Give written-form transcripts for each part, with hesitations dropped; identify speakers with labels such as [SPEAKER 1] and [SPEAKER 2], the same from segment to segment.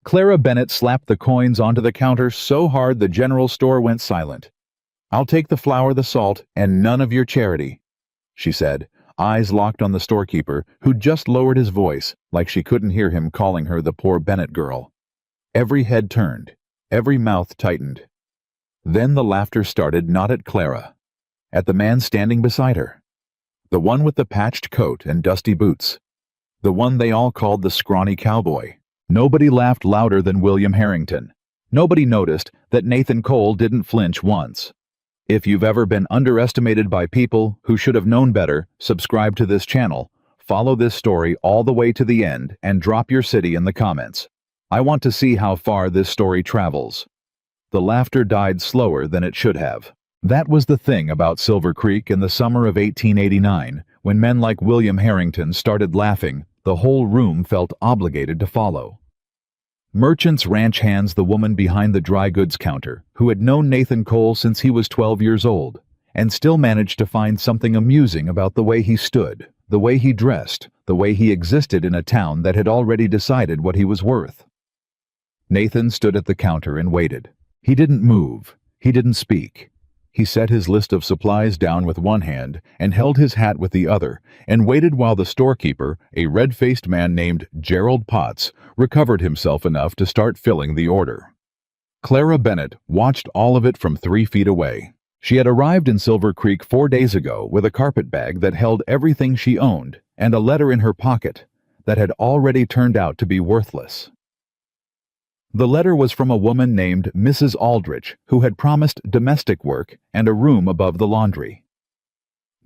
[SPEAKER 1] Clara Bennett slapped the coins onto the counter so hard the general store went silent. "I'll take the flour, the salt, and none of your charity," she said, eyes locked on the storekeeper, who just lowered his voice, like she couldn't hear him calling her the poor Bennett girl. Every head turned, every mouth tightened. Then the laughter started, not at Clara, at the man standing beside her. The one with the patched coat and dusty boots. The one they all called the Scrawny Cowboy. Nobody laughed louder than William Harrington. Nobody noticed that Nathan Cole didn't flinch once. If you've ever been underestimated by people who should have known better, subscribe to this channel, follow this story all the way to the end, and drop your city in the comments. I want to see how far this story travels. The laughter died slower than it should have. That was the thing about Silver Creek in the summer of 1889, when men like William Harrington started laughing, the whole room felt obligated to follow. Merchant's ranch hands, the woman behind the dry goods counter, who had known Nathan Cole since he was 12 years old, and still managed to find something amusing about the way he stood, the way he dressed, the way he existed in a town that had already decided what he was worth. Nathan stood at the counter and waited. He didn't move. He didn't speak. He set his list of supplies down with one hand and held his hat with the other, and waited while the storekeeper, a red-faced man named Gerald Potts, recovered himself enough to start filling the order. Clara Bennett watched all of it from 3 feet away. She had arrived in Silver Creek 4 days ago with a carpet bag that held everything she owned and a letter in her pocket that had already turned out to be worthless. The letter was from a woman named Mrs. Aldrich, who had promised domestic work and a room above the laundry.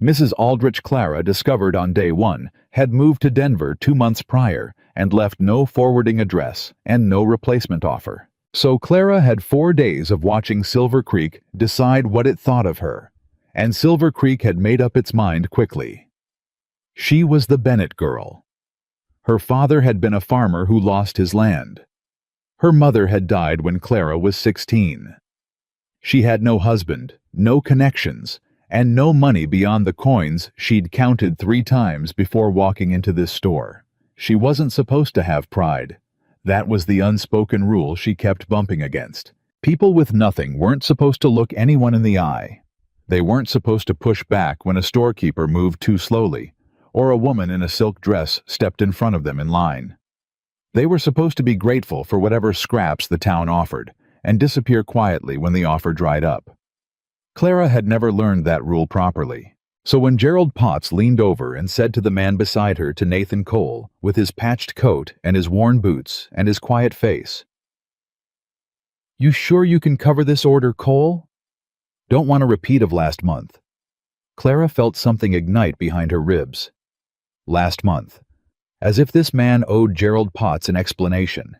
[SPEAKER 1] Mrs. Aldrich, Clara discovered on day 1, had moved to Denver 2 months prior and left no forwarding address and no replacement offer. So Clara had 4 days of watching Silver Creek decide what it thought of her, and Silver Creek had made up its mind quickly. She was the Bennett girl. Her father had been a farmer who lost his land. Her mother had died when Clara was 16. She had no husband, no connections, and no money beyond the coins she'd counted 3 times before walking into this store. She wasn't supposed to have pride. That was the unspoken rule she kept bumping against. People with nothing weren't supposed to look anyone in the eye. They weren't supposed to push back when a storekeeper moved too slowly, or a woman in a silk dress stepped in front of them in line. They were supposed to be grateful for whatever scraps the town offered, and disappear quietly when the offer dried up. Clara had never learned that rule properly, so when Gerald Potts leaned over and said to the man beside her, to Nathan Cole, with his patched coat and his worn boots and his quiet face, "You sure you can cover this order, Cole? Don't want a repeat of last month." Clara felt something ignite behind her ribs. Last month. As if this man owed Gerald Potts an explanation.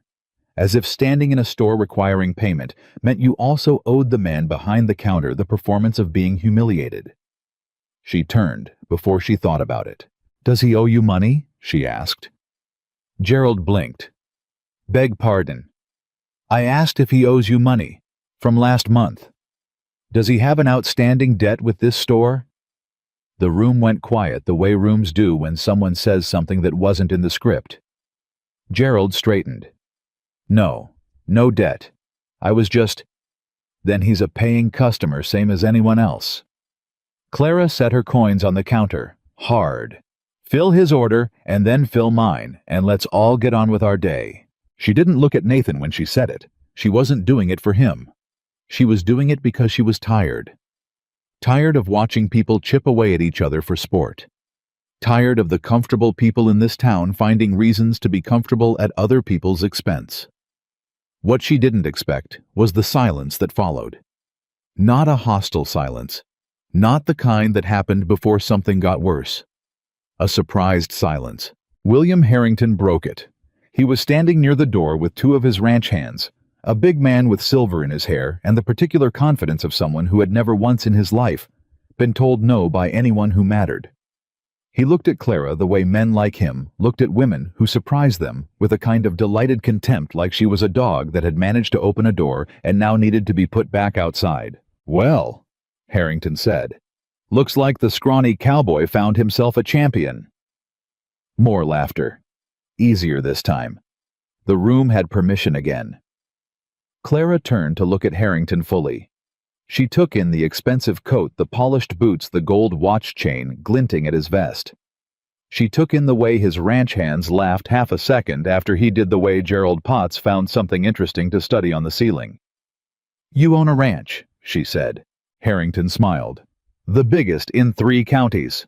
[SPEAKER 1] As if standing in a store requiring payment meant you also owed the man behind the counter the performance of being humiliated. She turned before she thought about it. "Does he owe you money?" she asked. Gerald blinked. "Beg pardon. I asked if he owes you money. From last month. Does he have an outstanding debt with this store?" The room went quiet the way rooms do when someone says something that wasn't in the script. Gerald straightened. "No debt. I was just..." "Then he's a paying customer, same as anyone else." Clara set her coins on the counter, hard. "Fill his order, and then fill mine, and let's all get on with our day." She didn't look at Nathan when she said it. She wasn't doing it for him. She was doing it because she was tired. Tired of watching people chip away at each other for sport. Tired of the comfortable people in this town finding reasons to be comfortable at other people's expense. What she didn't expect was the silence that followed. Not a hostile silence. Not the kind that happened before something got worse. A surprised silence. William Harrington broke it. He was standing near the door with 2 of his ranch hands, a big man with silver in his hair and the particular confidence of someone who had never once in his life been told no by anyone who mattered. He looked at Clara the way men like him looked at women who surprised them with a kind of delighted contempt, like she was a dog that had managed to open a door and now needed to be put back outside. "Well," Harrington said, "looks like the Scrawny Cowboy found himself a champion." More laughter. Easier this time. The room had permission again. Clara turned to look at Harrington fully. She took in the expensive coat, the polished boots, the gold watch chain glinting at his vest. She took in the way his ranch hands laughed half a second after he did the way Gerald Potts found something interesting to study on the ceiling. "You own a ranch," she said. Harrington smiled. "The biggest in 3 counties.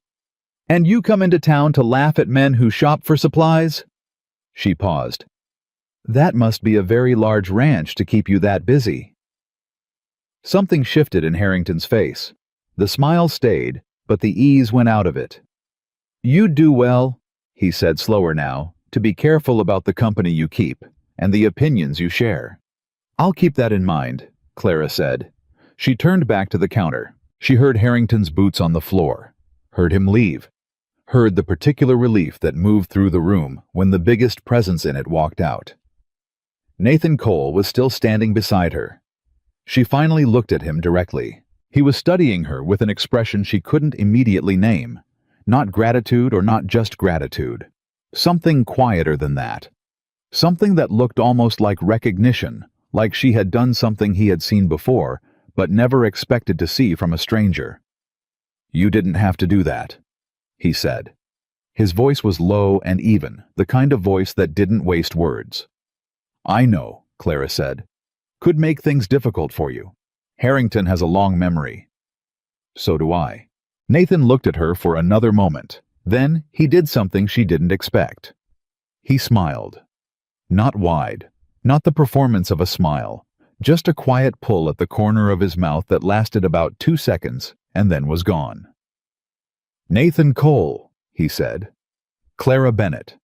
[SPEAKER 1] And you come into town to laugh at men who shop for supplies?" She paused. "That must be a very large ranch to keep you that busy." Something shifted in Harrington's face. The smile stayed, but the ease went out of it. "You'd do well," he said slower now, "to be careful about the company you keep, and the opinions you share." "I'll keep that in mind," Clara said. She turned back to the counter. She heard Harrington's boots on the floor, heard him leave, heard the particular relief that moved through the room when the biggest presence in it walked out. Nathan Cole was still standing beside her. She finally looked at him directly. He was studying her with an expression she couldn't immediately name. Not gratitude or not just gratitude. Something quieter than that. Something that looked almost like recognition, like she had done something he had seen before, but never expected to see from a stranger. "You didn't have to do that," he said. His voice was low and even, the kind of voice that didn't waste words. "I know," Clara said. "Could make things difficult for you. Harrington has a long memory." "So do I." Nathan looked at her for another moment. Then he did something she didn't expect. He smiled. Not wide, not the performance of a smile, just a quiet pull at the corner of his mouth that lasted about 2 seconds and then was gone. "Nathan Cole," he said. "Clara Bennett.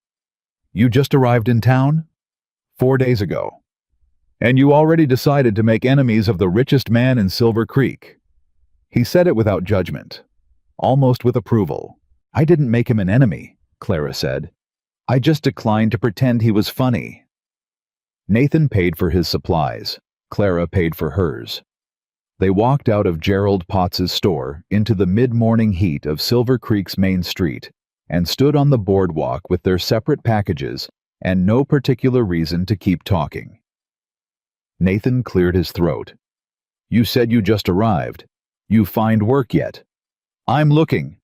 [SPEAKER 1] You just arrived in town? 4 days ago. And you already decided to make enemies of the richest man in Silver Creek." He said it without judgment, almost with approval. "I didn't make him an enemy," Clara said. "I just declined to pretend he was funny." Nathan paid for his supplies. Clara paid for hers. They walked out of Gerald Potts's store into the mid-morning heat of Silver Creek's main street and stood on the boardwalk with their separate packages and no particular reason to keep talking. Nathan cleared his throat. "You said you just arrived. You find work yet?" "I'm looking."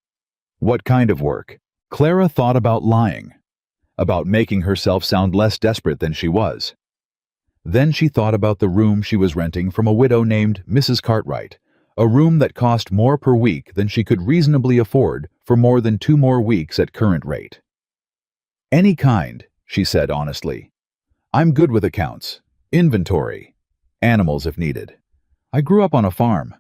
[SPEAKER 1] "What kind of work?" Clara thought about lying, about making herself sound less desperate than she was. Then she thought about the room she was renting from a widow named Mrs. Cartwright, a room that cost more per week than she could reasonably afford for more than 2 more weeks at current rate. "Any kind," she said honestly. "I'm good with accounts, inventory, animals if needed. I grew up on a farm."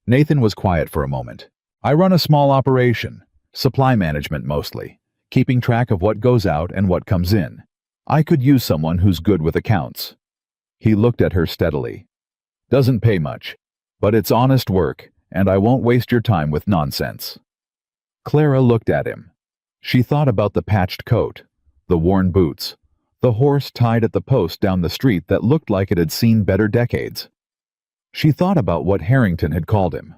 [SPEAKER 1] Nathan was quiet for a moment. "I run a small operation, supply management mostly, keeping track of what goes out and what comes in. I could use someone who's good with accounts." He looked at her steadily. "Doesn't pay much, but it's honest work, and I won't waste your time with nonsense." Clara looked at him. She thought about the patched coat, the worn boots, the horse tied at the post down the street that looked like it had seen better decades. She thought about what Harrington had called him,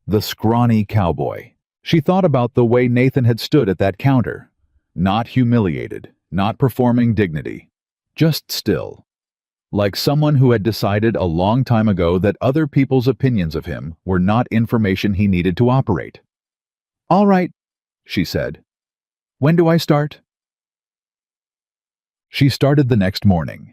[SPEAKER 1] the scrawny cowboy. She thought about the way Nathan had stood at that counter, not humiliated, not performing dignity, just still, like someone who had decided a long time ago that other people's opinions of him were not information he needed to operate. "All right," she said. "When do I start?" She started the next morning.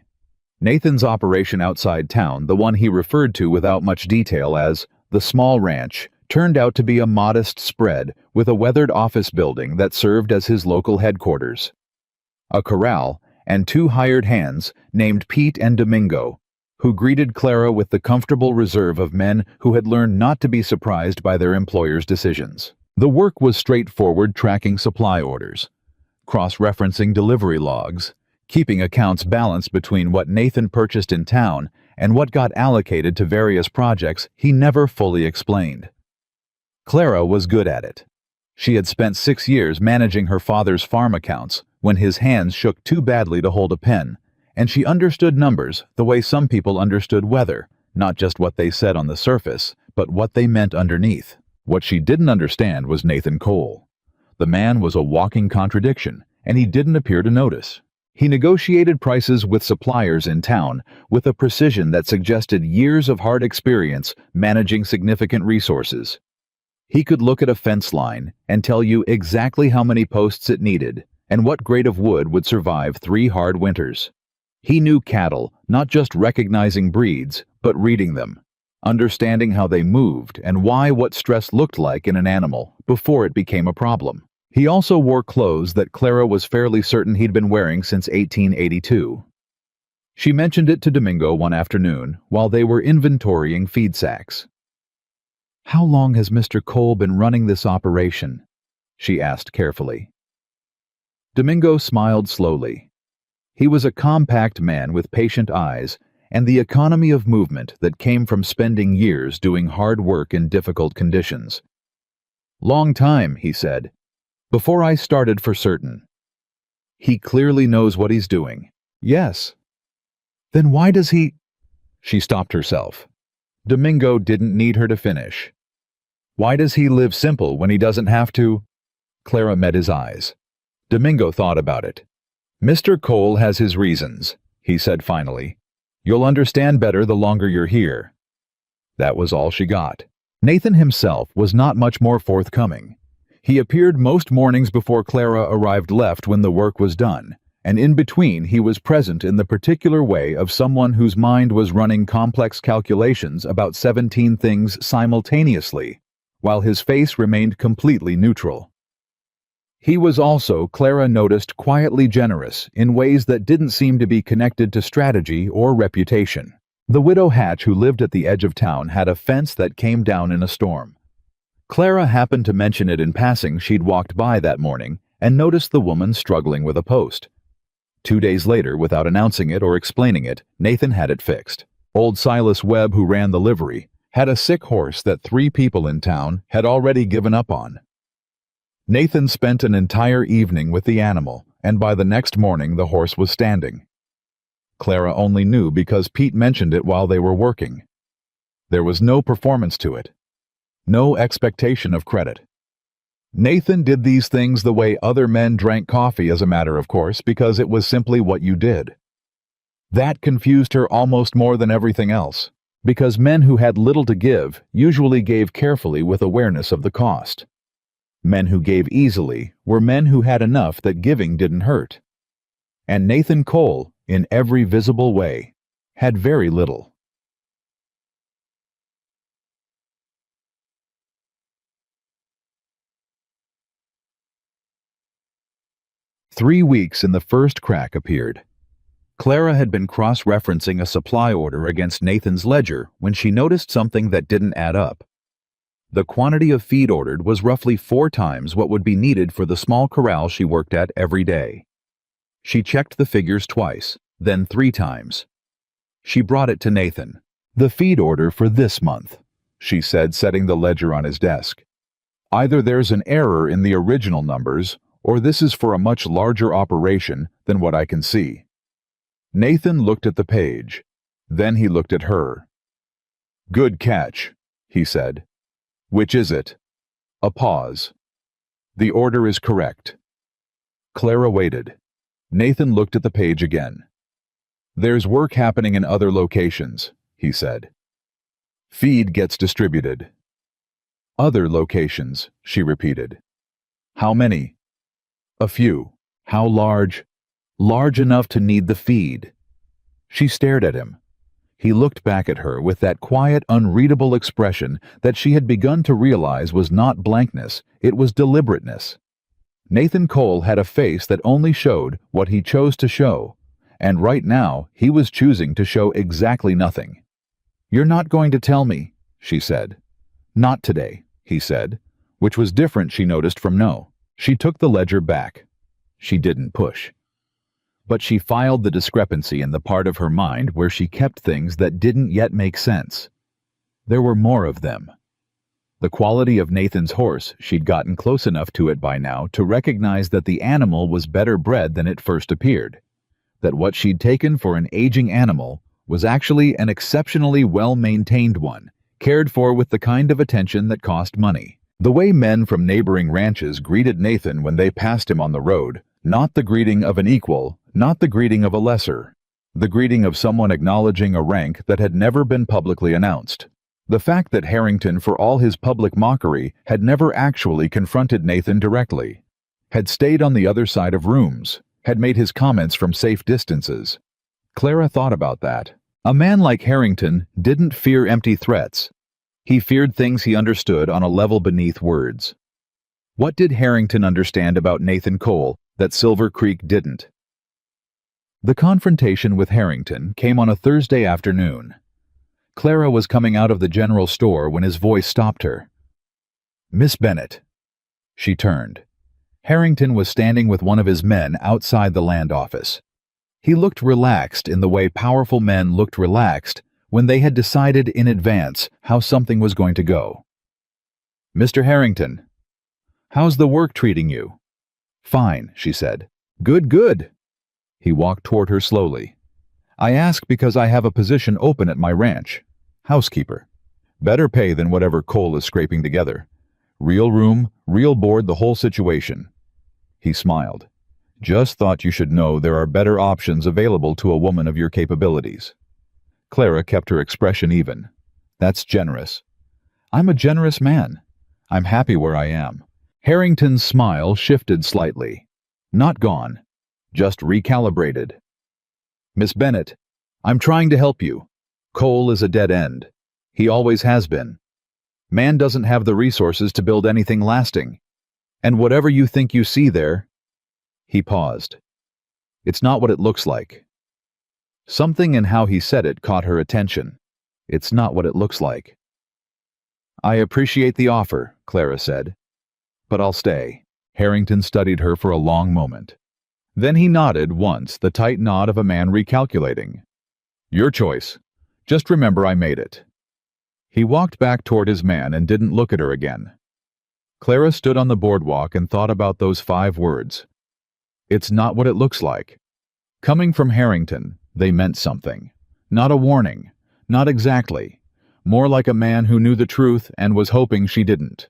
[SPEAKER 1] Nathan's operation outside town, the one he referred to without much detail as the small ranch, turned out to be a modest spread with a weathered office building that served as his local headquarters. A corral and 2 hired hands named Pete and Domingo, who greeted Clara with the comfortable reserve of men who had learned not to be surprised by their employer's decisions. The work was straightforward, tracking supply orders, cross-referencing delivery logs, keeping accounts balanced between what Nathan purchased in town and what got allocated to various projects he never fully explained. Clara was good at it. She had spent 6 years managing her father's farm accounts when his hands shook too badly to hold a pen, and she understood numbers the way some people understood weather, not just what they said on the surface, but what they meant underneath. What she didn't understand was Nathan Cole. The man was a walking contradiction, and he didn't appear to notice. He negotiated prices with suppliers in town with a precision that suggested years of hard experience managing significant resources. He could look at a fence line and tell you exactly how many posts it needed and what grade of wood would survive 3 hard winters. He knew cattle, not just recognizing breeds, but reading them, understanding how they moved and why what stress looked like in an animal before it became a problem. He also wore clothes that Clara was fairly certain he'd been wearing since 1882. She mentioned it to Domingo one afternoon while they were inventorying feed sacks. "How long has Mr. Cole been running this operation?" she asked carefully. Domingo smiled slowly. He was a compact man with patient eyes and the economy of movement that came from spending years doing hard work in difficult conditions. "Long time," he said. "Before I started for certain." "He clearly knows what he's doing." "Yes." "Then why does he—" She stopped herself. Domingo didn't need her to finish. "Why does he live simple when he doesn't have to?" Clara met his eyes. Domingo thought about it. "Mr. Cole has his reasons," he said finally. "You'll understand better the longer you're here." That was all she got. Nathan himself was not much more forthcoming. He appeared most mornings before Clara arrived left when the work was done, and in between he was present in the particular way of someone whose mind was running complex calculations about 17 things simultaneously, while his face remained completely neutral. He was also, Clara noticed, quietly generous in ways that didn't seem to be connected to strategy or reputation. The widow Hatch who lived at the edge of town had a fence that came down in a storm. Clara happened to mention it in passing. She'd walked by that morning and noticed the woman struggling with a post. 2 days later, without announcing it or explaining it, Nathan had it fixed. Old Silas Webb, who ran the livery, had a sick horse that 3 people in town had already given up on. Nathan spent an entire evening with the animal, and by the next morning the horse was standing. Clara only knew because Pete mentioned it while they were working. There was no performance to it. No expectation of credit. Nathan did these things the way other men drank coffee, as a matter of course, because it was simply what you did. That confused her almost more than everything else, because men who had little to give usually gave carefully with awareness of the cost. Men who gave easily were men who had enough that giving didn't hurt. And Nathan Cole, in every visible way, had very little. "3 weeks and the first crack appeared. Clara had been cross-referencing a supply order against Nathan's ledger when she noticed something that didn't add up. The quantity of feed ordered was roughly 4 times what would be needed for the small corral she worked at every day. She checked the figures twice, then 3 times. She brought it to Nathan. "The feed order for this month," she said, setting the ledger on his desk. "Either there's an error in the original numbers, or this is for a much larger operation than what I can see." Nathan looked at the page. Then he looked at her. "Good catch," he said. "Which is it?" A pause. "The order is correct." Clara waited. Nathan looked at the page again. "There's work happening in other locations," he said. "Feed gets distributed." "Other locations," she repeated. "How many?" "A few." "How large?" "Large enough to need the feed." She stared at him. He looked back at her with that quiet, unreadable expression that she had begun to realize was not blankness, it was deliberateness. Nathan Cole had a face that only showed what he chose to show, and right now he was choosing to show exactly nothing. "You're not going to tell me," she said. "Not today," he said, which was different, she noticed, from no. She took the ledger back. She didn't push. But she filed the discrepancy in the part of her mind where she kept things that didn't yet make sense. There were more of them. The quality of Nathan's horse, she'd gotten close enough to it by now to recognize that the animal was better bred than it first appeared. That what she'd taken for an aging animal was actually an exceptionally well-maintained one, cared for with the kind of attention that cost money. The way men from neighboring ranches greeted Nathan when they passed him on the road, Not the greeting of an equal, not the greeting of a lesser. The greeting of someone acknowledging a rank that had never been publicly announced. The fact that Harrington, for all his public mockery, had never actually confronted Nathan directly, had stayed on the other side of rooms, had made his comments from safe distances. Clara thought about that. A man like Harrington didn't fear empty threats. He feared things he understood on a level beneath words. What did Harrington understand about Nathan Cole that Silver Creek didn't? The confrontation with Harrington came on a Thursday afternoon. Clara was coming out of the general store when his voice stopped her. "Miss Bennett." She turned. Harrington was standing with one of his men outside the land office. He looked relaxed in the way powerful men looked relaxed when they had decided in advance how something was going to go. "Mr. Harrington, how's the work treating you?" "Fine," she said. "Good, good." He walked toward her slowly. "I ask because I have a position open at my ranch. Housekeeper. Better pay than whatever Cole is scraping together. Real room, real board, the whole situation." He smiled. "Just thought you should know there are better options available to a woman of your capabilities." Clara kept her expression even. "That's generous." "I'm a generous man. I'm happy where I am." Harrington's smile shifted slightly. Not gone. Just recalibrated. "Miss Bennett, I'm trying to help you. Cole is a dead end. He always has been. Man doesn't have the resources to build anything lasting. And whatever you think you see there..." He paused. "It's not what it looks like." Something in how he said it caught her attention. "It's not what it looks like." "I appreciate the offer," Clara said. "But I'll stay." Harrington studied her for a long moment. Then he nodded once, the tight nod of a man recalculating. "Your choice. Just remember I made it." He walked back toward his man and didn't look at her again. Clara stood on the boardwalk and thought about those 5 words. It's not what it looks like. Coming from Harrington, they meant something. Not a warning. Not exactly. More like a man who knew the truth and was hoping she didn't.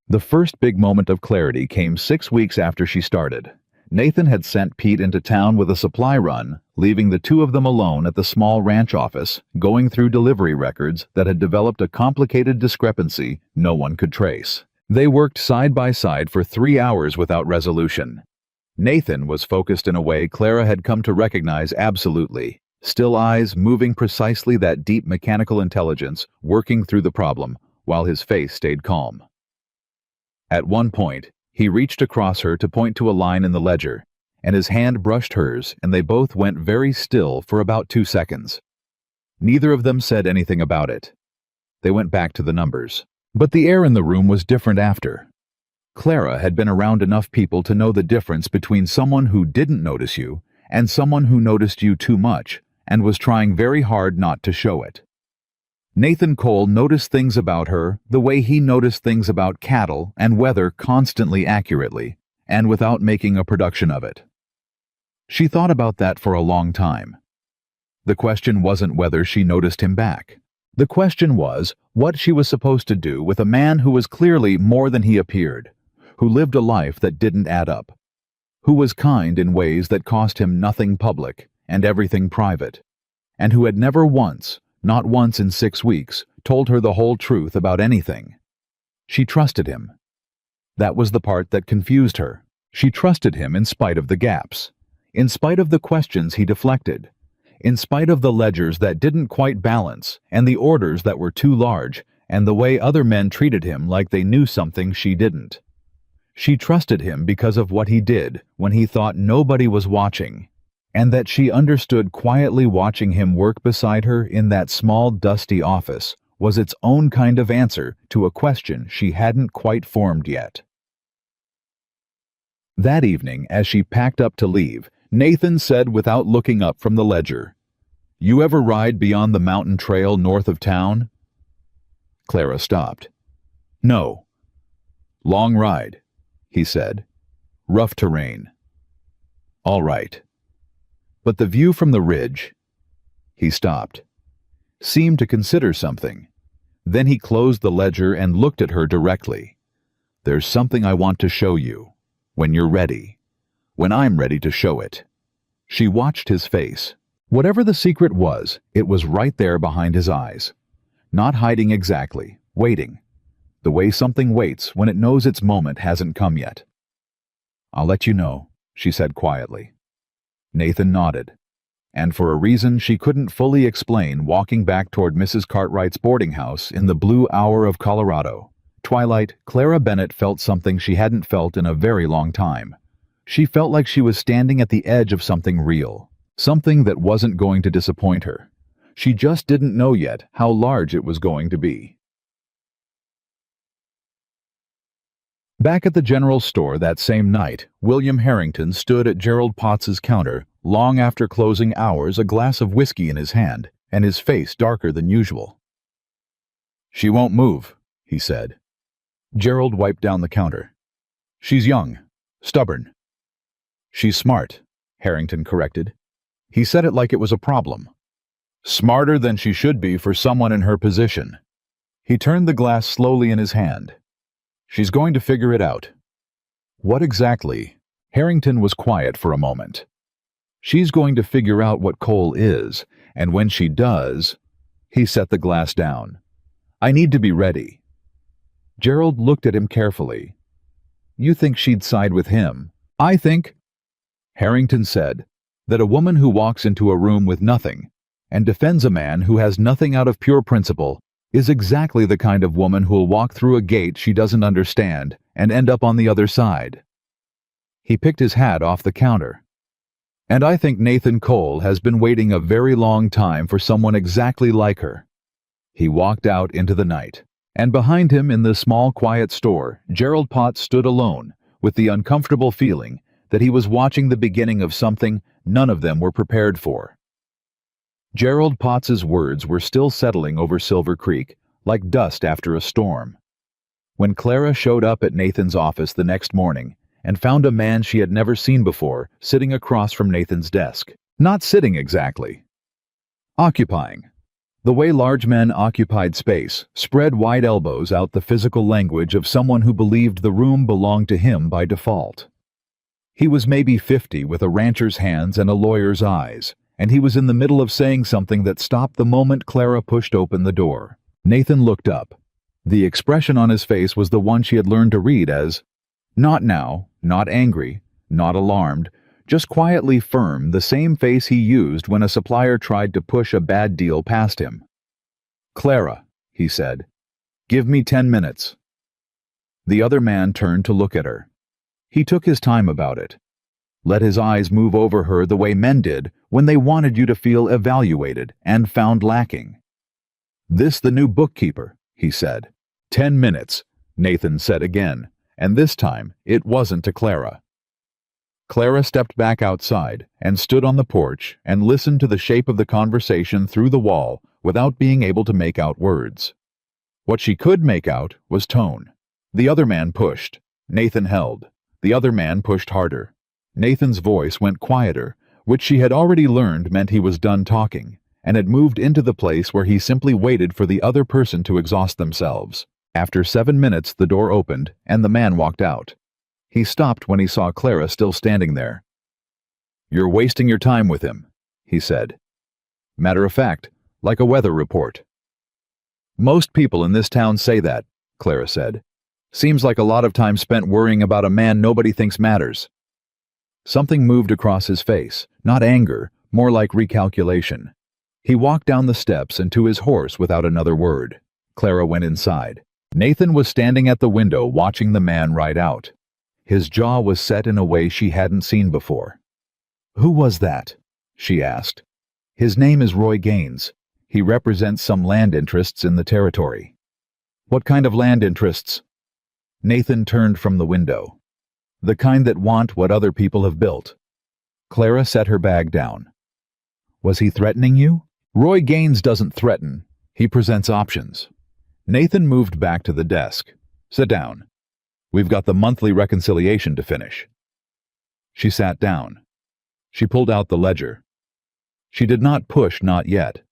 [SPEAKER 1] The first big moment of clarity came 6 weeks after she started. Nathan had sent Pete into town with a supply run, leaving the two of them alone at the small ranch office, going through delivery records that had developed a complicated discrepancy no one could trace. They worked side by side for 3 hours without resolution. Nathan was focused in a way Clara had come to recognize absolutely. Still eyes moving precisely that deep mechanical intelligence working through the problem, while his face stayed calm. At one point, he reached across her to point to a line in the ledger, and his hand brushed hers, and they both went very still for about 2 seconds. Neither of them said anything about it. They went back to the numbers. But the air in the room was different after. Clara had been around enough people to know the difference between someone who didn't notice you and someone who noticed you too much and was trying very hard not to show it. Nathan Cole noticed things about her the way he noticed things about cattle and weather constantly accurately, and without making a production of it. She thought about that for a long time. The question wasn't whether she noticed him back. The question was what she was supposed to do with a man who was clearly more than he appeared, who lived a life that didn't add up, who was kind in ways that cost him nothing public and everything private, and who had never once, not once in 6 weeks, told her the whole truth about anything. She trusted him. That was the part that confused her. She trusted him in spite of the gaps, in spite of the questions he deflected, in spite of the ledgers that didn't quite balance, and the orders that were too large, and the way other men treated him like they knew something she didn't. She trusted him because of what he did when he thought nobody was watching, and that she understood quietly watching him work beside her in that small, dusty office was its own kind of answer to a question she hadn't quite formed yet. That evening, as she packed up to leave, Nathan said without looking up from the ledger, "You ever ride beyond the mountain trail north of town?" Clara stopped. "No." "Long ride," he said. "Rough terrain." "All right. But the view from the ridge..." He stopped, seemed to consider something. Then he closed the ledger and looked at her directly. "There's something I want to show you." When you're ready. When I'm ready to show it. She watched his face. Whatever the secret was, it was right there behind his eyes. Not hiding exactly, waiting. The way something waits when it knows its moment hasn't come yet. "I'll let you know," she said quietly. Nathan nodded. And for a reason she couldn't fully explain, walking back toward Mrs. Cartwright's boarding house in the blue hour of Colorado twilight, Clara Bennett felt something she hadn't felt in a very long time. She felt like she was standing at the edge of something real, something that wasn't going to disappoint her. She just didn't know yet how large it was going to be. Back at the general store that same night, William Harrington stood at Gerald Potts's counter long after closing hours, a glass of whiskey in his hand, and his face darker than usual. "She won't move," he said. Gerald wiped down the counter. "She's young, stubborn." "She's smart," Harrington corrected. He said it like it was a problem. "Smarter than she should be for someone in her position." He turned the glass slowly in his hand. "She's going to figure it out." "What exactly?" Harrington was quiet for a moment. "She's going to figure out what coal is, and when she does..." He set the glass down. "I need to be ready." Gerald looked at him carefully. "You think she'd side with him?" "I think," Harrington said, "that a woman who walks into a room with nothing and defends a man who has nothing out of pure principle is exactly the kind of woman who'll walk through a gate she doesn't understand and end up on the other side." He picked his hat off the counter. "And I think Nathan Cole has been waiting a very long time for someone exactly like her." He walked out into the night, and behind him in the small quiet store, Gerald Potts stood alone, with the uncomfortable feeling that he was watching the beginning of something none of them were prepared for. Gerald Potts's words were still settling over Silver Creek, like dust after a storm. When Clara showed up at Nathan's office the next morning and found a man she had never seen before sitting across from Nathan's desk. Not sitting exactly. Occupying. The way large men occupied space, spread wide elbows out the physical language of someone who believed the room belonged to him by default. He was maybe 50 with a rancher's hands and a lawyer's eyes, and he was in the middle of saying something that stopped the moment Clara pushed open the door. Nathan looked up. The expression on his face was the one she had learned to read as, not now, not angry, not alarmed, just quietly firm, the same face he used when a supplier tried to push a bad deal past him. "Clara," he said, "give me 10 minutes. The other man turned to look at her. He took his time about it. Let his eyes move over her the way men did when they wanted you to feel evaluated and found lacking. "This the new bookkeeper," he said. 10 minutes, Nathan said again, and this time it wasn't to Clara. Clara stepped back outside and stood on the porch and listened to the shape of the conversation through the wall without being able to make out words. What she could make out was tone. The other man pushed. Nathan held. The other man pushed harder. Nathan's voice went quieter, which she had already learned meant he was done talking, and had moved into the place where he simply waited for the other person to exhaust themselves. After 7 minutes, the door opened, and the man walked out. He stopped when he saw Clara still standing there. "You're wasting your time with him," he said. "Matter of fact, like a weather report." "Most people in this town say that," Clara said. "Seems like a lot of time spent worrying about a man nobody thinks matters." Something moved across his face, not anger, more like recalculation. He walked down the steps and to his horse without another word. Clara went inside. Nathan was standing at the window watching the man ride out. His jaw was set in a way she hadn't seen before. "Who was that?" she asked. "His name is Roy Gaines. He represents some land interests in the territory." "What kind of land interests?" Nathan turned from the window. "The kind that want what other people have built." Clara set her bag down. "Was he threatening you?" "Roy Gaines doesn't threaten. He presents options." Nathan moved back to the desk. "Sit down. We've got the monthly reconciliation to finish." She sat down. She pulled out the ledger. She did not push not yet.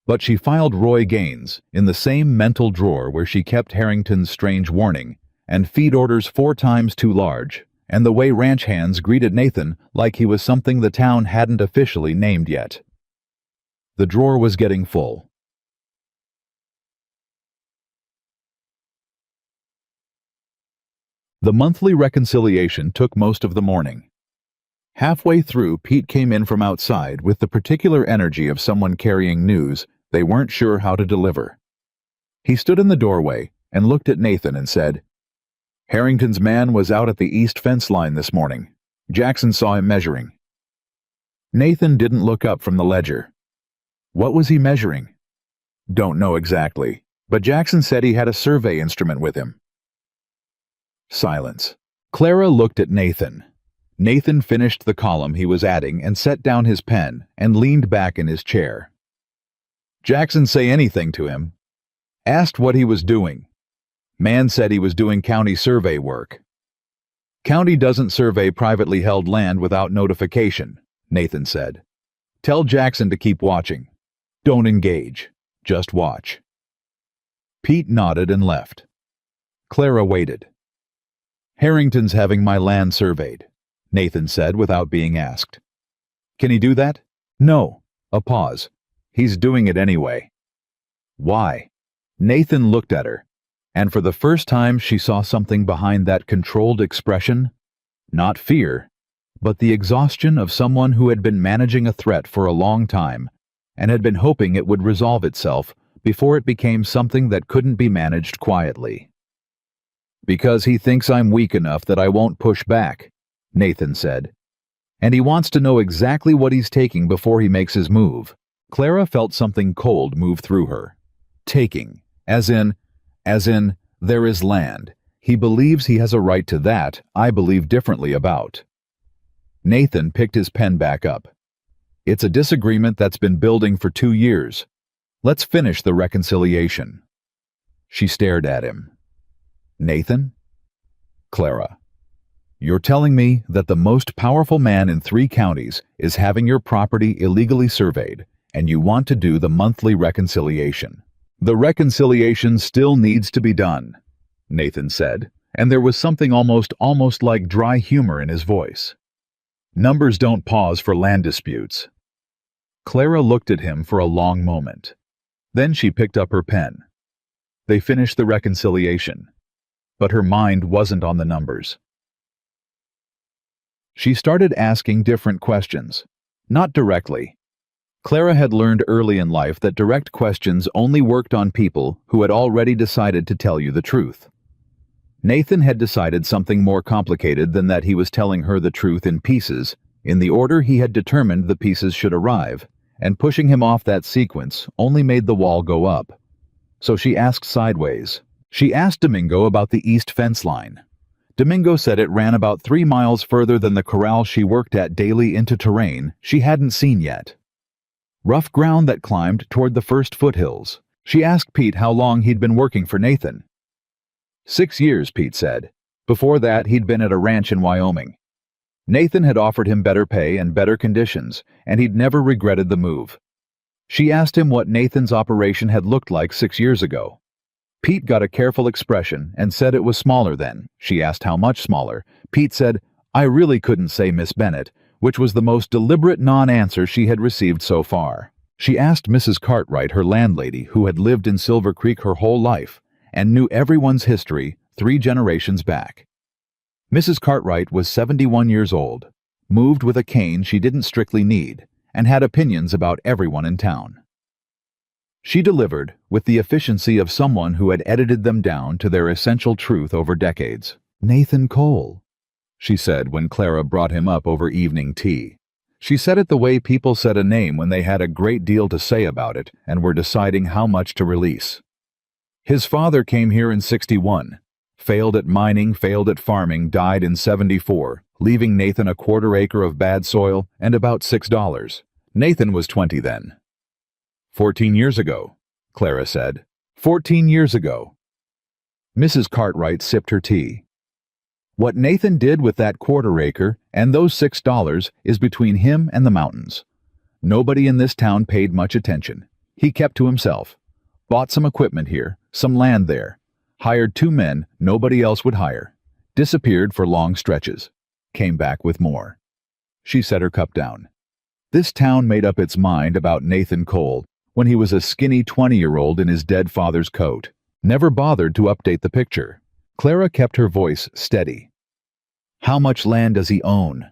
[SPEAKER 1] But she filed Roy Gaines in the same mental drawer where she kept Harrington's strange warning and feed orders 4 times too large and the way ranch hands greeted Nathan like he was something the town hadn't officially named yet. The drawer was getting full. The monthly reconciliation took most of the morning. Halfway through, Pete came in from outside with the particular energy of someone carrying news they weren't sure how to deliver. He stood in the doorway and looked at Nathan and said, "Harrington's man was out at the east fence line this morning. Jackson saw him measuring." Nathan didn't look up from the ledger. What was he measuring? Don't know exactly, but Jackson said he had a survey instrument with him. Silence. Clara looked at Nathan. Nathan finished the column he was adding and set down his pen and leaned back in his chair. Jackson say anything to him? Asked what he was doing. Man said he was doing county survey work. County doesn't survey privately held land without notification, Nathan said. Tell Jackson to keep watching. Don't engage. Just watch. Pete nodded and left. Clara waited. Harrington's having my land surveyed, Nathan said without being asked. Can he do that? No. A pause. He's doing it anyway. Why? Nathan looked at her, and for the first time she saw something behind that controlled expression. Not fear, but the exhaustion of someone who had been managing a threat for a long time and had been hoping it would resolve itself before it became something that couldn't be managed quietly. Because he thinks I'm weak enough that I won't push back, Nathan said. And he wants to know exactly what he's taking before he makes his move. Clara felt something cold move through her. Taking, as in, there is land. He believes he has a right to that I believe differently about. Nathan picked his pen back up. It's a disagreement that's been building for 2 years. Let's finish the reconciliation. She stared at him. Nathan? Clara. You're telling me that the most powerful man in 3 counties is having your property illegally surveyed, and you want to do the monthly reconciliation. The reconciliation still needs to be done, Nathan said, and there was something almost like dry humor in his voice. Numbers don't pause for land disputes. Clara looked at him for a long moment. Then she picked up her pen. They finished the reconciliation, but her mind wasn't on the numbers. She started asking different questions, not directly. Clara had learned early in life that direct questions only worked on people who had already decided to tell you the truth. Nathan had decided something more complicated than that he was telling her the truth in pieces, in the order he had determined the pieces should arrive, and pushing him off that sequence only made the wall go up. So she asked sideways. She asked Domingo about the east fence line. Domingo said it ran about 3 miles further than the corral she worked at daily into terrain she hadn't seen yet. Rough ground that climbed toward the first foothills. She asked Pete how long he'd been working for Nathan. 6 years, Pete said. Before that, he'd been at a ranch in Wyoming. Nathan had offered him better pay and better conditions, and he'd never regretted the move. She asked him what Nathan's operation had looked like 6 years ago. Pete got a careful expression and said it was smaller then. She asked how much smaller. Pete said, "I really couldn't say, Miss Bennett," which was the most deliberate non-answer she had received so far. She asked Mrs. Cartwright, her landlady, who had lived in Silver Creek her whole life and knew everyone's history 3 generations back. Mrs. Cartwright was 71 years old, moved with a cane she didn't strictly need, and had opinions about everyone in town. She delivered with the efficiency of someone who had edited them down to their essential truth over decades. "Nathan Cole," she said when Clara brought him up over evening tea. She said it the way people said a name when they had a great deal to say about it and were deciding how much to release. His father came here in 61, failed at mining, failed at farming, died in 74, leaving Nathan a 1/4 acre of bad soil and about $6. Nathan was 20 then. 14 years ago, Clara said. 14 years ago. Mrs. Cartwright sipped her tea. What Nathan did with that 1/4 acre and those $6 is between him and the mountains. Nobody in this town paid much attention. He kept to himself. Bought some equipment here, some land there. Hired 2 men nobody else would hire. Disappeared for long stretches. came back with more. She set her cup down. This town made up its mind about Nathan Cole when he was a skinny 20-year-old in his dead father's coat. Never bothered to update the picture. Clara kept her voice steady. How much land does he own?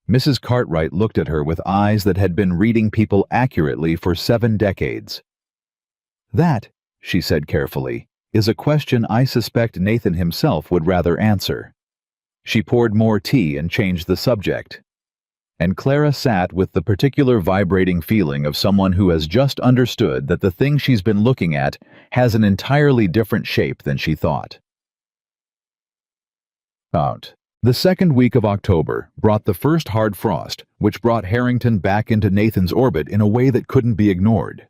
[SPEAKER 1] Mrs. Cartwright looked at her with eyes that had been reading people accurately for 7 decades. That, she said carefully, is a question I suspect Nathan himself would rather answer. She poured more tea and changed the subject. And Clara sat with the particular vibrating feeling of someone who has just understood that the thing she's been looking at has an entirely different shape than she thought. The second week of October brought the first hard frost, which brought Harrington back into Nathan's orbit in a way that couldn't be ignored.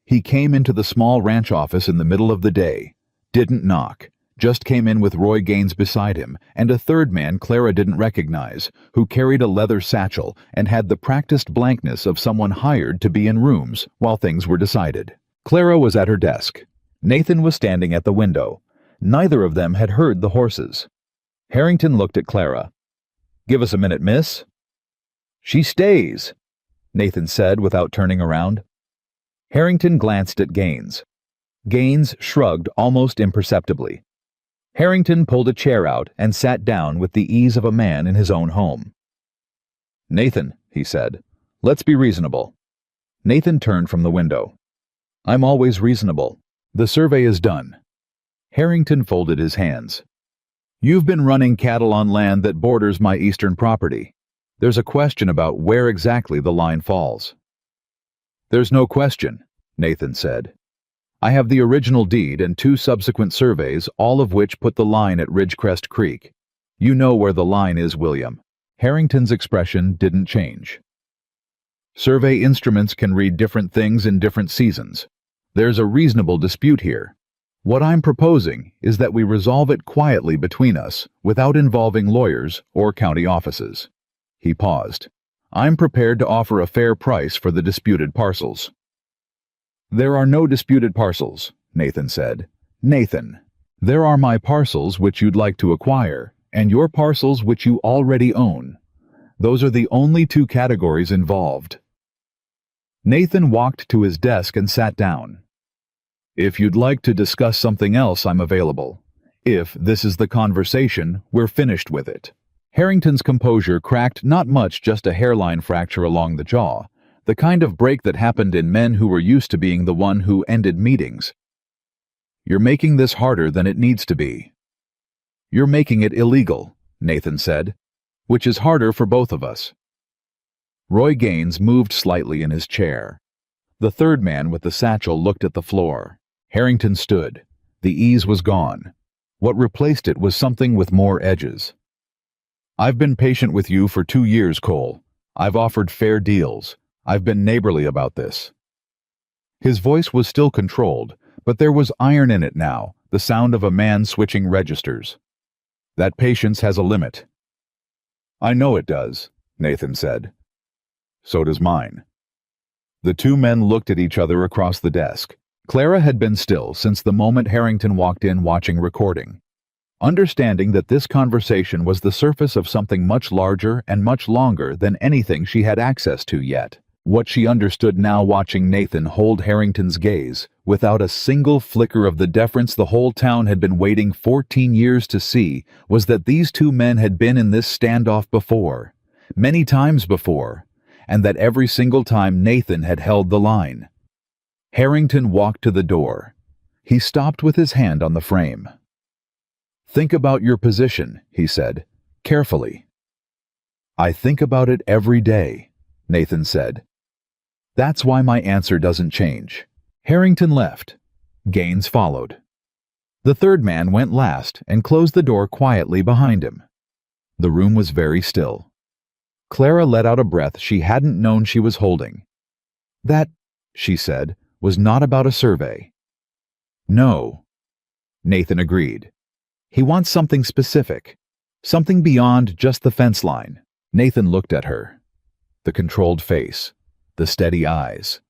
[SPEAKER 1] He came into the small ranch office in the middle of the day, didn't knock, just came in with Roy Gaines beside him and a third man Clara didn't recognize, who carried a leather satchel and had the practiced blankness of someone hired to be in rooms while things were decided. Clara was at her desk. Nathan was standing at the window. Neither of them had heard the horses. Harrington looked at Clara. "Give us a minute, miss." "She stays," Nathan said without turning around. Harrington glanced at Gaines. Gaines shrugged almost imperceptibly. Harrington pulled a chair out and sat down with the ease of a man in his own home. "Nathan," he said, "let's be reasonable." Nathan turned from the window. "I'm always reasonable. The survey is done." Harrington folded his hands. "You've been running cattle on land that borders my eastern property. There's a question about where exactly the line falls." "There's no question," Nathan said. "I have the original deed and 2 subsequent surveys, all of which put the line at Ridgecrest Creek. You know where the line is, William." Harrington's expression didn't change. "Survey instruments can read different things in different seasons. There's a reasonable dispute here. What I'm proposing is that we resolve it quietly between us, without involving lawyers or county offices." He paused. "I'm prepared to offer a fair price for the disputed parcels." "There are no disputed parcels," Nathan said. "Nathan, there are my parcels which you'd like to acquire, and your parcels which you already own. Those are the only 2 categories involved." Nathan walked to his desk and sat down. "If you'd like to discuss something else, I'm available. If this is the conversation, we're finished with it." Harrington's composure cracked not much, just a hairline fracture along the jaw, the kind of break that happened in men who were used to being the one who ended meetings. "You're making this harder than it needs to be." "You're making it illegal," Nathan said, "which is harder for both of us." Roy Gaines moved slightly in his chair. The third man with the satchel looked at the floor. Harrington stood. The ease was gone. What replaced it was something with more edges. "I've been patient with you for 2 years, Cole. I've offered fair deals. I've been neighborly about this." His voice was still controlled, but there was iron in it now, the sound of a man switching registers. "That patience has a limit." "I know it does," Nathan said. "So does mine." The 2 men looked at each other across the desk. Clara had been still since the moment Harrington walked in watching recording. Understanding that this conversation was the surface of something much larger and much longer than anything she had access to yet. What she understood now watching Nathan hold Harrington's gaze, without a single flicker of the deference the whole town had been waiting 14 years to see, was that these 2 men had been in this standoff before, many times before, and that every single time Nathan had held the line. Harrington walked to the door. He stopped with his hand on the frame. "Think about your position," he said, carefully. "I think about it every day," Nathan said. "That's why my answer doesn't change." Harrington left. Gaines followed. The third man went last and closed the door quietly behind him. The room was very still. Clara let out a breath she hadn't known she was holding. "That," she said, "was not about a survey." "No," Nathan agreed. "He wants something specific, something beyond just the fence line." Nathan looked at her. The controlled face, the steady eyes.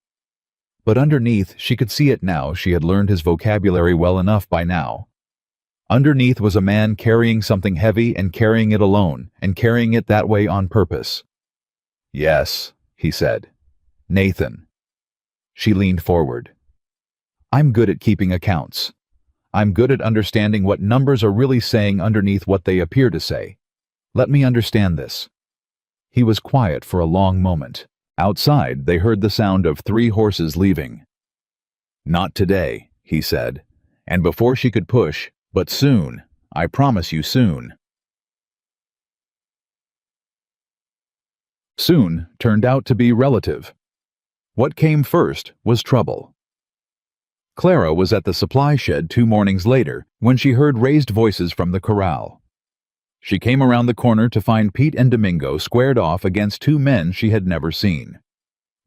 [SPEAKER 1] But underneath, she could see it now. She had learned his vocabulary well enough by now. Underneath was a man carrying something heavy and carrying it alone, and carrying it that way on purpose. "Yes," he said. "Nathan." She leaned forward. "I'm good at keeping accounts. I'm good at understanding what numbers are really saying underneath what they appear to say. Let me understand this." He was quiet for a long moment. Outside, they heard the sound of 3 horses leaving. "Not today," he said, and before she could push, "But soon. I promise you soon." Soon turned out to be relative. What came first was trouble. Clara was at the supply shed 2 mornings later when she heard raised voices from the corral. She came around the corner to find Pete and Domingo squared off against 2 men she had never seen.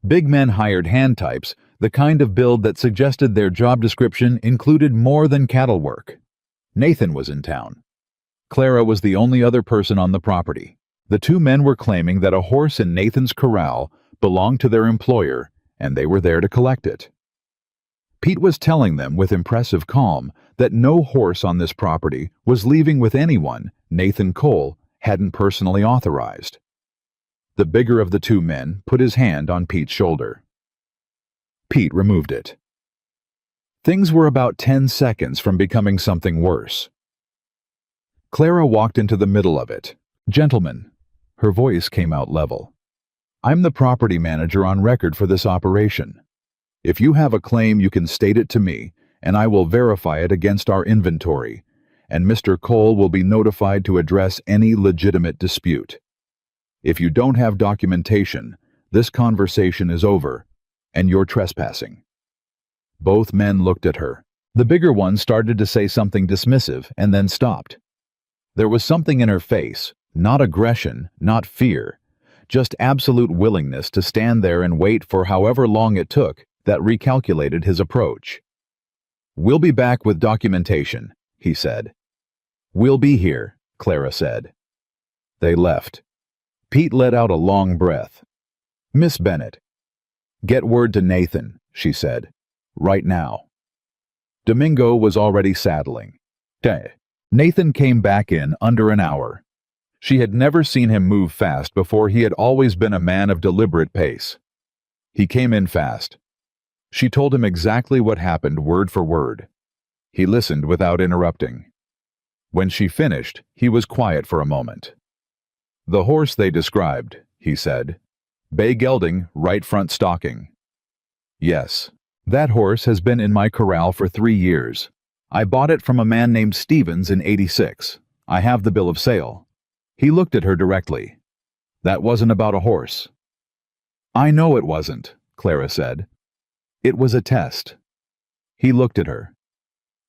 [SPEAKER 1] Big men hired hand types, the kind of build that suggested their job description included more than cattle work. Nathan was in town. Clara was the only other person on the property. The 2 men were claiming that a horse in Nathan's corral belonged to their employer, and they were there to collect it. Pete was telling them with impressive calm that no horse on this property was leaving with anyone Nathan Cole hadn't personally authorized. The bigger of the 2 men put his hand on Pete's shoulder. Pete removed it. Things were about 10 seconds from becoming something worse. Clara walked into the middle of it. "Gentlemen," her voice came out level, "I'm the property manager on record for this operation. If you have a claim, you can state it to me, and I will verify it against our inventory, and Mr. Cole will be notified to address any legitimate dispute. If you don't have documentation, this conversation is over, and you're trespassing." Both men looked at her. The bigger one started to say something dismissive and then stopped. There was something in her face, not aggression, not fear, just absolute willingness to stand there and wait for however long it took, that recalculated his approach. "We'll be back with documentation," he said. "We'll be here," Clara said. They left. Pete let out a long breath. "Miss Bennett." "Get word to Nathan," she said. "Right now." Domingo was already saddling. Nathan came back in under an hour. She had never seen him move fast before. He had always been a man of deliberate pace. He came in fast. She told him exactly what happened word for word. He listened without interrupting. When she finished, he was quiet for a moment. "The horse they described," he said. "Bay gelding, right front stalking." "Yes. That horse has been in my corral for 3 years. I bought it from a man named Stevens in '86. I have the bill of sale." He looked at her directly. "That wasn't about a horse." "I know it wasn't," Clara said. "It was a test." He looked at her.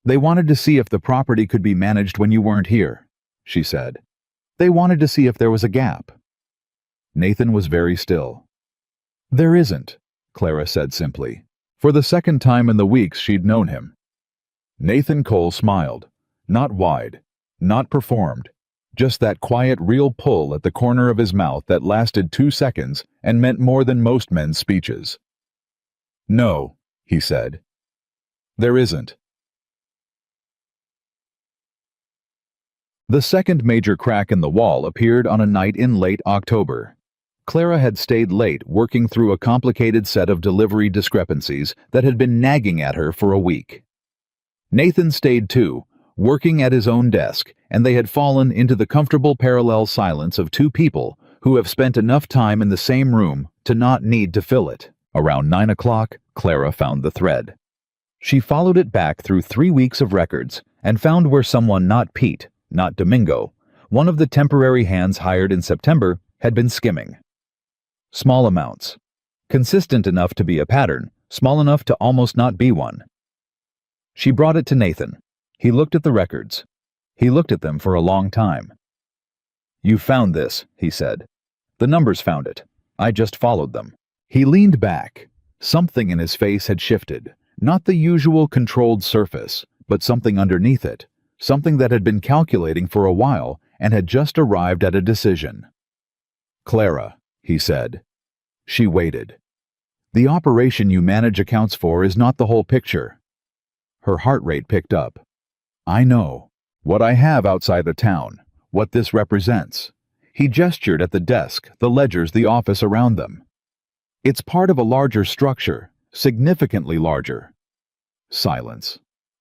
[SPEAKER 1] "They wanted to see if the property could be managed when you weren't here," she said. "They wanted to see if there was a gap." Nathan was very still. "There isn't," Clara said simply, for the second time in the weeks she'd known him. Nathan Cole smiled, not wide, not performed, just that quiet, real pull at the corner of his mouth that lasted 2 seconds and meant more than most men's speeches. "No," he said. "There isn't." The second major crack in the wall appeared on a night in late October. Clara had stayed late working through a complicated set of delivery discrepancies that had been nagging at her for a week. Nathan stayed too, working at his own desk, and they had fallen into the comfortable parallel silence of 2 people who have spent enough time in the same room to not need to fill it. Around 9 o'clock, Clara found the thread. She followed it back through 3 weeks of records and found where someone not Pete, not Domingo, one of the temporary hands hired in September, had been skimming. Small amounts. Consistent enough to be a pattern, small enough to almost not be one. She brought it to Nathan. He looked at the records. He looked at them for a long time. "You found this," he said. "The numbers found it. I just followed them." He leaned back. Something in his face had shifted. Not the usual controlled surface, but something underneath it. Something that had been calculating for a while and had just arrived at a decision. "Clara," he said. She waited. "The operation you manage accounts for is not the whole picture." Her heart rate picked up. "I know. What I have outside the town, what this represents. He gestured at the desk, the ledgers, the office around them. It's part of a larger structure, significantly larger. Silence.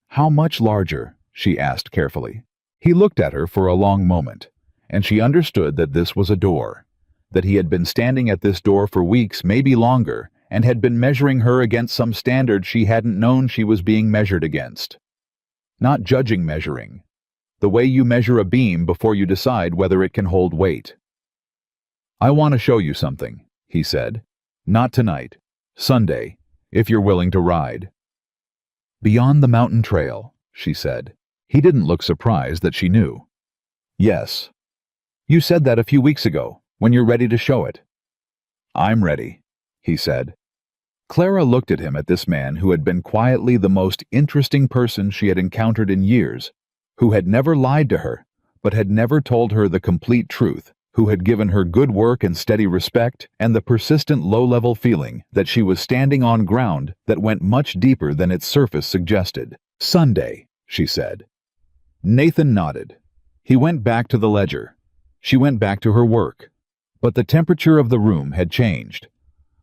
[SPEAKER 1] How much larger? She asked carefully. He looked at her for a long moment, and she understood that this was a door, that he had been standing at this door for weeks, maybe longer, and had been measuring her against some standard she hadn't known she was being measured against. Not judging measuring. The way you measure a beam before you decide whether it can hold weight. I want to show you something, he said. Not tonight. Sunday, if you're willing to ride. Beyond the mountain trail, she said. He didn't look surprised that she knew. Yes. You said that a few weeks ago, when you're ready to show it. I'm ready, he said. Clara looked at him, at this man who had been quietly the most interesting person she had encountered in years, who had never lied to her, but had never told her the complete truth, who had given her good work and steady respect and the persistent low-level feeling that she was standing on ground that went much deeper than its surface suggested. Sunday, she said. Nathan nodded. He went back to the ledger. She went back to her work. But the temperature of the room had changed.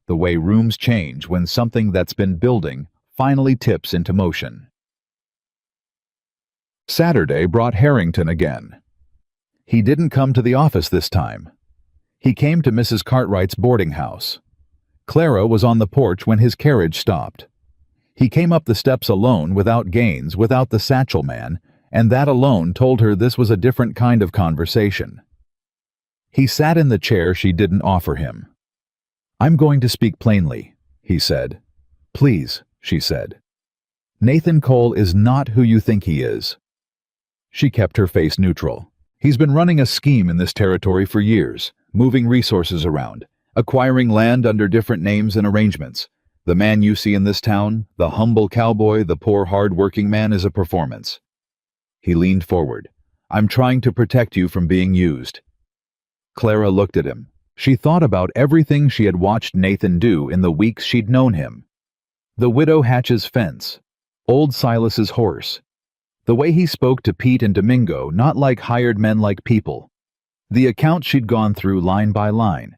[SPEAKER 1] The way rooms change when something that's been building finally tips into motion. Saturday brought Harrington again. He didn't come to the office this time. He came to Mrs. Cartwright's boarding house. Clara was on the porch when his carriage stopped. He came up the steps alone, without Gaines, without the satchel man, and that alone told her this was a different kind of conversation. He sat in the chair she didn't offer him. I'm going to speak plainly, he said. Please, she said. Nathan Cole is not who you think he is. She kept her face neutral. He's been running a scheme in this territory for years, moving resources around, acquiring land under different names and arrangements. The man you see in this town, the humble cowboy, the poor hard-working man, is a performance. He leaned forward. I'm trying to protect you from being used. Clara looked at him. She thought about everything she had watched Nathan do in the weeks she'd known him. The widow Hatch's fence, old Silas's horse, the way he spoke to Pete and Domingo, not like hired men, like people, the accounts she'd gone through line by line,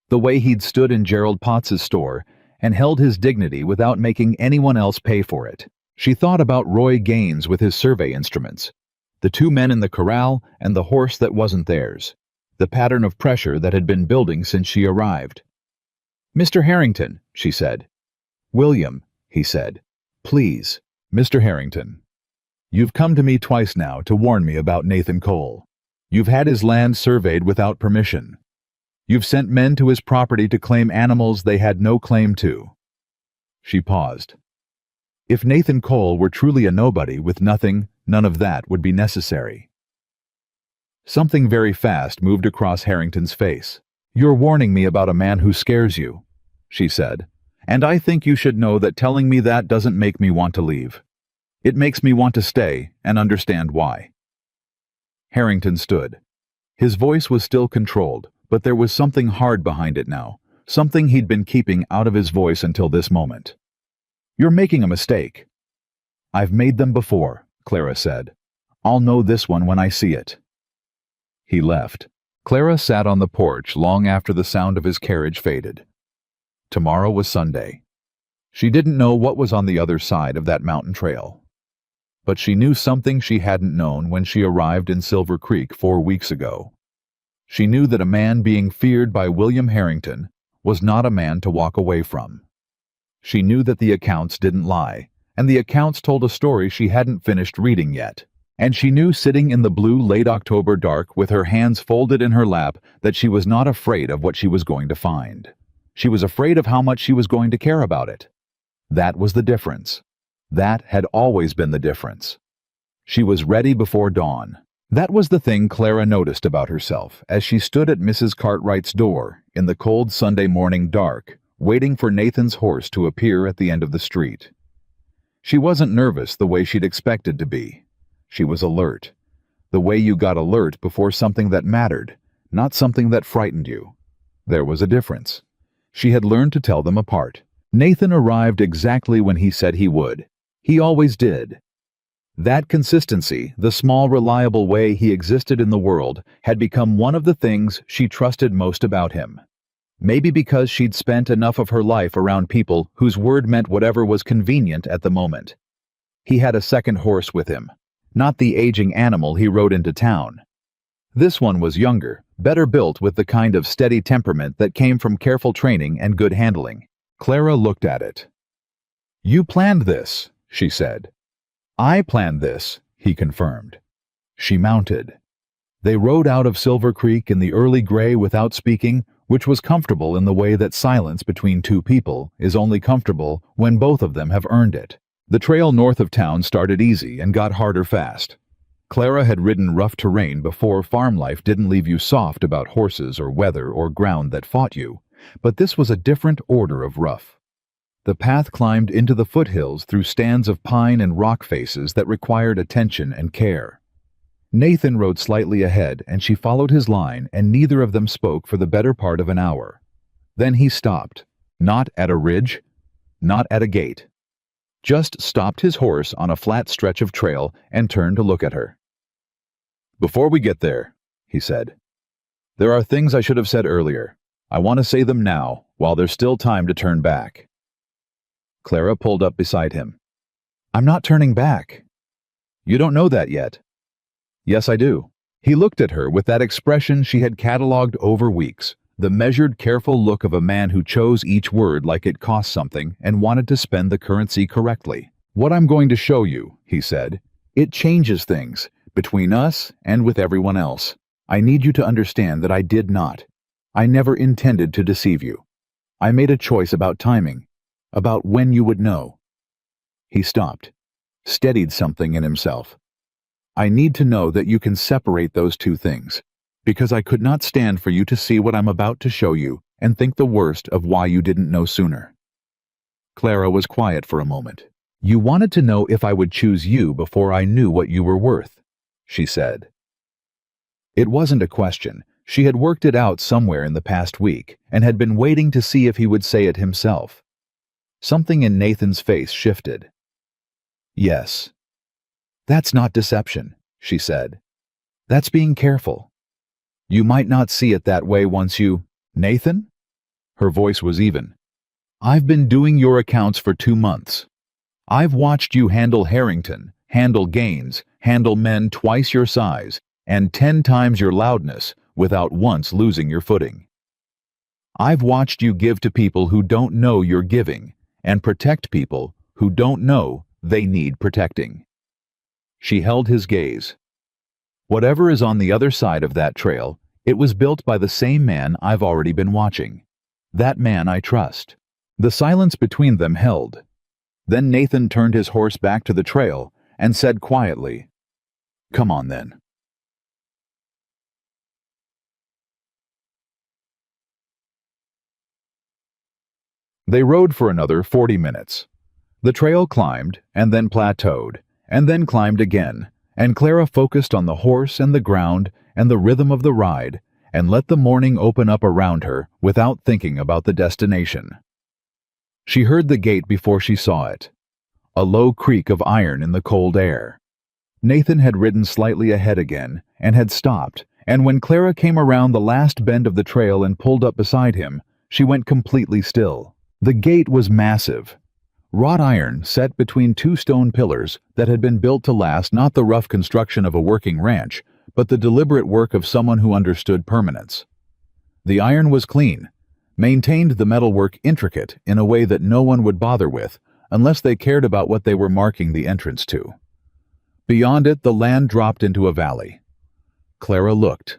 [SPEAKER 1] the way he'd stood in Gerald Potts's store and held his dignity without making anyone else pay for it. She thought about Roy Gaines with his survey instruments, the two men in the corral and the horse that wasn't theirs, the pattern of pressure that had been building since she arrived. Mr. Harrington, she said. William, he said. Please, Mr. Harrington. You've come to me twice now to warn me about Nathan Cole. You've had his land surveyed without permission. You've sent men to his property to claim animals they had no claim to. She paused. If Nathan Cole were truly a nobody with nothing, none of that would be necessary. Something very fast moved across Harrington's face. You're warning me about a man who scares you, she said, and I think you should know that telling me that doesn't make me want to leave. It makes me want to stay and understand why. Harrington stood. His voice was still controlled, but there was something hard behind it now, something he'd been keeping out of his voice until this moment. You're making a mistake. I've made them before, Clara said. I'll know this one when I see it. He left. Clara sat on the porch long after the sound of his carriage faded. Tomorrow was Sunday. She didn't know what was on the other side of that mountain trail. But she knew something she hadn't known when she arrived in Silver Creek 4 weeks ago. She knew that a man being feared by William Harrington was not a man to walk away from. She knew that the accounts didn't lie, and the accounts told a story she hadn't finished reading yet. And she knew, sitting in the blue late October dark with her hands folded in her lap, that she was not afraid of what she was going to find. She was afraid of how much she was going to care about it. That was the difference. That had always been the difference. She was ready before dawn. That was the thing Clara noticed about herself as she stood at Mrs. Cartwright's door in the cold Sunday morning dark, waiting for Nathan's horse to appear at the end of the street. She wasn't nervous the way she'd expected to be. She was alert. The way you got alert before something that mattered, not something that frightened you. There was a difference. She had learned to tell them apart. Nathan arrived exactly when he said he would. He always did. That consistency, the small reliable way he existed in the world, had become one of the things she trusted most about him. Maybe because she'd spent enough of her life around people whose word meant whatever was convenient at the moment. He had a second horse with him, not the aging animal he rode into town. This one was younger, better built with the kind of steady temperament that came from careful training and good handling. Clara looked at it. "You planned this," she said. "I planned this," he confirmed. She mounted. They rode out of Silver Creek in the early gray without speaking, which was comfortable in the way that silence between two people is only comfortable when both of them have earned it. The trail north of town started easy and got harder fast. Clara had ridden rough terrain before. Farm life didn't leave you soft about horses or weather or ground that fought you, but this was a different order of rough. The path climbed into the foothills through stands of pine and rock faces that required attention and care. Nathan rode slightly ahead, and she followed his line, and neither of them spoke for the better part of an hour. Then he stopped, not at a ridge, not at a gate. Just stopped his horse on a flat stretch of trail and turned to look at her. "Before we get there," he said, "there are things I should have said earlier. I want to say them now, while there's still time to turn back." Clara pulled up beside him. "I'm not turning back." "You don't know that yet." "Yes, I do." He looked at her with that expression she had catalogued over weeks, the measured, careful look of a man who chose each word like it cost something and wanted to spend the currency correctly. "What I'm going to show you," he said, "it changes things, between us and with everyone else. I need you to understand that I did not. I never intended to deceive you. I made a choice about timing, about when you would know." He stopped, steadied something in himself. "I need to know that you can separate those two things, because I could not stand for you to see what I'm about to show you and think the worst of why you didn't know sooner." Clara was quiet for a moment. "You wanted to know if I would choose you before I knew what you were worth," she said. It wasn't a question. She had worked it out somewhere in the past week and had been waiting to see if he would say it himself. Something in Nathan's face shifted. "Yes." "That's not deception," she said. "That's being careful. You might not see it that way once you—" "Nathan?" Her voice was even. "I've been doing your accounts for 2 months. I've watched you handle Harrington, handle Gaines, handle men twice your size and 10 times your loudness without once losing your footing. I've watched you give to people who don't know you're giving and protect people who don't know they need protecting." She held his gaze. "Whatever is on the other side of that trail, it was built by the same man I've already been watching. That man I trust." The silence between them held. Then Nathan turned his horse back to the trail and said quietly, "Come on then." They rode for another 40 minutes. The trail climbed, and then plateaued, and then climbed again, and Clara focused on the horse and the ground and the rhythm of the ride, and let the morning open up around her without thinking about the destination. She heard the gate before she saw it, a low creak of iron in the cold air. Nathan had ridden slightly ahead again and had stopped, and when Clara came around the last bend of the trail and pulled up beside him, she went completely still. The gate was massive. Wrought iron set between 2 stone pillars that had been built to last, not the rough construction of a working ranch, but the deliberate work of someone who understood permanence. The iron was clean, maintained the metalwork intricate in a way that no one would bother with unless they cared about what they were marking the entrance to. Beyond it, the land dropped into a valley. Clara looked.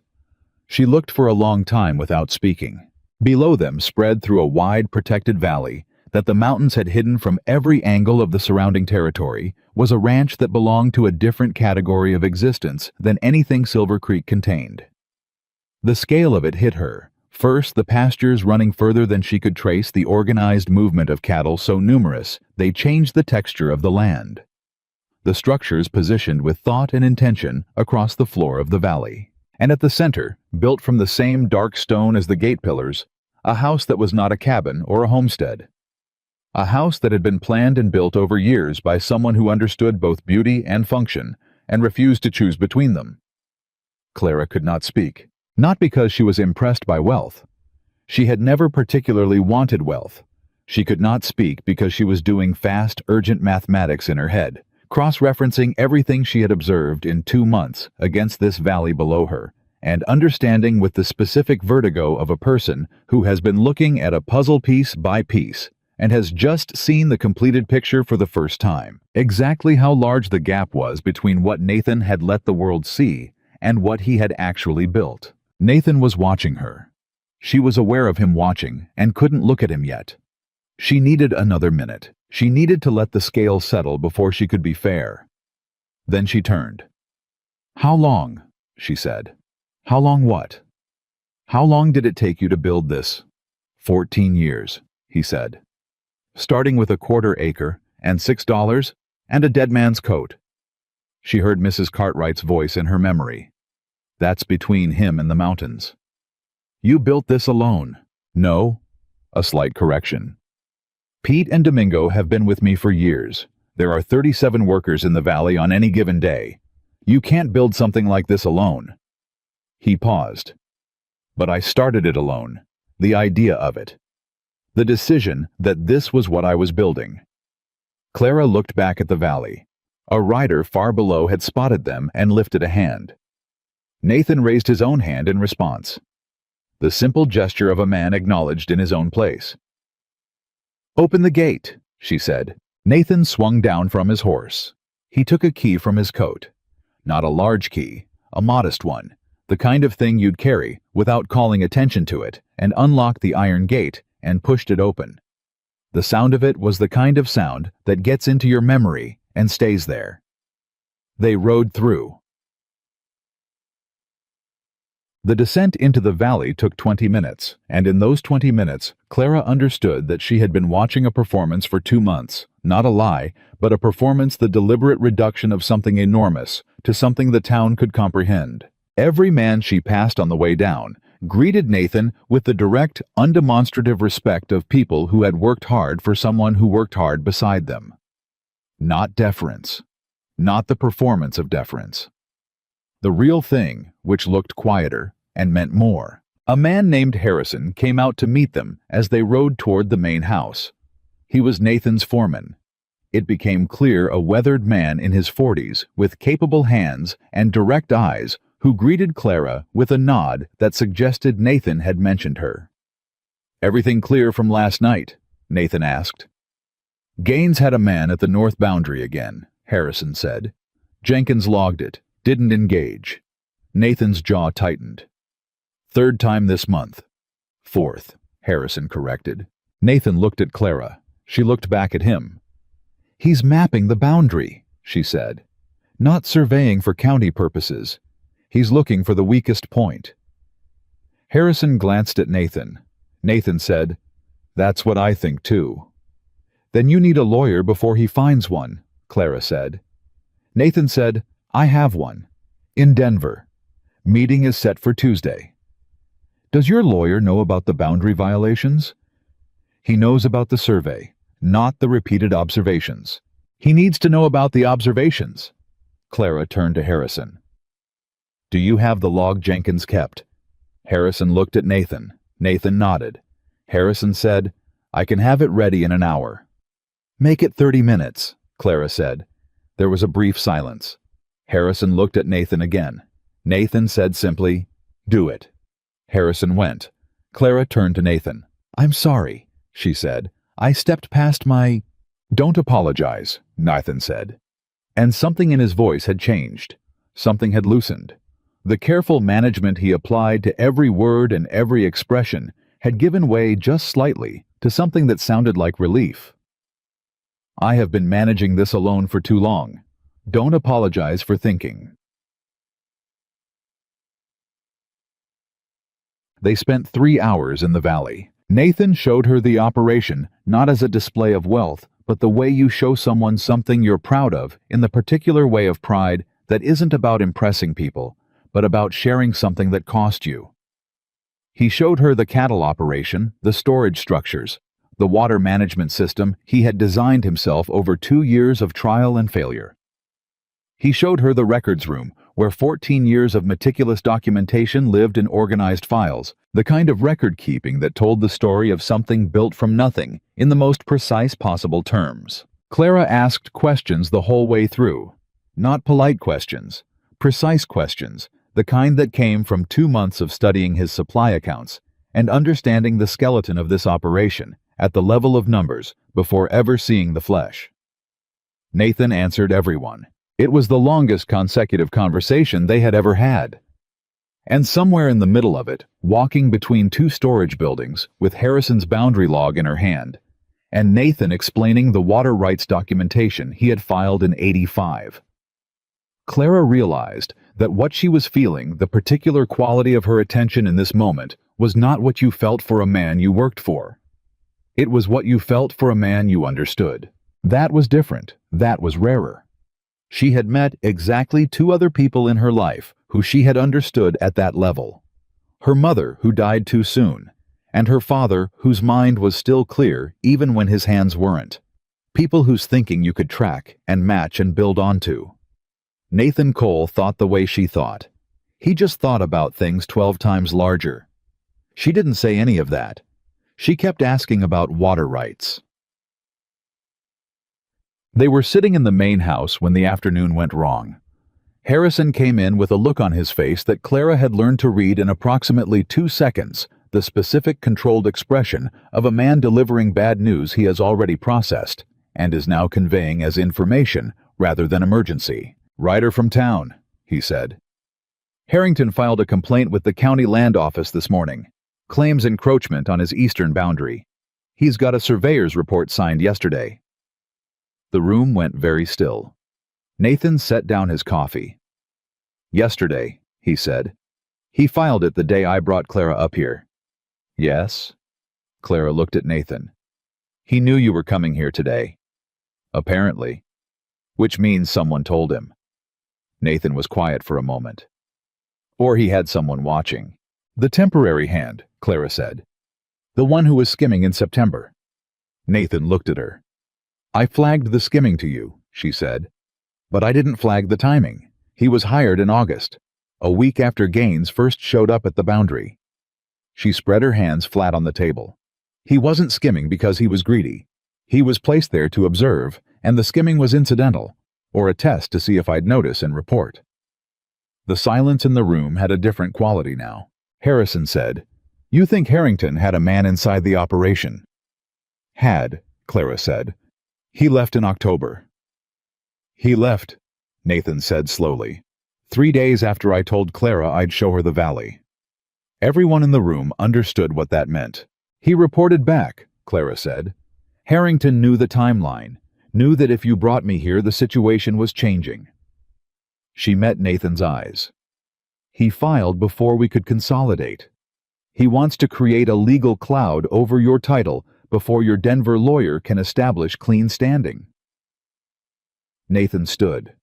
[SPEAKER 1] She looked for a long time without speaking. Below them, spread through a wide, protected valley that the mountains had hidden from every angle of the surrounding territory, was a ranch that belonged to a different category of existence than anything Silver Creek contained. The scale of it hit her. First, the pastures running further than she could trace the organized movement of cattle so numerous they changed the texture of the land. The structures positioned with thought and intention across the floor of the valley. And at the center, built from the same dark stone as the gate pillars, a house that was not a cabin or a homestead. A house that had been planned and built over years by someone who understood both beauty and function and refused to choose between them. Clara could not speak, not because she was impressed by wealth. She had never particularly wanted wealth. She could not speak because she was doing fast, urgent mathematics in her head, cross-referencing everything she had observed in 2 months against this valley below her, and understanding with the specific vertigo of a person who has been looking at a puzzle piece by piece and has just seen the completed picture for the first time, exactly how large the gap was between what Nathan had let the world see and what he had actually built. Nathan was watching her. She was aware of him watching and couldn't look at him yet. She needed another minute. She needed to let the scale settle before she could be fair. Then she turned. "How long?" she said. "How long what? How long did it take you to build this?" 14 years, he said. "Starting with a quarter acre and $6 and a dead man's coat." She heard Mrs. Cartwright's voice in her memory. "That's between him and the mountains." "You built this alone." "No." A slight correction. "Pete and Domingo have been with me for years. There are 37 workers in the valley on any given day. You can't build something like this alone." He paused. "But I started it alone. The idea of it. The decision that this was what I was building." Clara looked back at the valley. A rider far below had spotted them and lifted a hand. Nathan raised his own hand in response. The simple gesture of a man acknowledged in his own place. "Open the gate," she said. Nathan swung down from his horse. He took a key from his coat. Not a large key, a modest one, the kind of thing you'd carry without calling attention to it, and unlocked the iron gate and pushed it open. The sound of it was the kind of sound that gets into your memory and stays there. They rode through. The descent into the valley took 20 minutes, and in those 20 minutes, Clara understood that she had been watching a performance for 2 months, not a lie, but a performance, the deliberate reduction of something enormous to something the town could comprehend. Every man she passed on the way down greeted Nathan with the direct, undemonstrative respect of people who had worked hard for someone who worked hard beside them. Not deference. Not the performance of deference. The real thing, which looked quieter and meant more. A man named Harrison came out to meet them as they rode toward the main house. He was Nathan's foreman. It became clear, a weathered man in his 40s with capable hands and direct eyes who greeted Clara with a nod that suggested Nathan had mentioned her. "Everything clear from last night?" Nathan asked. "Gaines had a man at the north boundary again," Harrison said. "Jenkins logged it. Didn't engage." Nathan's jaw tightened. "3rd time this month." "4th," Harrison corrected. Nathan looked at Clara. She looked back at him. "He's mapping the boundary," she said. "Not surveying for county purposes. He's looking for the weakest point." Harrison glanced at Nathan. Nathan said, "That's what I think too." "Then you need a lawyer before he finds one," Clara said. Nathan said, "I have one. In Denver. Meeting is set for Tuesday." "Does your lawyer know about the boundary violations?" "He knows about the survey, not the repeated observations." "He needs to know about the observations." Clara turned to Harrison. "Do you have the log Jenkins kept?" Harrison looked at Nathan. Nathan nodded. Harrison said, "I can have it ready in an hour." "Make it 30 minutes, Clara said. There was a brief silence. Harrison looked at Nathan again. Nathan said simply, "Do it." Harrison went. Clara turned to Nathan. "I'm sorry," she said. "I stepped past my—" "Don't apologize," Nathan said. And something in his voice had changed. Something had loosened. The careful management he applied to every word and every expression had given way just slightly to something that sounded like relief. "I have been managing this alone for too long. Don't apologize for thinking." They spent 3 hours in the valley. Nathan showed her the operation not as a display of wealth, but the way you show someone something you're proud of, in the particular way of pride that isn't about impressing people, but about sharing something that cost you. He showed her the cattle operation, the storage structures, the water management system he had designed himself over 2 years of trial and failure. He showed her the records room, where 14 years of meticulous documentation lived in organized files, the kind of record-keeping that told the story of something built from nothing in the most precise possible terms. Clara asked questions the whole way through. Not polite questions, precise questions, the kind that came from 2 months of studying his supply accounts and understanding the skeleton of this operation at the level of numbers before ever seeing the flesh. Nathan answered everyone. It was the longest consecutive conversation they had ever had. And somewhere in the middle of it, walking between 2 storage buildings with Harrison's boundary log in her hand, and Nathan explaining the water rights documentation he had filed in '85. Clara realized that what she was feeling, the particular quality of her attention in this moment, was not what you felt for a man you worked for. It was what you felt for a man you understood. That was different. That was rarer. She had met exactly 2 other people in her life who she had understood at that level. Her mother, who died too soon, and her father, whose mind was still clear even when his hands weren't. People whose thinking you could track and match and build onto. Nathan Cole thought the way she thought. He just thought about things 12 times larger. She didn't say any of that. She kept asking about water rights. They were sitting in the main house when the afternoon went wrong. Harrison came in with a look on his face that Clara had learned to read in approximately 2 seconds, the specific controlled expression of a man delivering bad news he has already processed and is now conveying as information rather than emergency. "Rider from town," he said. "Harrington filed a complaint with the county land office this morning. Claims encroachment on his eastern boundary. He's got a surveyor's report signed yesterday." The room went very still. Nathan set down his coffee. "Yesterday," he said. "He filed it the day I brought Clara up here." "Yes?" Clara looked at Nathan. "He knew you were coming here today." "Apparently." "Which means someone told him." Nathan was quiet for a moment. "Or he had someone watching." "The temporary hand," Clara said. "The one who was skimming in September." Nathan looked at her. "I flagged the skimming to you," she said. "But I didn't flag the timing. He was hired in August, a week after Gaines first showed up at the boundary." She spread her hands flat on the table. "He wasn't skimming because he was greedy. He was placed there to observe, and the skimming was incidental, or a test to see if I'd notice and report." The silence in the room had a different quality now. Harrison said, "You think Harrington had a man inside the operation?" "Had," Clara said. "He left in October." "He left," Nathan said slowly, 3 days after I told Clara I'd show her the valley." Everyone in the room understood what that meant. "He reported back," Clara said. "Harrington knew the timeline, knew that if you brought me here the situation was changing." She met Nathan's eyes. "He filed before we could consolidate. He wants to create a legal cloud over your title before your Denver lawyer can establish clean standing." Nathan stood.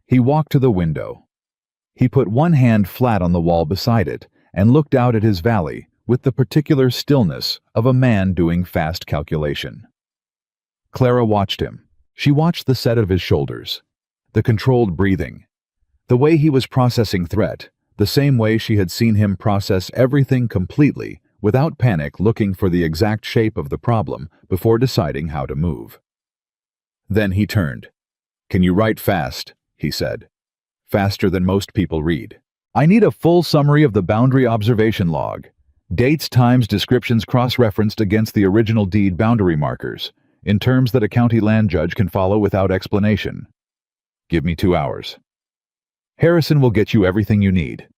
[SPEAKER 1] He walked to the window. He put one hand flat on the wall beside it and looked out at his valley with the particular stillness of a man doing fast calculation. Clara watched him. She watched the set of his shoulders, the controlled breathing, the way he was processing threat, the same way she had seen him process everything completely, without panic, looking for the exact shape of the problem before deciding how to move. Then he turned. "Can you write fast?" he said. "Faster than most people read. I need a full summary of the boundary observation log. Dates, times, descriptions cross-referenced against the original deed boundary markers, in terms that a county land judge can follow without explanation. Give me 2 hours. Harrison will get you everything you need."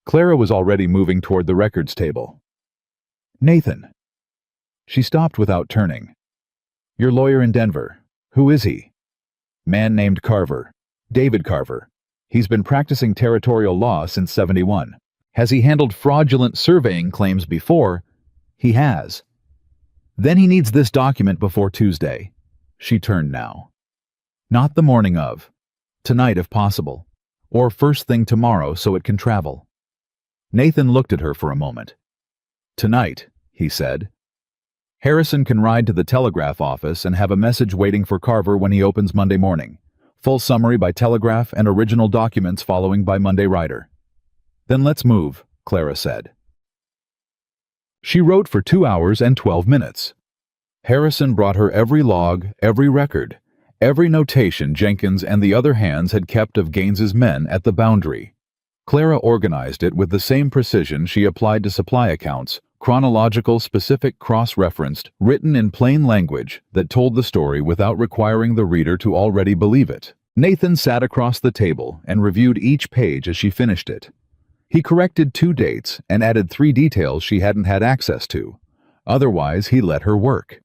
[SPEAKER 1] Clara was already moving toward the records table. "Nathan." She stopped without turning. "Your lawyer in Denver. Who is he?" "Man named Carver. David Carver. He's been practicing territorial law since '71. Has he handled fraudulent surveying claims before? He has. Then he needs this document before Tuesday." She turned now. "Not the morning of. Tonight if possible. Or first thing tomorrow so it can travel." Nathan looked at her for a moment. "Tonight," he said. Harrison can ride to the telegraph office and have a message waiting for Carver when he opens Monday morning. Full summary by telegraph and original documents following by Monday rider. Then let's move, Clara said. She wrote for 2 hours and 12 minutes. Harrison brought her every log, every record, every notation Jenkins and the other hands had kept of Gaines's men at the boundary. Clara organized it with the same precision she applied to supply accounts, chronological, specific, cross-referenced, written in plain language that told the story without requiring the reader to already believe it. Nathan sat across the table and reviewed each page as she finished it. He corrected 2 dates and added 3 details she hadn't had access to. Otherwise, he let her work.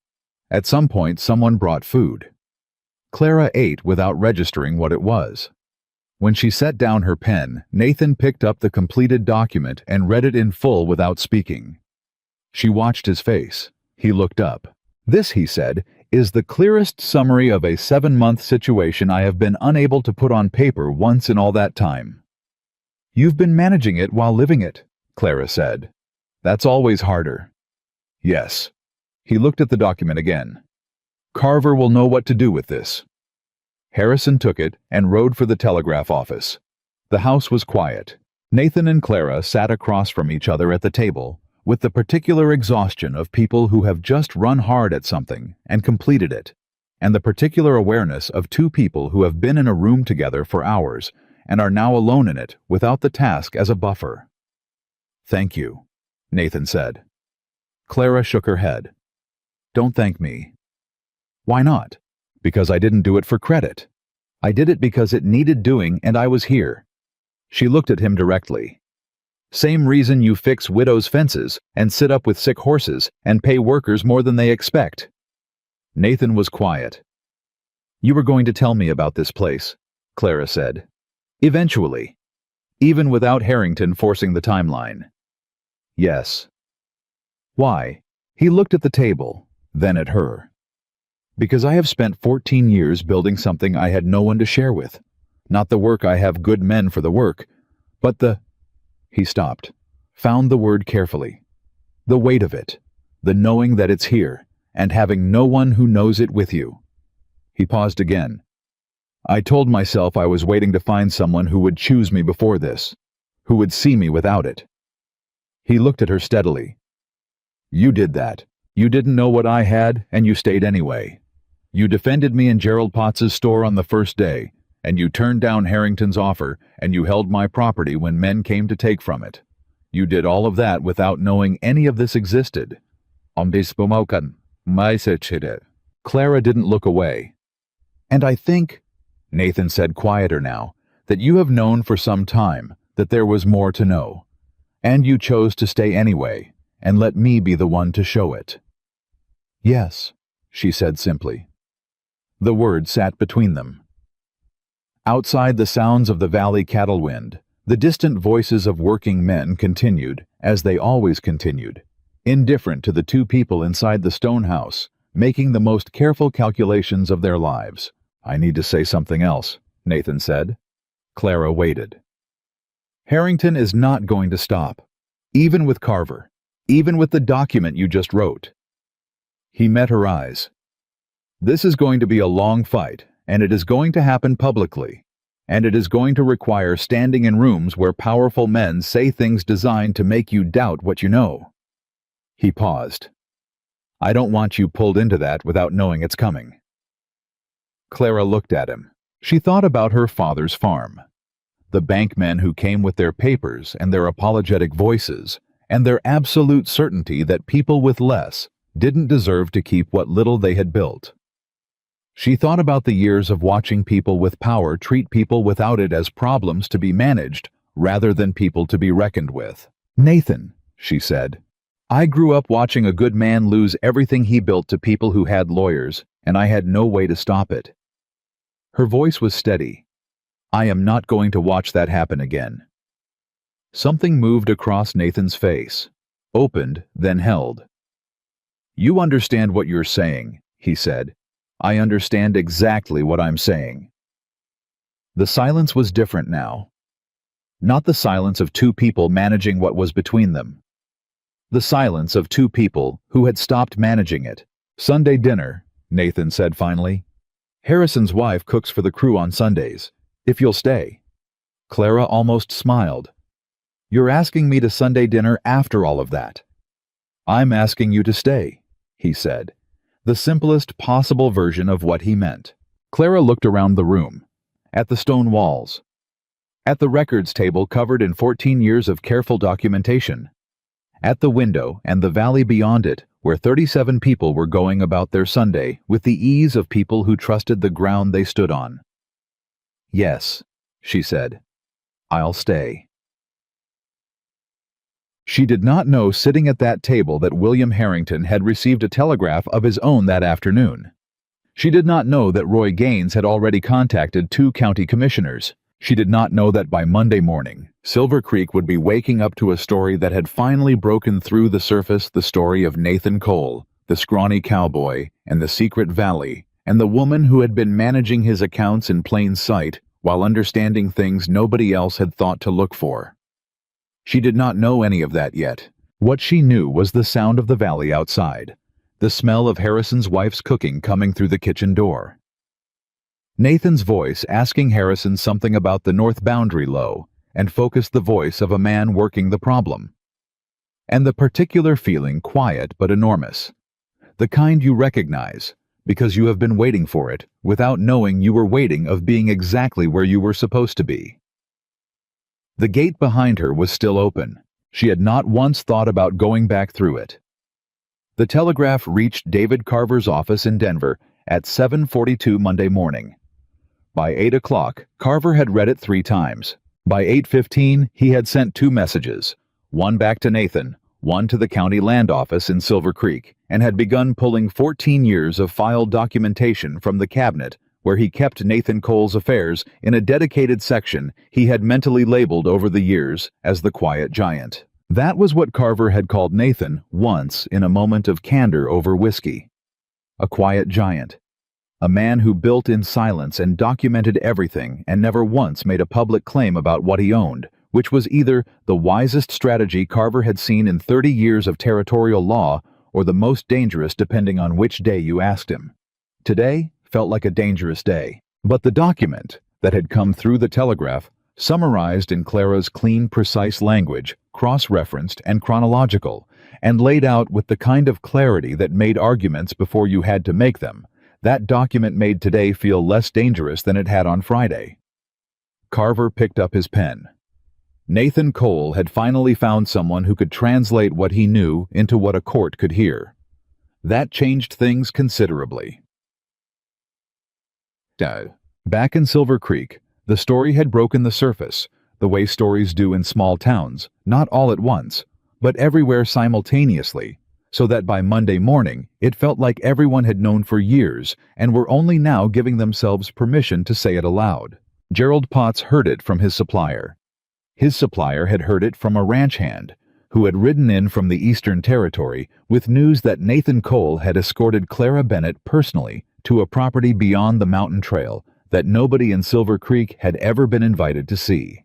[SPEAKER 1] At some point, someone brought food. Clara ate without registering what it was. When she set down her pen, Nathan picked up the completed document and read it in full without speaking. She watched his face. He looked up. "This," he said, "is the clearest summary of a 7-month situation I have been unable to put on paper once in all that time." "You've been managing it while living it," Clara said. "That's always harder." "Yes." He looked at the document again. "Carver will know what to do with this." Harrison took it and rode for the telegraph office. The house was quiet. Nathan and Clara sat across from each other at the table, with the particular exhaustion of people who have just run hard at something and completed it, and the particular awareness of 2 people who have been in a room together for hours and are now alone in it without the task as a buffer. "Thank you," Nathan said. Clara shook her head. "Don't thank me." "Why not?" "Because I didn't do it for credit. I did it because it needed doing and I was here." She looked at him directly. "Same reason you fix widows' fences and sit up with sick horses and pay workers more than they expect." Nathan was quiet. "You were going to tell me about this place," Clara said. "Eventually. Even without Harrington forcing the timeline." "Yes." "Why?" He looked at the table, then at her. "Because I have spent 14 years building something I had no one to share with. Not the work I have good men for the work, but the—" He stopped, found the word carefully. "The weight of it, the knowing that it's here, and having no one who knows it with you." He paused again. "I told myself I was waiting to find someone who would choose me before this, who would see me without it." He looked at her steadily. "You did that. You didn't know what I had, and you stayed anyway. You defended me in Gerald Potts's store on the first day, and you turned down Harrington's offer, and you held my property when men came to take from it. You did all of that without knowing any of this existed." Clara didn't look away. "And I think," Nathan said quieter now, "that you have known for some time that there was more to know. And you chose to stay anyway, and let me be the one to show it." "Yes," she said simply. The word sat between them. Outside the sounds of the valley cattle wind, the distant voices of working men continued, as they always continued, indifferent to the 2 people inside the stone house, making the most careful calculations of their lives. "I need to say something else," Nathan said. Clara waited. "Harrington is not going to stop, even with Carver, even with the document you just wrote." He met her eyes. "This is going to be a long fight, and it is going to happen publicly, and it is going to require standing in rooms where powerful men say things designed to make you doubt what you know." He paused. "I don't want you pulled into that without knowing it's coming." Clara looked at him. She thought about her father's farm. The bankmen who came with their papers and their apologetic voices, and their absolute certainty that people with less didn't deserve to keep what little they had built. She thought about the years of watching people with power treat people without it as problems to be managed rather than people to be reckoned with. "Nathan," she said, "I grew up watching a good man lose everything he built to people who had lawyers, and I had no way to stop it." Her voice was steady. "I am not going to watch that happen again." Something moved across Nathan's face, opened, then held. "You understand what you're saying," he said. "I understand exactly what I'm saying." The silence was different now. Not the silence of 2 people managing what was between them. The silence of two people who had stopped managing it. "Sunday dinner," Nathan said finally. "Harrison's wife cooks for the crew on Sundays. If you'll stay." Clara almost smiled. "You're asking me to Sunday dinner after all of that?" "I'm asking you to stay," he said. The simplest possible version of what he meant. Clara looked around the room. At the stone walls. At the records table covered in 14 years of careful documentation. At the window and the valley beyond it, where 37 people were going about their Sunday with the ease of people who trusted the ground they stood on. "Yes," she said. "I'll stay." She did not know sitting at that table that William Harrington had received a telegraph of his own that afternoon. She did not know that Roy Gaines had already contacted 2 county commissioners. She did not know that by Monday morning, Silver Creek would be waking up to a story that had finally broken through the surface, the story of Nathan Cole, the scrawny cowboy, and the secret valley, and the woman who had been managing his accounts in plain sight while understanding things nobody else had thought to look for. She did not know any of that yet. What she knew was the sound of the valley outside, the smell of Harrison's wife's cooking coming through the kitchen door. Nathan's voice asking Harrison something about the north boundary low, and focused the voice of a man working the problem. And the particular feeling quiet but enormous. The kind you recognize, because you have been waiting for it, without knowing you were waiting of being exactly where you were supposed to be. The gate behind her was still open. She had not once thought about going back through it. The telegraph reached David Carver's office in Denver at 7:42 Monday morning. By 8 o'clock, Carver had read it 3 times. By 8:15, he had sent 2 messages, one back to Nathan, one to the county land office in Silver Creek, and had begun pulling 14 years of filed documentation from the cabinet where he kept Nathan Cole's affairs in a dedicated section he had mentally labeled over the years as the Quiet Giant. That was what Carver had called Nathan once in a moment of candor over whiskey. A quiet giant. A man who built in silence and documented everything and never once made a public claim about what he owned, which was either the wisest strategy Carver had seen in 30 years of territorial law or the most dangerous depending on which day you asked him. Today felt like a dangerous day. But the document that had come through the telegraph, summarized in Clara's clean, precise language, cross-referenced and chronological, and laid out with the kind of clarity that made arguments before you had to make them, that document made today feel less dangerous than it had on Friday. Carver picked up his pen. Nathan Cole had finally found someone who could translate what he knew into what a court could hear. That changed things considerably. Back in Silver Creek, the story had broken the surface, the way stories do in small towns, not all at once, but everywhere simultaneously, so that by Monday morning it felt like everyone had known for years and were only now giving themselves permission to say it aloud. Gerald Potts heard it from his supplier. His supplier had heard it from a ranch hand, who had ridden in from the Eastern Territory with news that Nathan Cole had escorted Clara Bennett personally to a property beyond the mountain trail that nobody in Silver Creek had ever been invited to see.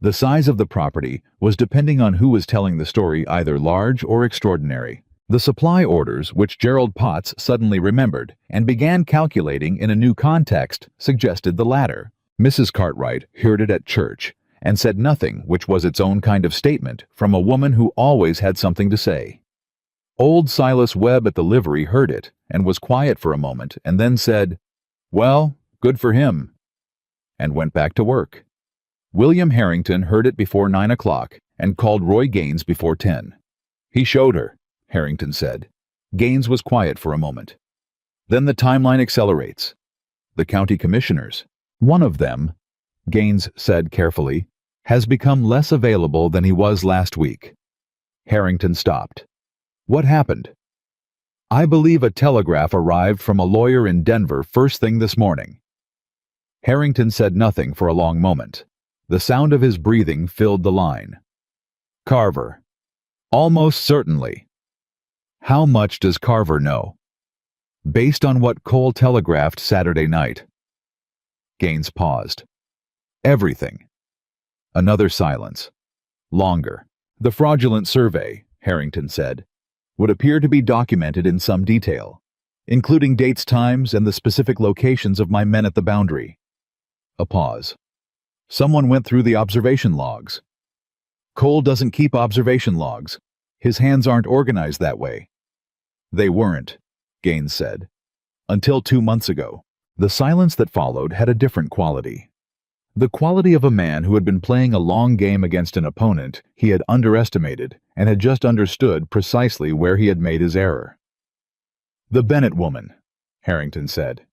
[SPEAKER 1] The size of the property was depending on who was telling the story either large or extraordinary. The supply orders, which Gerald Potts suddenly remembered and began calculating in a new context, suggested the latter. Mrs. Cartwright heard it at church and said nothing, which was its own kind of statement from a woman who always had something to say. Old Silas Webb at the livery heard it and was quiet for a moment and then said, "Well, good for him," and went back to work. William Harrington heard it before 9 o'clock and called Roy Gaines before 10. "He showed her," Harrington said. Gaines was quiet for a moment. "Then the timeline accelerates. The county commissioners, one of them," Gaines said carefully, "has become less available than he was last week." Harrington stopped. "What happened?" "I believe a telegraph arrived from a lawyer in Denver first thing this morning." Harrington said nothing for a long moment. The sound of his breathing filled the line. "Carver." "Almost certainly." "How much does Carver know?" "Based on what Cole telegraphed Saturday night." Gaines paused. "Everything." Another silence. Longer. "The fraudulent survey, Harrington said, would appear to be documented in some detail, including dates, times, and the specific locations of my men at the boundary. A pause. Someone went through the observation logs. Cole doesn't keep observation logs. His hands aren't organized that way. They weren't, Gaines said. Until 2 months ago. The silence that followed had a different quality. The quality of a man who had been playing a long game against an opponent he had underestimated and had just understood precisely where he had made his error. The Bennett woman, Harrington said.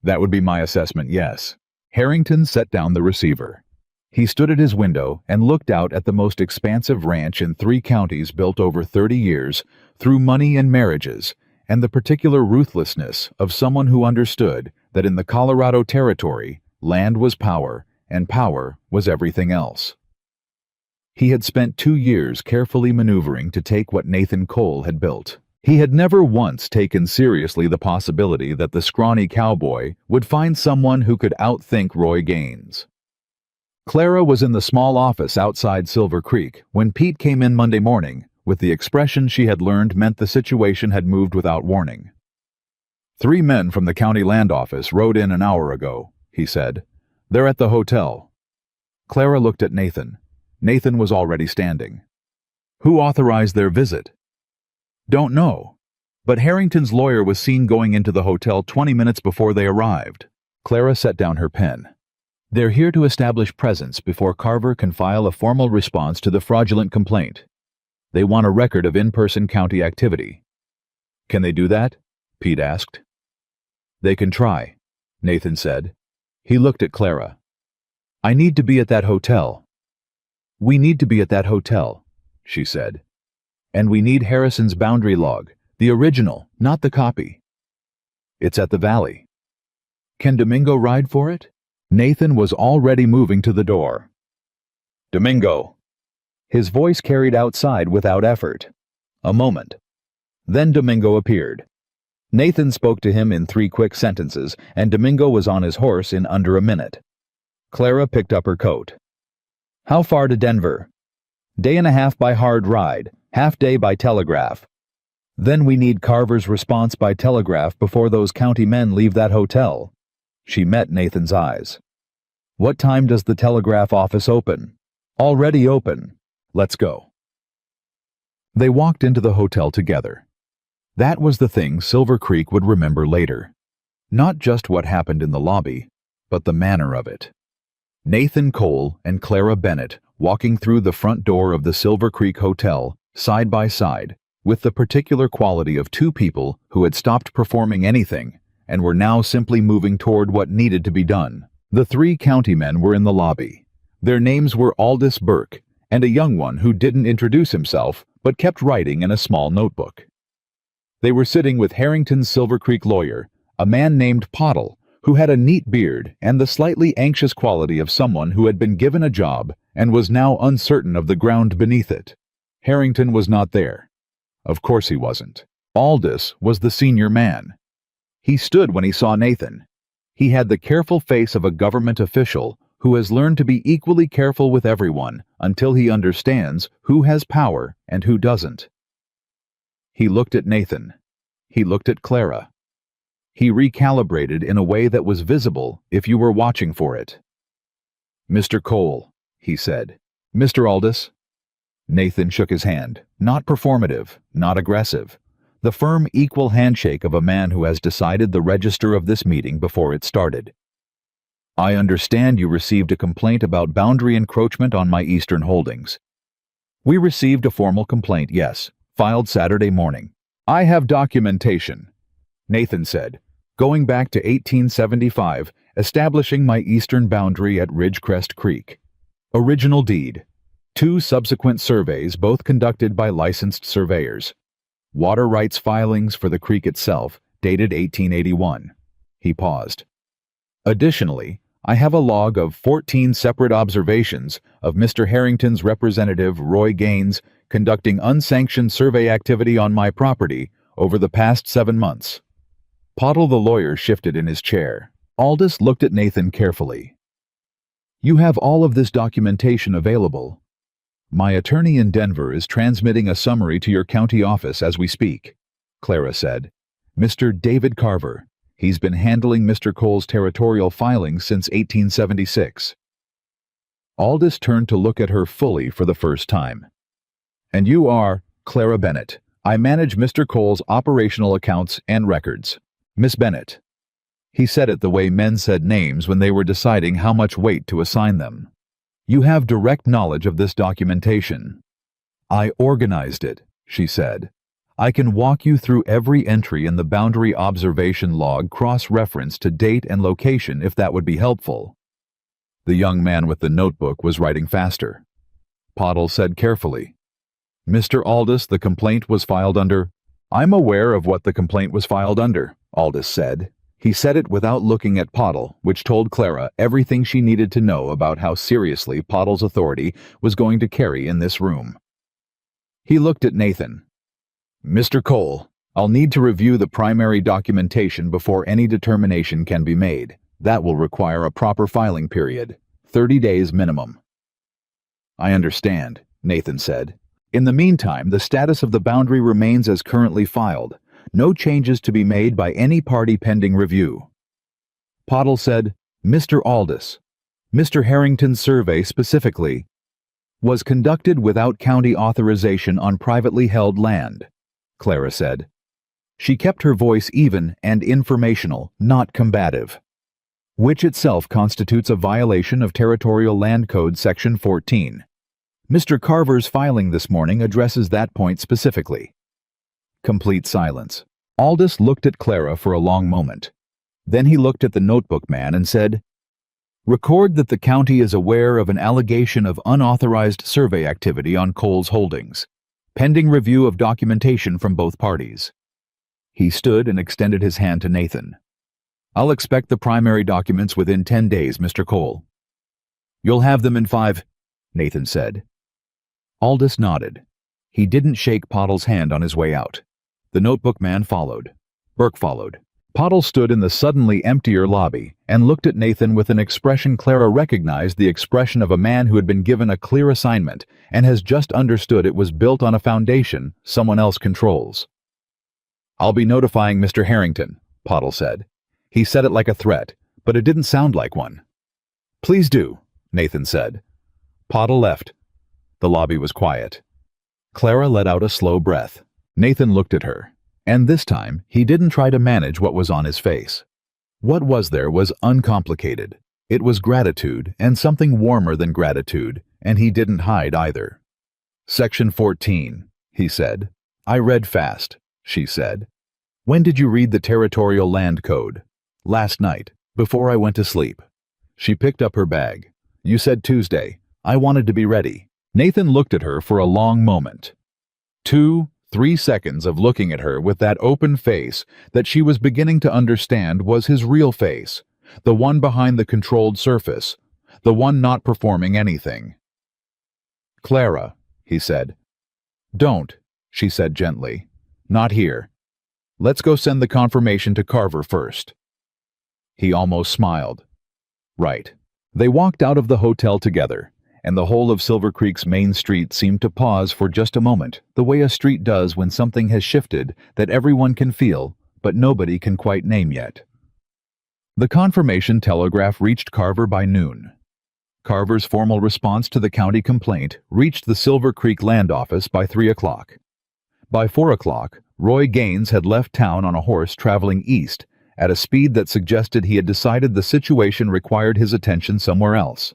[SPEAKER 1] That would be my assessment, yes. Harrington set down the receiver. He stood at his window and looked out at the most expansive ranch in 3 counties built over 30 years through money and marriages, and the particular ruthlessness of someone who understood that in the Colorado Territory, land was power, and power was everything else. He had spent 2 years carefully maneuvering to take what Nathan Cole had built. He had never once taken seriously the possibility that the scrawny cowboy would find someone who could outthink Roy Gaines. Clara was in the small office outside Silver Creek when Pete came in Monday morning with the expression she had learned meant the situation had moved without warning. 3 men from the county land office rode in an hour ago, he said. They're at the hotel. Clara looked at Nathan. Nathan was already standing. Who authorized their visit? Don't know. But Harrington's lawyer was seen going into the hotel 20 minutes before they arrived. Clara set down her pen. They're here to establish presence before Carver can file a formal response to the fraudulent complaint. They want a record of in-person county activity. Can they do that? Pete asked. They can try, Nathan said. He looked at Clara. I need to be at that hotel. We need to be at that hotel, she said. And we need Harrison's boundary log, the original, not the copy. It's at the valley. Can Domingo ride for it? Nathan was already moving to the door. Domingo. His voice carried outside without effort. A moment. Then Domingo appeared. Nathan spoke to him in 3 quick sentences, and Domingo was on his horse in under a minute. Clara picked up her coat. How far to Denver? Day and a half by hard ride, half day by telegraph. Then we need Carver's response by telegraph before those county men leave that hotel. She met Nathan's eyes. What time does the telegraph office open? Already open. Let's go. They walked into the hotel together. That was the thing Silver Creek would remember later. Not just what happened in the lobby, but the manner of it. Nathan Cole and Clara Bennett walking through the front door of the Silver Creek Hotel, side by side, with the particular quality of 2 people who had stopped performing anything and were now simply moving toward what needed to be done. The 3 county men were in the lobby. Their names were Aldous Burke and a young one who didn't introduce himself but kept writing in a small notebook. They were sitting with Harrington's Silver Creek lawyer, a man named Pottle, who had a neat beard and the slightly anxious quality of someone who had been given a job and was now uncertain of the ground beneath it. Harrington was not there. Of course he wasn't. Aldous was the senior man. He stood when he saw Nathan. He had the careful face of a government official who has learned to be equally careful with everyone until he understands who has power and who doesn't. He looked at Nathan. He looked at Clara. He recalibrated in a way that was visible if you were watching for it. Mr. Cole, he said. Mr. Aldous. Nathan shook his hand, not performative, not aggressive. The firm, equal handshake of a man who has decided the register of this meeting before it started. I understand you received a complaint about boundary encroachment on my eastern holdings. We received a formal complaint, yes, filed Saturday morning. I have documentation, Nathan said, going back to 1875, establishing my eastern boundary at Ridgecrest Creek. Original deed. 2 subsequent surveys, both conducted by licensed surveyors. Water rights filings for the creek itself, dated 1881. He paused. Additionally, I have a log of 14 separate observations of Mr. Harrington's representative, Roy Gaines, conducting unsanctioned survey activity on my property over the past 7 months. Pottle the lawyer shifted in his chair. Aldous looked at Nathan carefully. You have all of this documentation available. My attorney in Denver is transmitting a summary to your county office as we speak, Clara said. Mr. David Carver. He's been handling Mr. Cole's territorial filings since 1876. Aldous turned to look at her fully for the first time. And you are Clara Bennett. I manage Mr. Cole's operational accounts and records. Miss Bennett. He said it the way men said names when they were deciding how much weight to assign them. You have direct knowledge of this documentation. I organized it, she said. I can walk you through every entry in the boundary observation log cross-reference to date and location if that would be helpful. The young man with the notebook was writing faster. Pottle said carefully, Mr. Aldous, the complaint was filed under. I'm aware of what the complaint was filed under, Aldous said. He said it without looking at Pottle, which told Clara everything she needed to know about how seriously Pottle's authority was going to carry in this room. He looked at Nathan. Mr. Cole, I'll need to review the primary documentation before any determination can be made. That will require a proper filing period, 30 days minimum. I understand, Nathan said. In the meantime, the status of the boundary remains as currently filed. No changes to be made by any party pending review. Pottle said, Mr. Aldous, Mr. Harrington's survey specifically was conducted without county authorization on privately held land, Clara said. She kept her voice even and informational, not combative, which itself constitutes a violation of Territorial Land Code Section 14. Mr. Carver's filing this morning addresses that point specifically. Complete silence. Aldous looked at Clara for a long moment. Then he looked at the notebook man and said, Record that the county is aware of an allegation of unauthorized survey activity on Cole's holdings, pending review of documentation from both parties. He stood and extended his hand to Nathan. I'll expect the primary documents within 10 days, Mr. Cole. You'll have them in 5, Nathan said. Aldous nodded. He didn't shake Pottle's hand on his way out. The notebook man followed. Burke followed. Pottle stood in the suddenly emptier lobby and looked at Nathan with an expression Clara recognized the expression of a man who had been given a clear assignment and has just understood it was built on a foundation someone else controls. I'll be notifying Mr. Harrington, Pottle said. He said it like a threat, but it didn't sound like one. Please do, Nathan said. Pottle left. The lobby was quiet. Clara let out a slow breath. Nathan looked at her, and this time he didn't try to manage what was on his face. What was there was uncomplicated. It was gratitude and something warmer than gratitude, and he didn't hide either. Section 14, he said. I read fast, she said. When did you read the Territorial Land Code? Last night, before I went to sleep. She picked up her bag. You said Tuesday. I wanted to be ready. Nathan looked at her for a long moment. 2-3 seconds of looking at her with that open face that she was beginning to understand was his real face, the one behind the controlled surface, the one not performing anything. Clara, he said. Don't, she said gently. Not here. Let's go send the confirmation to Carver first. He almost smiled. Right. They walked out of the hotel together, and the whole of Silver Creek's main street seemed to pause for just a moment, the way a street does when something has shifted that everyone can feel, but nobody can quite name yet. The confirmation telegraph reached Carver by noon. Carver's formal response to the county complaint reached the Silver Creek Land Office by 3 o'clock. By 4 o'clock, Roy Gaines had left town on a horse traveling east at a speed that suggested he had decided the situation required his attention somewhere else.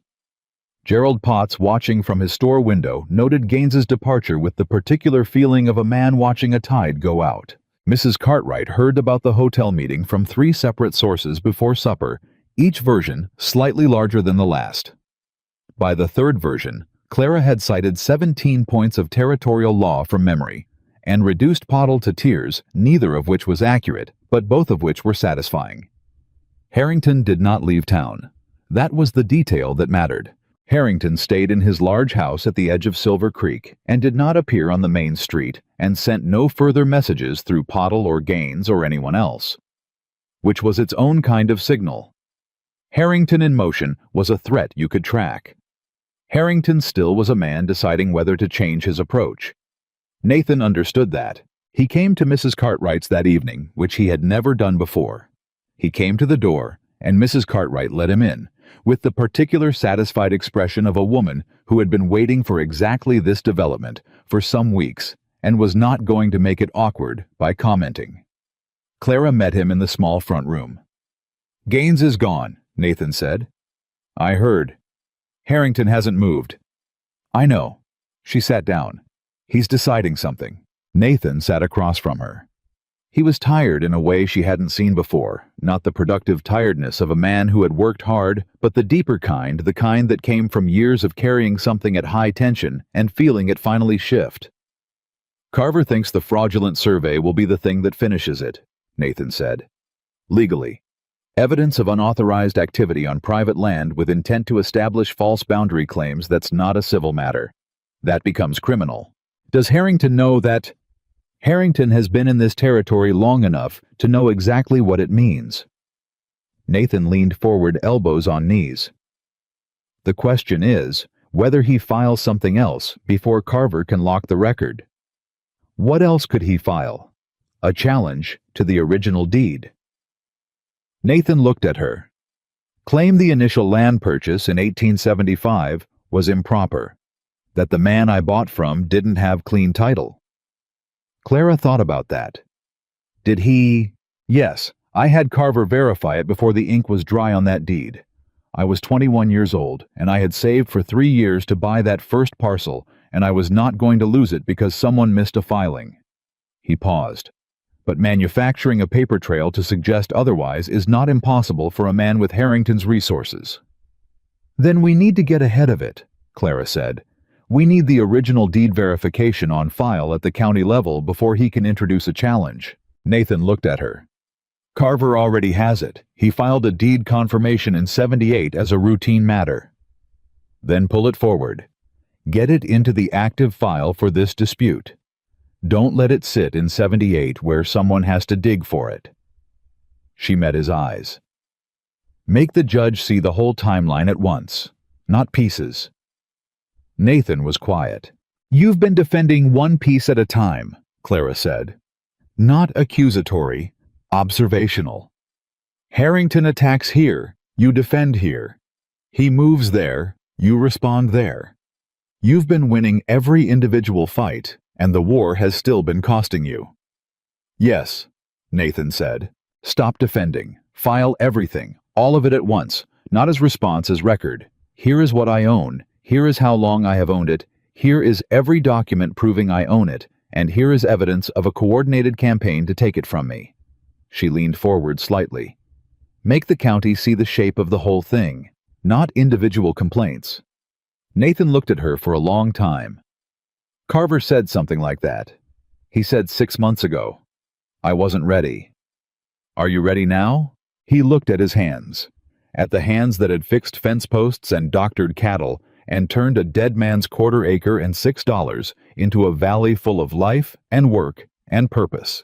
[SPEAKER 1] Gerald Potts, watching from his store window, noted Gaines's departure with the particular feeling of a man watching a tide go out. Mrs. Cartwright heard about the hotel meeting from 3 separate sources before supper, each version slightly larger than the last. By the third version, Clara had cited 17 points of territorial law from memory, and reduced Pottle to tears, neither of which was accurate, but both of which were satisfying. Harrington did not leave town. That was the detail that mattered. Harrington stayed in his large house at the edge of Silver Creek and did not appear on the main street and sent no further messages through Pottle or Gaines or anyone else, which was its own kind of signal. Harrington in motion was a threat you could track. Harrington still was a man deciding whether to change his approach. Nathan understood that. He came to Mrs. Cartwright's that evening, which he had never done before. He came to the door, and Mrs. Cartwright let him in, with the particular satisfied expression of a woman who had been waiting for exactly this development for some weeks and was not going to make it awkward by commenting. Clara met him in the small front room. "Gaines is gone," Nathan said. "I heard. Harrington hasn't moved." "I know." She sat down. "He's deciding something." Nathan sat across from her. He was tired in a way she hadn't seen before, not the productive tiredness of a man who had worked hard, but the deeper kind, the kind that came from years of carrying something at high tension and feeling it finally shift. "Carver thinks the fraudulent survey will be the thing that finishes it," Nathan said. "Legally. Evidence of unauthorized activity on private land with intent to establish false boundary claims, that's not a civil matter. That becomes criminal. Does Harrington know that? Harrington has been in this territory long enough to know exactly what it means." Nathan leaned forward, elbows on knees. "The question is whether he files something else before Carver can lock the record. What else could he file? A challenge to the original deed?" Nathan looked at her. "Claim the initial land purchase in 1875 was improper. That the man I bought from didn't have clean title." Clara thought about that. "Did he?" "Yes, I had Carver verify it before the ink was dry on that deed. I was 21 years old, and I had saved for 3 years to buy that first parcel, and I was not going to lose it because someone missed a filing." He paused. "But manufacturing a paper trail to suggest otherwise is not impossible for a man with Harrington's resources." "Then we need to get ahead of it," Clara said. "We need the original deed verification on file at the county level before he can introduce a challenge." Nathan looked at her. "Carver already has it. He filed a deed confirmation in '78 as a routine matter." "Then pull it forward. Get it into the active file for this dispute. Don't let it sit in '78 where someone has to dig for it." She met his eyes. "Make the judge see the whole timeline at once, not pieces." Nathan was quiet. "You've been defending one piece at a time," Clara said. "Not accusatory, observational. Harrington attacks here, you defend here. He moves there, you respond there. You've been winning every individual fight, and the war has still been costing you." "Yes," Nathan said. "Stop defending. File everything, all of it at once, not as response, as record. Here is what I own. Here is how long I have owned it. Here is every document proving I own it, and here is evidence of a coordinated campaign to take it from me." She leaned forward slightly. "Make the county see the shape of the whole thing, not individual complaints." Nathan looked at her for a long time. "Carver said something like that. He said 6 months ago. I wasn't ready." "Are you ready now?" He looked at his hands. At the hands that had fixed fence posts and doctored cattle, and turned a dead man's quarter acre and $6 into a valley full of life and work and purpose.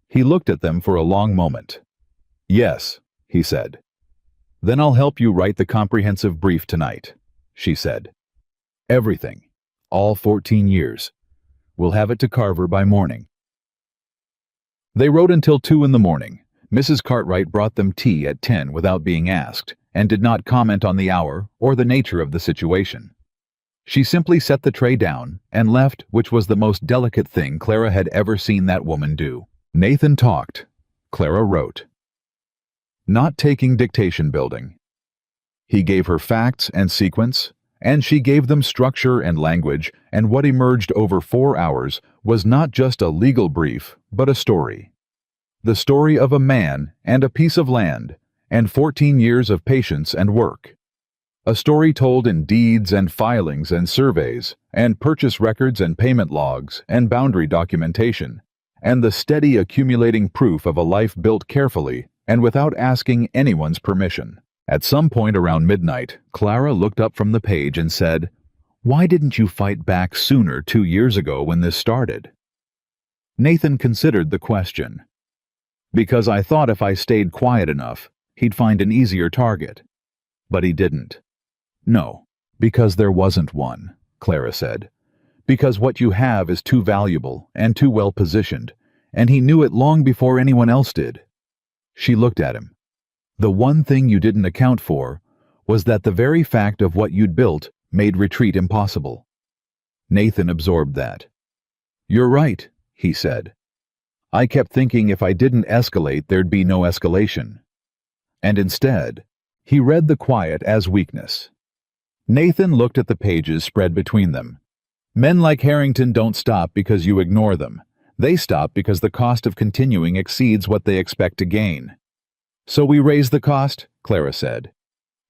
[SPEAKER 1] He looked at them for a long moment. "Yes," he said. "Then I'll help you write the comprehensive brief tonight," she said. "Everything. All 14 years. We'll have it to Carver by morning." They wrote until 2 in the morning. Mrs. Cartwright brought them tea at 10 without being asked, and did not comment on the hour or the nature of the situation. She simply set the tray down and left, which was the most delicate thing Clara had ever seen that woman do. Nathan talked. Clara wrote. Not taking dictation building. He gave her facts and sequence, and she gave them structure and language, and what emerged over 4 hours was not just a legal brief, but a story. The story of a man and a piece of land, and 14 years of patience and work. A story told in deeds and filings and surveys, and purchase records and payment logs and boundary documentation, and the steady accumulating proof of a life built carefully and without asking anyone's permission. At some point around midnight, Clara looked up from the page and said, "Why didn't you fight back sooner 2 years ago when this started?" Nathan considered the question. "Because I thought if I stayed quiet enough, he'd find an easier target. But he didn't." "No, Because there wasn't one, Clara said. Because what you have is too valuable and too well positioned, and he knew it long before anyone else did. She looked at him. The one thing you didn't account for was that the very fact of what you'd built made retreat impossible. Nathan absorbed that. You're right, he said. I kept thinking if I didn't escalate, there'd be no escalation. And instead, he read the quiet as weakness. Nathan looked at the pages spread between them. Men like Harrington don't stop because you ignore them. They stop because the cost of continuing exceeds what they expect to gain. So we raise the cost, Clara said.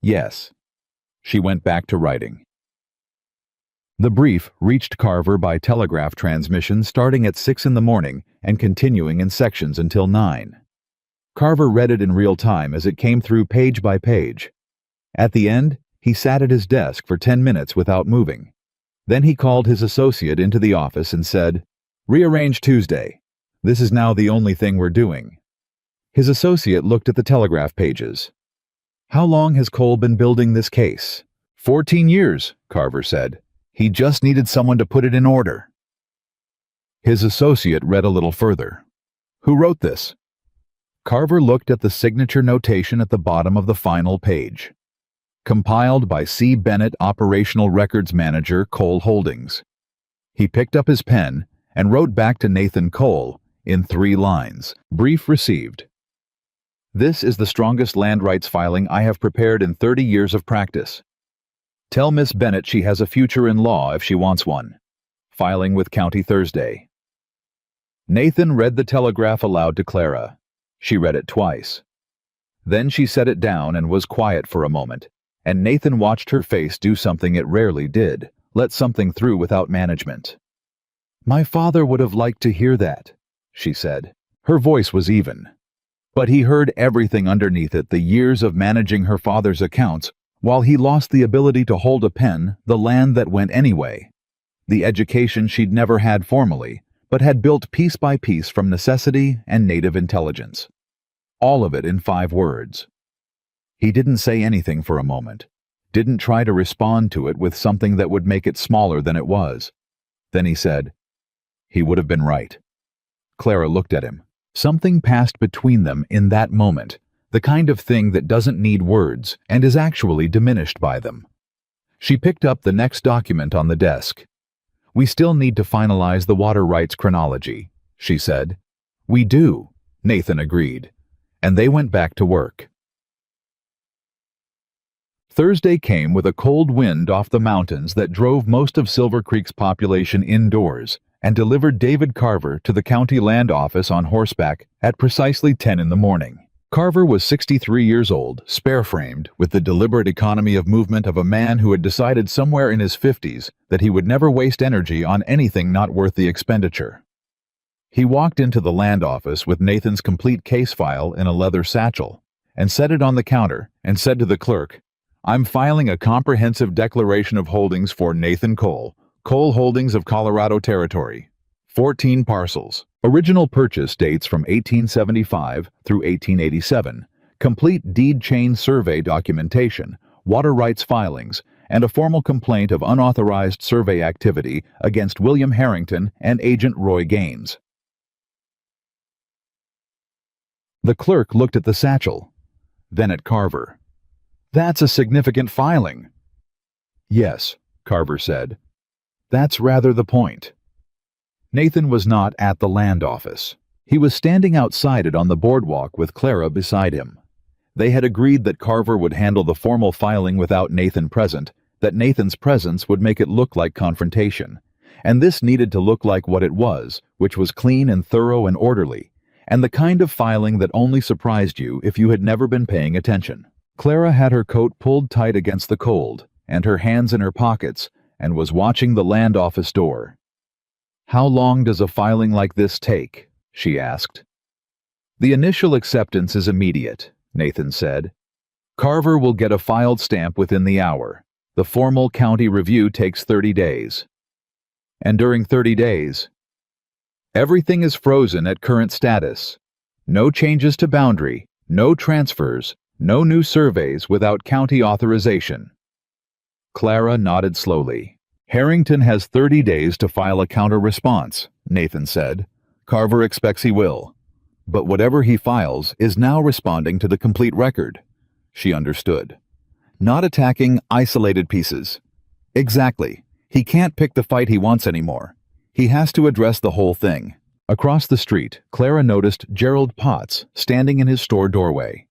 [SPEAKER 1] Yes. She went back to writing. The brief reached Carver by telegraph transmission starting at 6 in the morning and continuing in sections until 9. Carver read it in real time as it came through page by page. At the end, he sat at his desk for 10 minutes without moving. Then he called his associate into the office and said, "Rearrange Tuesday. This is now the only thing we're doing." His associate looked at the telegraph pages. How long has Cole been building this case? 14 years, Carver said. He just needed someone to put it in order. His associate read a little further. Who wrote this? Carver looked at the signature notation at the bottom of the final page. Compiled by C. Bennett, Operational Records Manager, Cole Holdings. He picked up his pen and wrote back to Nathan Cole in 3 lines. Brief received. This is the strongest land rights filing I have prepared in 30 years of practice. Tell Miss Bennett she has a future in law if she wants one. Filing with County Thursday. Nathan read the telegraph aloud to Clara. She read it twice. Then she set it down and was quiet for a moment, and Nathan watched her face do something it rarely did, let something through without management. My father would have liked to hear that, she said. Her voice was even. But he heard everything underneath it, the years of managing her father's accounts, while he lost the ability to hold a pen, the land that went anyway. The education she'd never had formally, but had built piece by piece from necessity and native intelligence. All of it in 5 words. He didn't say anything for a moment, didn't try to respond to it with something that would make it smaller than it was. Then he said, he would have been right. Clara looked at him. Something passed between them in that moment, the kind of thing that doesn't need words and is actually diminished by them. She picked up the next document on the desk. We still need to finalize the water rights chronology, she said. We do, Nathan agreed, and they went back to work. Thursday came with a cold wind off the mountains that drove most of Silver Creek's population indoors and delivered David Carver to the county land office on horseback at precisely 10 in the morning. Carver was 63 years old, spare-framed, with the deliberate economy of movement of a man who had decided somewhere in his 50s that he would never waste energy on anything not worth the expenditure. He walked into the land office with Nathan's complete case file in a leather satchel and set it on the counter and said to the clerk, I'm filing a comprehensive declaration of holdings for Nathan Cole, Cole Holdings of Colorado Territory. 14 parcels. Original purchase dates from 1875 through 1887. Complete deed chain survey documentation, water rights filings, and a formal complaint of unauthorized survey activity against William Harrington and Agent Roy Gaines. The clerk looked at the satchel, then at Carver. That's a significant filing. Yes, Carver said. That's rather the point. Nathan was not at the land office. He was standing outside it on the boardwalk with Clara beside him. They had agreed that Carver would handle the formal filing without Nathan present, that Nathan's presence would make it look like confrontation. And this needed to look like what it was, which was clean and thorough and orderly, and the kind of filing that only surprised you if you had never been paying attention. Clara had her coat pulled tight against the cold, and her hands in her pockets, and was watching the land office door. How long does a filing like this take? She asked. The initial acceptance is immediate, Nathan said. Carver will get a filed stamp within the hour. The formal county review takes 30 days. And during 30 days, everything is frozen at current status. No changes to boundary, no transfers, no new surveys without county authorization. Clara nodded slowly. Harrington has 30 days to file a counter-response, Nathan said. Carver expects he will. But whatever he files is now responding to the complete record. She understood. Not attacking isolated pieces. Exactly. He can't pick the fight he wants anymore. He has to address the whole thing. Across the street, Clara noticed Gerald Potts standing in his store doorway.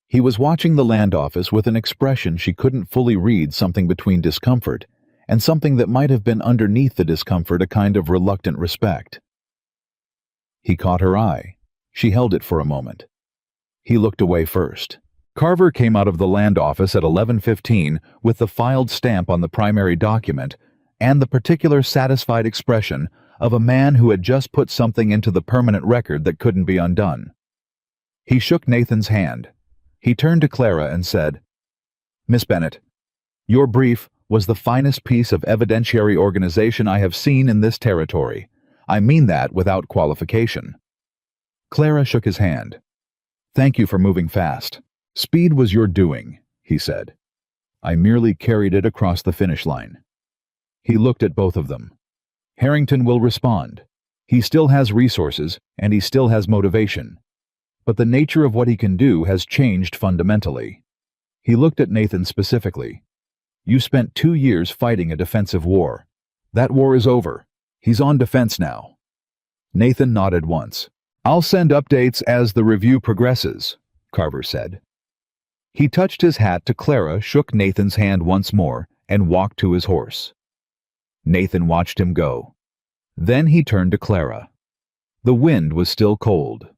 [SPEAKER 1] He was watching the land office with an expression she couldn't fully read, something between discomfort and something that might have been underneath the discomfort, a kind of reluctant respect. He caught her eye. She held it for a moment. He looked away first. Carver came out of the land office at 11:15 with the filed stamp on the primary document and the particular satisfied expression of a man who had just put something into the permanent record that couldn't be undone. He shook Nathan's hand. He turned to Clara and said, "Miss Bennett, your brief was the finest piece of evidentiary organization I have seen in this territory. I mean that without qualification." Clara shook his hand. "Thank you for moving fast. Speed was your doing," he said. "I merely carried it across the finish line." He looked at both of them. Harrington will respond. He still has resources, and he still has motivation. But the nature of what he can do has changed fundamentally. He looked at Nathan specifically. "You spent 2 years fighting a defensive war. That war is over. He's on defense now." Nathan nodded once. "I'll send updates as the review progresses," Carver said. He touched his hat to Clara, shook Nathan's hand once more, and walked to his horse. Nathan watched him go. Then he turned to Clara. The wind was still cold.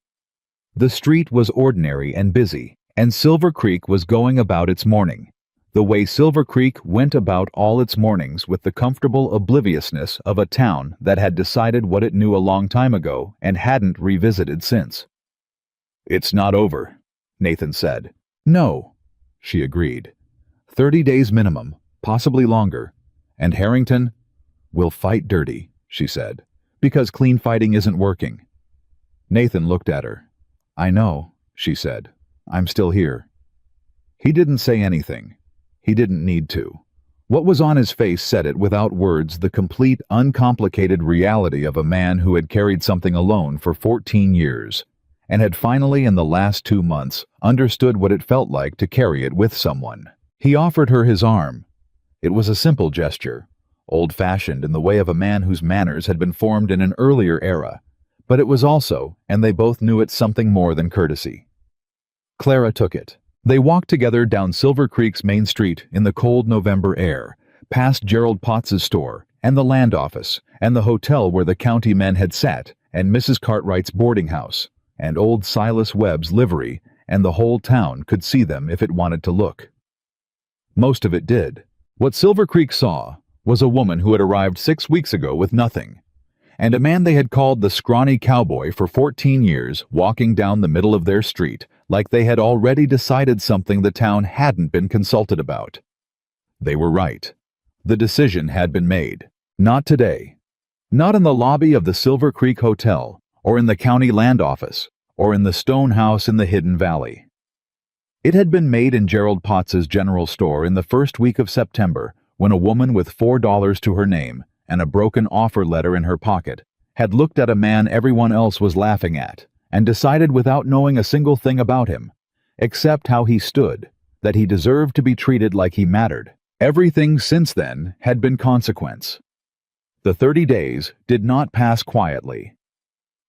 [SPEAKER 1] The street was ordinary and busy, and Silver Creek was going about its morning, the way Silver Creek went about all its mornings, with the comfortable obliviousness of a town that had decided what it knew a long time ago and hadn't revisited since. "It's not over," Nathan said. "No," she agreed. 30 days minimum, possibly longer. And Harrington, "We'll fight dirty," she said, "because clean fighting isn't working." Nathan looked at her. "I know," she said. "I'm still here." He didn't say anything. He didn't need to. What was on his face said it without words, the complete, uncomplicated reality of a man who had carried something alone for 14 years, and had finally, in the last 2 months, understood what it felt like to carry it with someone. He offered her his arm. It was a simple gesture, old-fashioned in the way of a man whose manners had been formed in an earlier era, but it was also, and they both knew it, something more than courtesy. Clara took it. They walked together down Silver Creek's main street in the cold November air, past Gerald Potts's store, and the land office, and the hotel where the county men had sat, and Mrs. Cartwright's boarding house, and old Silas Webb's livery, and the whole town could see them if it wanted to look. Most of it did. What Silver Creek saw was a woman who had arrived 6 weeks ago with nothing, and a man they had called the Scrawny Cowboy for 14 years walking down the middle of their street like they had already decided something the town hadn't been consulted about. They were right. The decision had been made. Not today. Not in the lobby of the Silver Creek Hotel, or in the county land office, or in the stone house in the Hidden Valley. It had been made in Gerald Potts's general store in the first week of September, when a woman with $4 to her name and a broken offer letter in her pocket had looked at a man everyone else was laughing at and decided, without knowing a single thing about him, except how he stood, that he deserved to be treated like he mattered. Everything since then had been consequence. The 30 days did not pass quietly.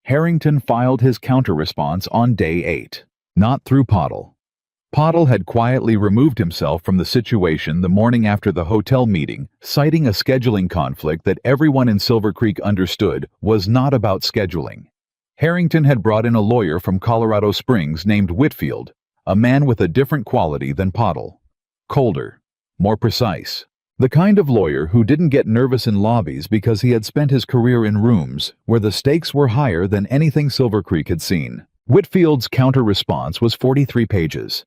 [SPEAKER 1] Harrington filed his counter-response on day 8, not through Pottle. Pottle had quietly removed himself from the situation the morning after the hotel meeting, citing a scheduling conflict that everyone in Silver Creek understood was not about scheduling. Harrington had brought in a lawyer from Colorado Springs named Whitfield, a man with a different quality than Pottle. Colder, more precise. The kind of lawyer who didn't get nervous in lobbies because he had spent his career in rooms where the stakes were higher than anything Silver Creek had seen. Whitfield's counter-response was 43 pages.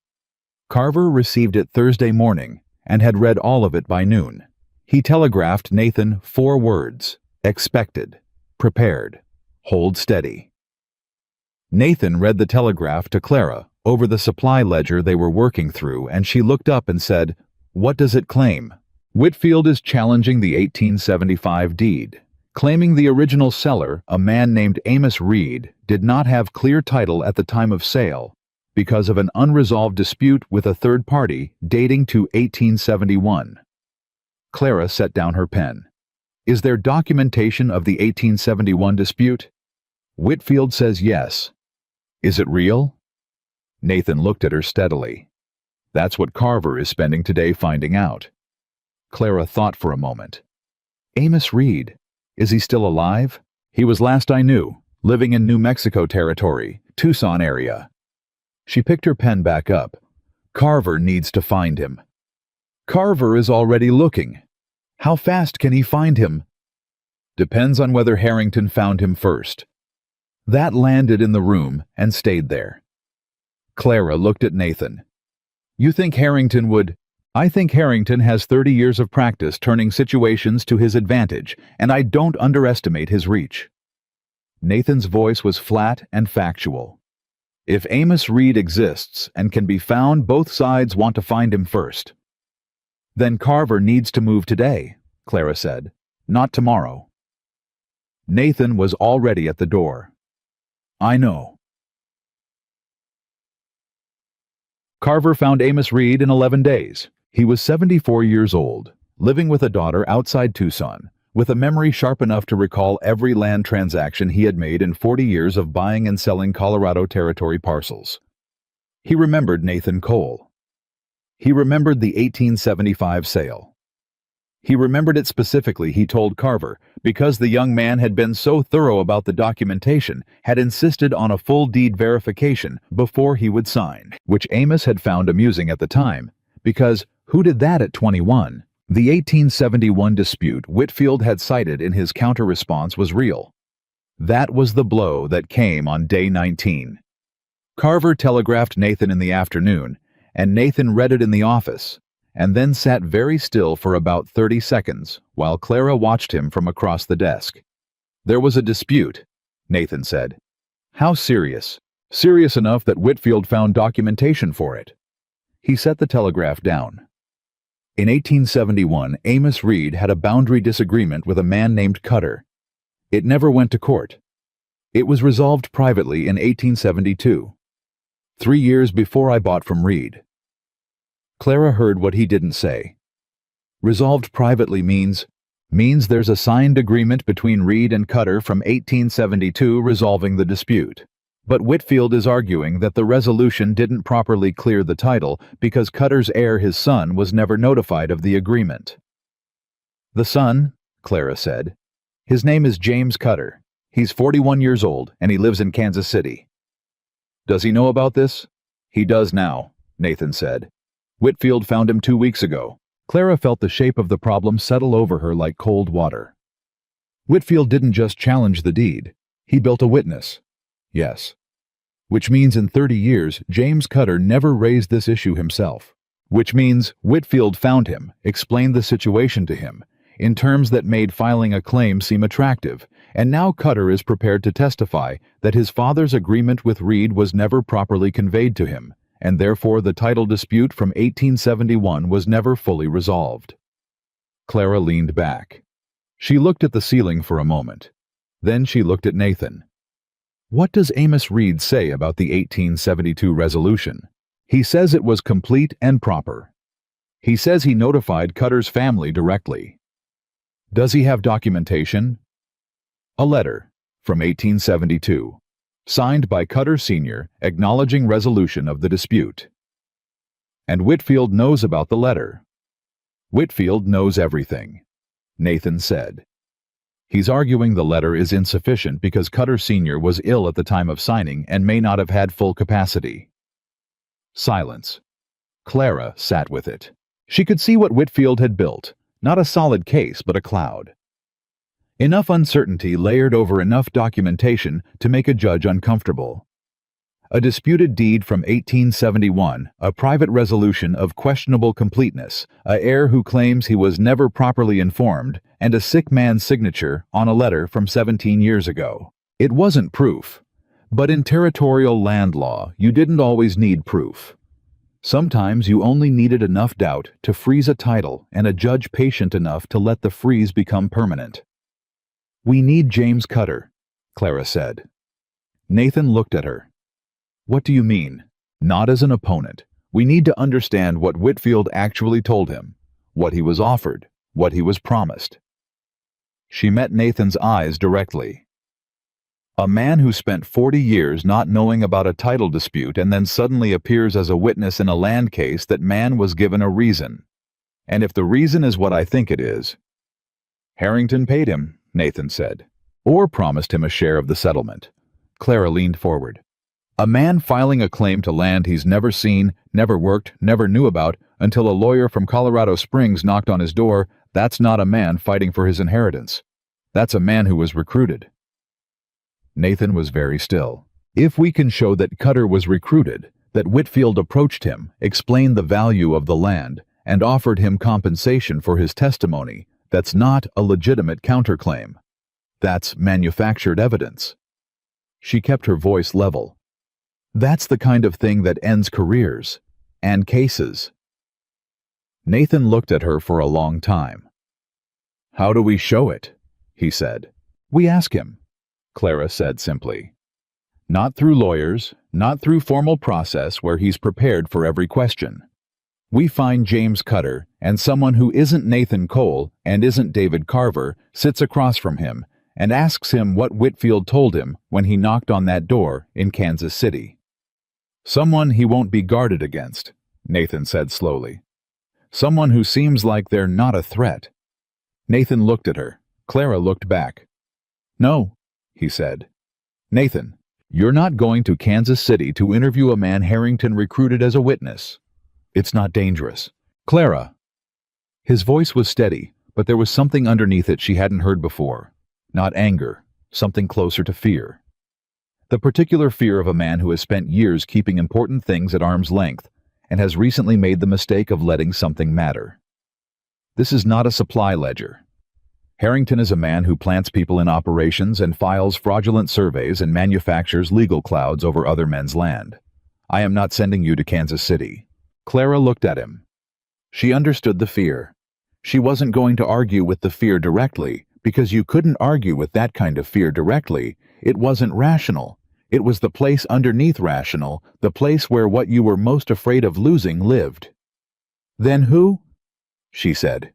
[SPEAKER 1] Carver received it Thursday morning and had read all of it by noon. He telegraphed Nathan 4 words: expected, prepared, hold steady. Nathan read the telegraph to Clara over the supply ledger they were working through, and she looked up and said, "What does it claim?" Whitfield is challenging the 1875 deed, claiming the original seller, a man named Amos Reed, did not have clear title at the time of sale because of an unresolved dispute with a third party dating to 1871. Clara set down her pen. Is there documentation of the 1871 dispute? Whitfield says yes. Is it real? Nathan looked at her steadily. That's what Carver is spending today finding out. Clara thought for a moment. Amos Reed, is he still alive? He was last I knew, living in New Mexico territory, Tucson area. She picked her pen back up. Carver needs to find him. Carver is already looking. How fast can he find him? Depends on whether Harrington found him first. That landed in the room and stayed there. Clara looked at Nathan. You think Harrington would? I think Harrington has 30 years of practice turning situations to his advantage, and I don't underestimate his reach. Nathan's voice was flat and factual. If Amos Reed exists and can be found, both sides want to find him first. Then Carver needs to move today, Clara said, not tomorrow. Nathan was already at the door. I know. Carver found Amos Reed in 11 days. He was 74 years old, living with a daughter outside Tucson, with a memory sharp enough to recall every land transaction he had made in 40 years of buying and selling Colorado Territory parcels. He remembered Nathan Cole. He remembered the 1875 sale. He remembered it specifically, he told Carver, because the young man had been so thorough about the documentation, had insisted on a full deed verification before he would sign, which Amos had found amusing at the time, because who did that at 21? The 1871 dispute Whitfield had cited in his counter-response was real. That was the blow that came on day 19. Carver telegraphed Nathan in the afternoon, and Nathan read it in the office, and then sat very still for about 30 seconds while Clara watched him from across the desk. There was a dispute, Nathan said. How serious? Serious enough that Whitfield found documentation for it. He set the telegraph down. In 1871, Amos Reed had a boundary disagreement with a man named Cutter. It never went to court. It was resolved privately in 1872, 3 years before I bought from Reed. Clara heard what he didn't say. Resolved privately means there's a signed agreement between Reed and Cutter from 1872 resolving the dispute. But Whitfield is arguing that the resolution didn't properly clear the title because Cutter's heir, his son, was never notified of the agreement. The son, Clara said. His name is James Cutter. He's 41 years old and he lives in Kansas City. Does he know about this? He does now, Nathan said. Whitfield found him 2 weeks ago. Clara felt the shape of the problem settle over her like cold water. Whitfield didn't just challenge the deed. He built a witness. Yes. Which means in 30 years, James Cutter never raised this issue himself. Which means Whitfield found him, explained the situation to him, in terms that made filing a claim seem attractive, and now Cutter is prepared to testify that his father's agreement with Reed was never properly conveyed to him, and therefore the title dispute from 1871 was never fully resolved. Clara leaned back. She looked at the ceiling for a moment. Then she looked at Nathan. What does Amos Reed say about the 1872 resolution? He says it was complete and proper. He says he notified Cutter's family directly. Does he have documentation? A letter from 1872, signed by Cutter Sr., acknowledging resolution of the dispute. And Whitfield knows about the letter. Whitfield knows everything, Nathan said. He's arguing the letter is insufficient because Cutter Sr. was ill at the time of signing and may not have had full capacity. Silence. Clara sat with it. She could see what Whitfield had built, not a solid case but a cloud. Enough uncertainty layered over enough documentation to make a judge uncomfortable. A disputed deed from 1871, a private resolution of questionable completeness, a heir who claims he was never properly informed, and a sick man's signature on a letter from 17 years ago. It wasn't proof. But in territorial land law, you didn't always need proof. Sometimes you only needed enough doubt to freeze a title and a judge patient enough to let the freeze become permanent. "We need James Cutter," Clara said. Nathan looked at her. "What do you mean?" "Not as an opponent. We need to understand what Whitfield actually told him, what he was offered, what he was promised." She met Nathan's eyes directly. "A man who spent 40 years not knowing about a title dispute and then suddenly appears as a witness in a land case, that man was given a reason. And if the reason is what I think it is—" "Harrington paid him," Nathan said, "or promised him a share of the settlement." Clara leaned forward. "A man filing a claim to land he's never seen, never worked, never knew about, until a lawyer from Colorado Springs knocked on his door, that's not a man fighting for his inheritance. That's a man who was recruited." Nathan was very still. "If we can show that Cutter was recruited, that Whitfield approached him, explained the value of the land, and offered him compensation for his testimony, that's not a legitimate counterclaim. That's manufactured evidence." She kept her voice level. "That's the kind of thing that ends careers and cases." Nathan looked at her for a long time. "How do we show it?" he said. "We ask him," Clara said simply. "Not through lawyers, not through formal process where he's prepared for every question. We find James Cutter, and someone who isn't Nathan Cole and isn't David Carver sits across from him and asks him what Whitfield told him when he knocked on that door in Kansas City. Someone he won't be guarded against," Nathan said slowly. "Someone who seems like they're not a threat." Nathan looked at her. Clara looked back. "No," he said. "Nathan, you're not going to Kansas City to interview a man Harrington recruited as a witness. It's not dangerous." "Clara." His voice was steady, but there was something underneath it she hadn't heard before. Not anger, something closer to fear. The particular fear of a man who has spent years keeping important things at arm's length and has recently made the mistake of letting something matter. This is not a supply ledger. Harrington is a man who plants people in operations and files fraudulent surveys and manufactures legal clouds over other men's land. I am not sending you to Kansas City." Clara looked at him. She understood the fear. She wasn't going to argue with the fear directly, because you couldn't argue with that kind of fear directly. It wasn't rational. It was the place underneath rational, the place where what you were most afraid of losing lived. "Then who?" she said.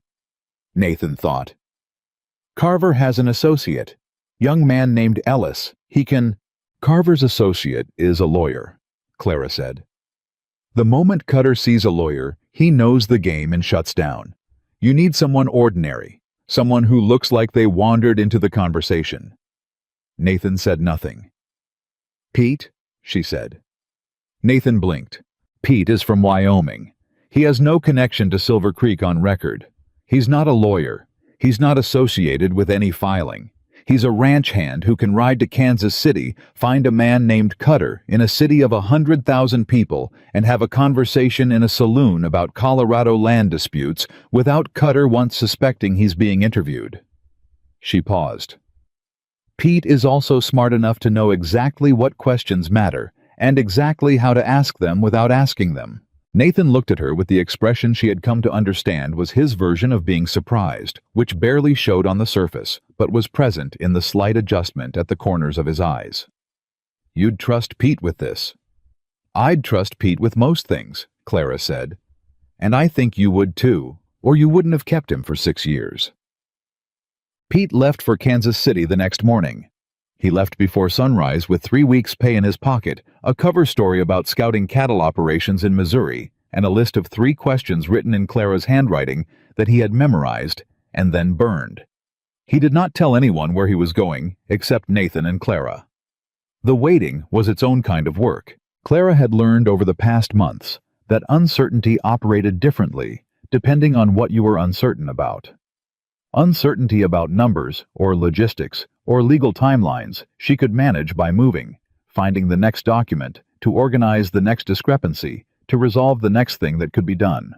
[SPEAKER 1] Nathan thought. "Carver has an associate. Young man named Ellis. He can—" "Carver's associate is a lawyer," Clara said. "The moment Cutter sees a lawyer, he knows the game and shuts down. You need someone ordinary, someone who looks like they wandered into the conversation." Nathan said nothing. "Pete?" she said. Nathan blinked. "Pete is from Wyoming. He has no connection to Silver Creek on record. He's not a lawyer. He's not associated with any filing. He's a ranch hand who can ride to Kansas City, find a man named Cutter in a city of 100,000 people, and have a conversation in a saloon about Colorado land disputes without Cutter once suspecting he's being interviewed." She paused. "Pete is also smart enough to know exactly what questions matter and exactly how to ask them without asking them." Nathan looked at her with the expression she had come to understand was his version of being surprised, which barely showed on the surface, but was present in the slight adjustment at the corners of his eyes. "You'd trust Pete with this." "I'd trust Pete with most things," Clara said. "And I think you would too, or you wouldn't have kept him for 6 years." Pete left for Kansas City the next morning. He left before sunrise with 3 weeks' pay in his pocket, a cover story about scouting cattle operations in Missouri, and a list of 3 questions written in Clara's handwriting that he had memorized and then burned. He did not tell anyone where he was going, except Nathan and Clara. The waiting was its own kind of work. Clara had learned over the past months that uncertainty operated differently, depending on what you were uncertain about. Uncertainty about numbers, or logistics, or legal timelines she could manage by moving, finding the next document, to organize the next discrepancy, to resolve the next thing that could be done.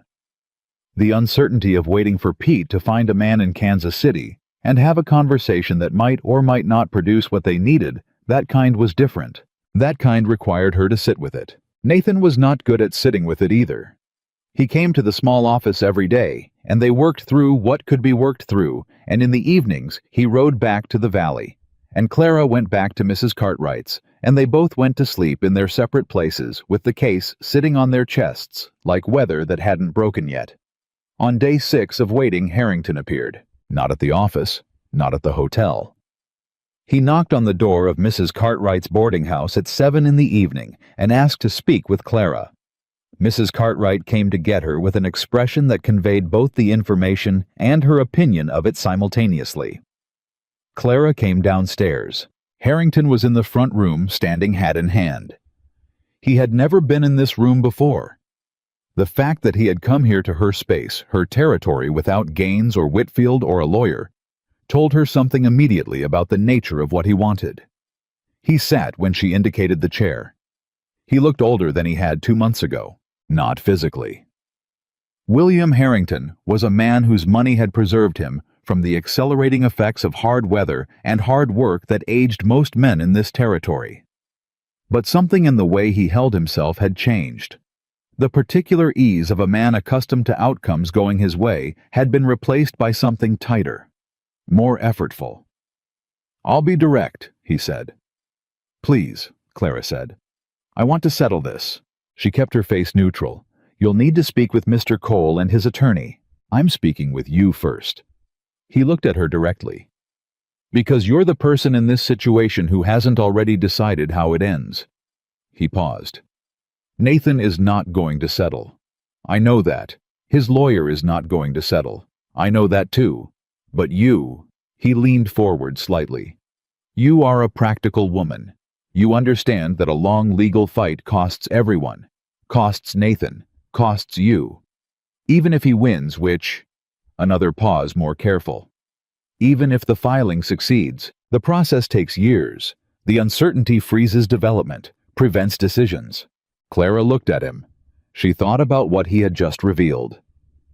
[SPEAKER 1] The uncertainty of waiting for Pete to find a man in Kansas City and have a conversation that might or might not produce what they needed, that kind was different. That kind required her to sit with it. Nathan was not good at sitting with it either. He came to the small office every day, and they worked through what could be worked through, and in the evenings he rode back to the valley, and Clara went back to Mrs. Cartwright's, and they both went to sleep in their separate places with the case sitting on their chests like weather that hadn't broken yet. On day 6 of waiting, Harrington appeared. Not at the office, not at the hotel. He knocked on the door of Mrs. Cartwright's boarding house at 7 in the evening and asked to speak with Clara. Mrs. Cartwright came to get her with an expression that conveyed both the information and her opinion of it simultaneously. Clara came downstairs. Harrington was in the front room, standing hat in hand. He had never been in this room before. The fact that he had come here to her space, her territory, without Gaines or Whitfield or a lawyer, told her something immediately about the nature of what he wanted. He sat when she indicated the chair. He looked older than he had 2 months ago, not physically. William Harrington was a man whose money had preserved him from the accelerating effects of hard weather and hard work that aged most men in this territory. But something in the way he held himself had changed. The particular ease of a man accustomed to outcomes going his way had been replaced by something tighter, more effortful. "I'll be direct," he said. "Please," Clara said. "I want to settle this." She kept her face neutral. "You'll need to speak with Mr. Cole and his attorney. I'm speaking with you first." He looked at her directly. "Because you're the person in this situation who hasn't already decided how it ends." He paused. "Nathan is not going to settle. I know that. His lawyer is not going to settle. I know that too. But you," he leaned forward slightly, "you are a practical woman. You understand that a long legal fight costs everyone, costs Nathan, costs you. Even if he wins, which—" Another pause, more careful. "Even if the filing succeeds, the process takes years. The uncertainty freezes development, prevents decisions." Clara looked at him. She thought about what he had just revealed.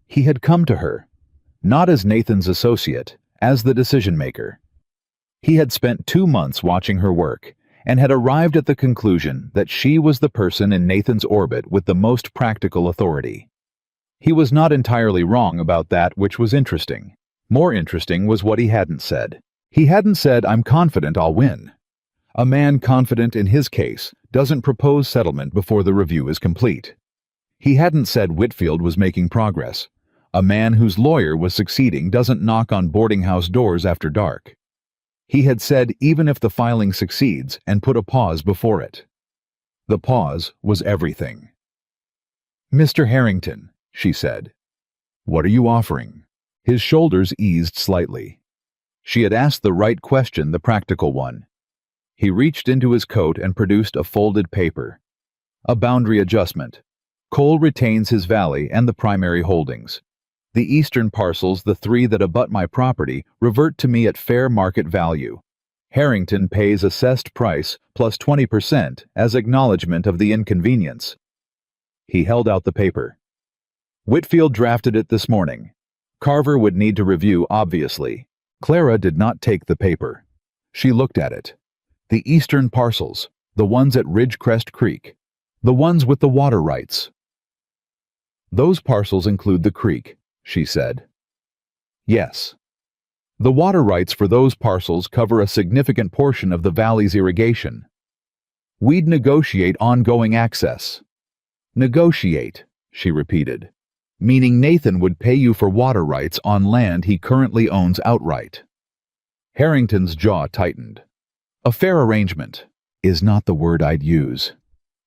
[SPEAKER 1] He had come to her, not as Nathan's associate, as the decision-maker. He had spent 2 months watching her work, and had arrived at the conclusion that she was the person in Nathan's orbit with the most practical authority. He was not entirely wrong about that, which was interesting. More interesting was what he hadn't said. He hadn't said, "I'm confident I'll win." A man confident in his case doesn't propose settlement before the review is complete. He hadn't said Whitfield was making progress. A man whose lawyer was succeeding doesn't knock on boarding house doors after dark. He had said even if the filing succeeds, and put a pause before it. The pause was everything. "Mr. Harrington," she said. "What are you offering?" His shoulders eased slightly. She had asked the right question, the practical one. He reached into his coat and produced a folded paper. "A boundary adjustment. Cole retains his valley and the primary holdings. The eastern parcels, the 3 that abut my property, revert to me at fair market value. Harrington pays assessed price plus 20% as acknowledgement of the inconvenience." He held out the paper. "Whitfield drafted it this morning. Carver would need to review, obviously." Clara did not take the paper. She looked at it. "The eastern parcels, the ones at Ridgecrest Creek, the ones with the water rights." "Those parcels include the creek," she said. "Yes. The water rights for those parcels cover a significant portion of the valley's irrigation. We'd negotiate ongoing access." "Negotiate," she repeated, "meaning Nathan would pay you for water rights on land he currently owns outright." Harrington's jaw tightened. "A fair arrangement is not the word I'd use,"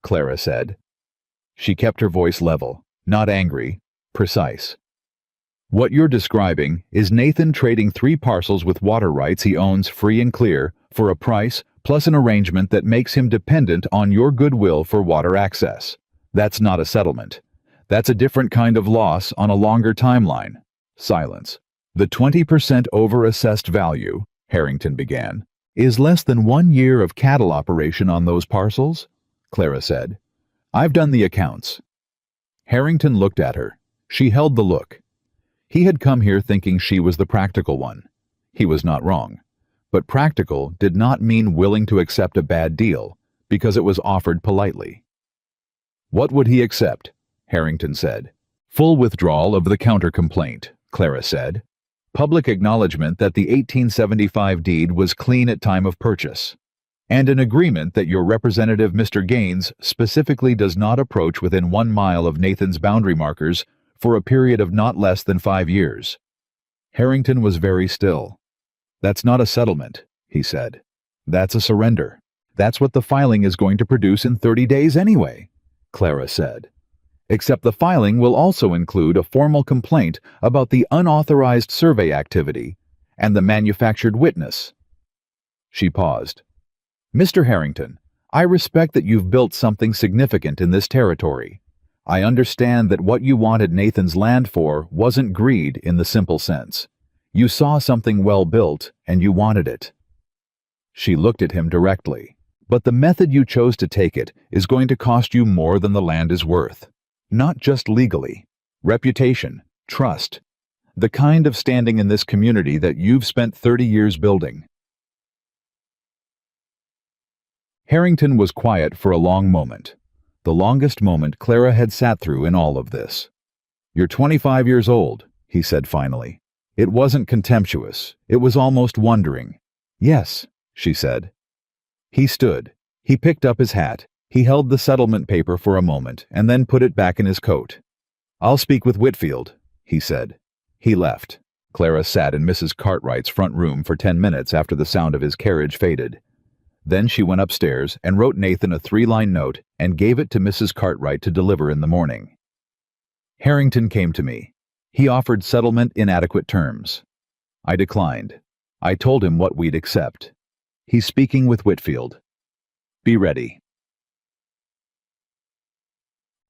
[SPEAKER 1] Clara said. She kept her voice level, not angry, precise. "What you're describing is Nathan trading 3 parcels with water rights he owns free and clear for a price plus an arrangement that makes him dependent on your goodwill for water access. That's not a settlement. That's a different kind of loss on a longer timeline." Silence. "The 20% over-assessed value," Harrington began, "is less than 1 year of cattle operation on those parcels," Clara said. "I've done the accounts." Harrington looked at her. She held the look. He had come here thinking she was the practical one. He was not wrong. But practical did not mean willing to accept a bad deal, because it was offered politely. What would he accept? Harrington said. Full withdrawal of the counter-complaint, Clara said. Public acknowledgement that the 1875 deed was clean at time of purchase, and an agreement that your representative Mr. Gaines specifically does not approach within 1 mile of Nathan's boundary markers for a period of not less than 5 years. Harrington was very still. That's not a settlement, he said. That's a surrender. That's what the filing is going to produce in 30 days anyway, Clara said. Except the filing will also include a formal complaint about the unauthorized survey activity and the manufactured witness. She paused. Mr. Harrington, I respect that you've built something significant in this territory. I understand that what you wanted Nathan's land for wasn't greed in the simple sense. You saw something well built and you wanted it. She looked at him directly. But the method you chose to take it is going to cost you more than the land is worth. Not just legally. Reputation, trust, the kind of standing in this community that you've spent 30 years building. Harrington was quiet for a long moment, the longest moment Clara had sat through in all of this. You're 25 years old, he said finally. It wasn't contemptuous, it was almost wondering. Yes, she said. He stood. He picked up his hat. He held the settlement paper for a moment and then put it back in his coat. I'll speak with Whitfield, he said. He left. Clara sat in Mrs. Cartwright's front room for 10 minutes after the sound of his carriage faded. Then she went upstairs and wrote Nathan a 3-line note and gave it to Mrs. Cartwright to deliver in the morning. Harrington came to me. He offered settlement in adequate terms. I declined. I told him what we'd accept. He's speaking with Whitfield. Be ready.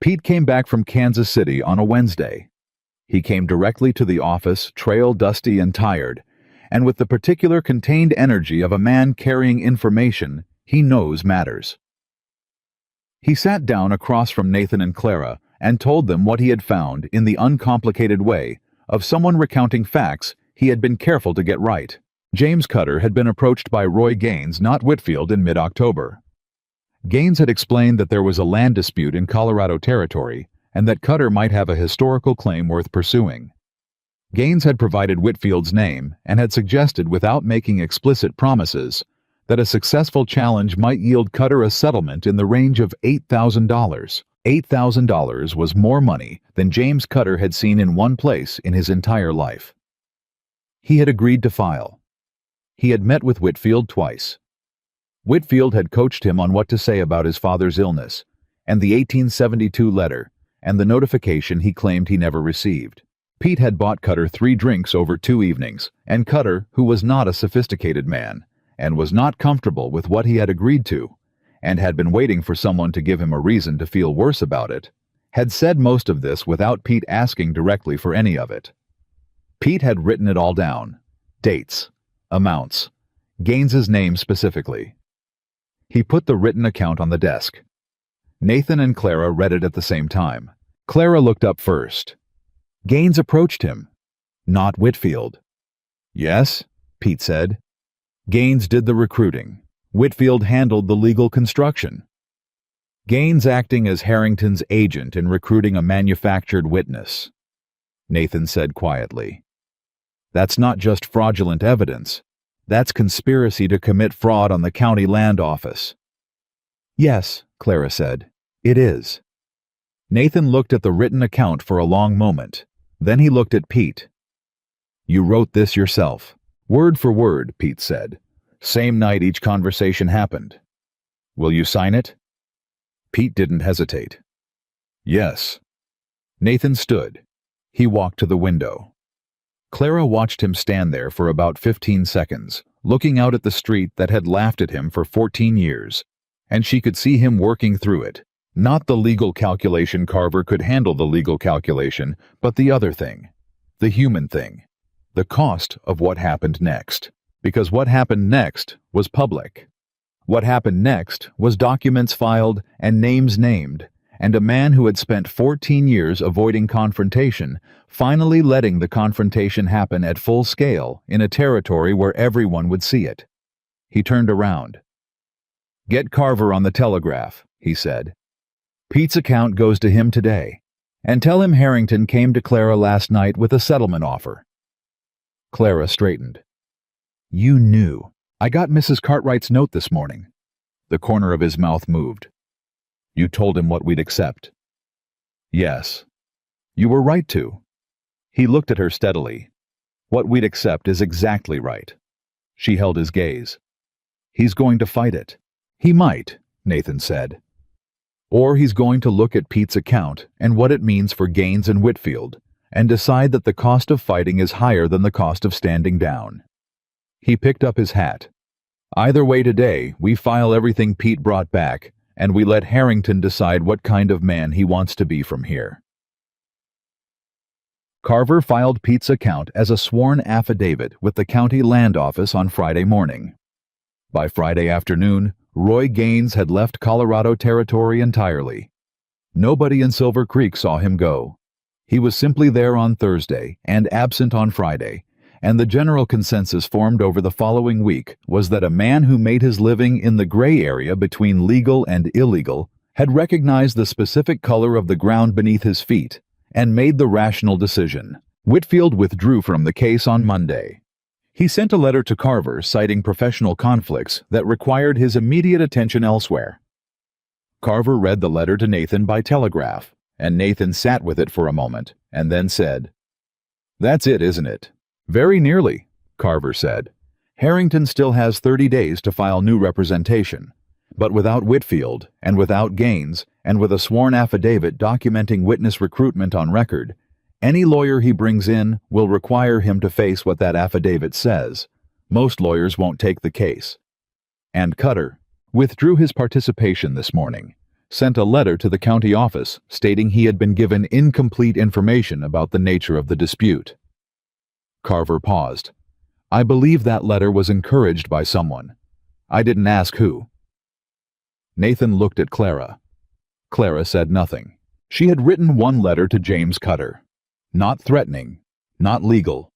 [SPEAKER 1] Pete came back from Kansas City on a Wednesday. He came directly to the office, trail dusty and tired, and with the particular contained energy of a man carrying information he knows matters. He sat down across from Nathan and Clara and told them what he had found in the uncomplicated way of someone recounting facts he had been careful to get right. James Cutter had been approached by Roy Gaines, not Whitfield, in mid-October. Gaines had explained that there was a land dispute in Colorado Territory and that Cutter might have a historical claim worth pursuing. Gaines had provided Whitfield's name and had suggested, without making explicit promises, that a successful challenge might yield Cutter a settlement in the range of $8,000. $8,000 was more money than James Cutter had seen in one place in his entire life. He had agreed to file. He had met with Whitfield twice. Whitfield had coached him on what to say about his father's illness, and the 1872 letter, and the notification he claimed he never received. Pete had bought Cutter 3 drinks over 2 evenings, and Cutter, who was not a sophisticated man, and was not comfortable with what he had agreed to, and had been waiting for someone to give him a reason to feel worse about it, had said most of this without Pete asking directly for any of it. Pete had written it all down. Dates. Amounts. Gaines's name specifically. He put the written account on the desk. Nathan and Clara read it at the same time. Clara looked up first. Gaines approached him. Not Whitfield. Yes, Pete said. Gaines did the recruiting. Whitfield handled the legal construction. Gaines acting as Harrington's agent in recruiting a manufactured witness. Nathan said quietly. That's not just fraudulent evidence. That's conspiracy to commit fraud on the county land office. Yes, Clara said. It is. Nathan looked at the written account for a long moment. Then he looked at Pete. You wrote this yourself. Word for word, Pete said. Same night each conversation happened. Will you sign it? Pete didn't hesitate. Yes. Nathan stood. He walked to the window. Clara watched him stand there for about 15 seconds, looking out at the street that had laughed at him for 14 years, and she could see him working through it. Not the legal calculation. Carver could handle the legal calculation, but the other thing, the human thing, the cost of what happened next. Because what happened next was public. What happened next was documents filed and names named, and a man who had spent 14 years avoiding confrontation, finally letting the confrontation happen at full scale in a territory where everyone would see it. He turned around. Get Carver on the telegraph, he said. Pete's account goes to him today. And tell him Harrington came to Clara last night with a settlement offer. Clara straightened. You knew. I got Mrs. Cartwright's note this morning. The corner of his mouth moved. You told him what we'd accept. Yes. You were right to. He looked at her steadily. What we'd accept is exactly right. She held his gaze. He's going to fight it. He might, Nathan said. Or he's going to look at Pete's account and what it means for Gaines and Whitfield and decide that the cost of fighting is higher than the cost of standing down. He picked up his hat. Either way today, we file everything Pete brought back and we let Harrington decide what kind of man he wants to be from here. Carver filed Pete's account as a sworn affidavit with the county land office on Friday morning. By Friday afternoon, Roy Gaines had left Colorado Territory entirely. Nobody in Silver Creek saw him go. He was simply there on Thursday and absent on Friday, and the general consensus formed over the following week was that a man who made his living in the gray area between legal and illegal had recognized the specific color of the ground beneath his feet and made the rational decision. Whitfield withdrew from the case on Monday. He sent a letter to Carver citing professional conflicts that required his immediate attention elsewhere. Carver read the letter to Nathan by telegraph, and Nathan sat with it for a moment and then said, That's it, isn't it? Very nearly, Carver said. Harrington still has 30 days to file new representation, but without Whitfield and without Gaines and with a sworn affidavit documenting witness recruitment on record, any lawyer he brings in will require him to face what that affidavit says. Most lawyers won't take the case. And Cutter withdrew his participation this morning, sent a letter to the county office stating he had been given incomplete information about the nature of the dispute. Carver paused. I believe that letter was encouraged by someone. I didn't ask who. Nathan looked at Clara. Clara said nothing. She had written one letter to James Cutter. Not threatening, not legal.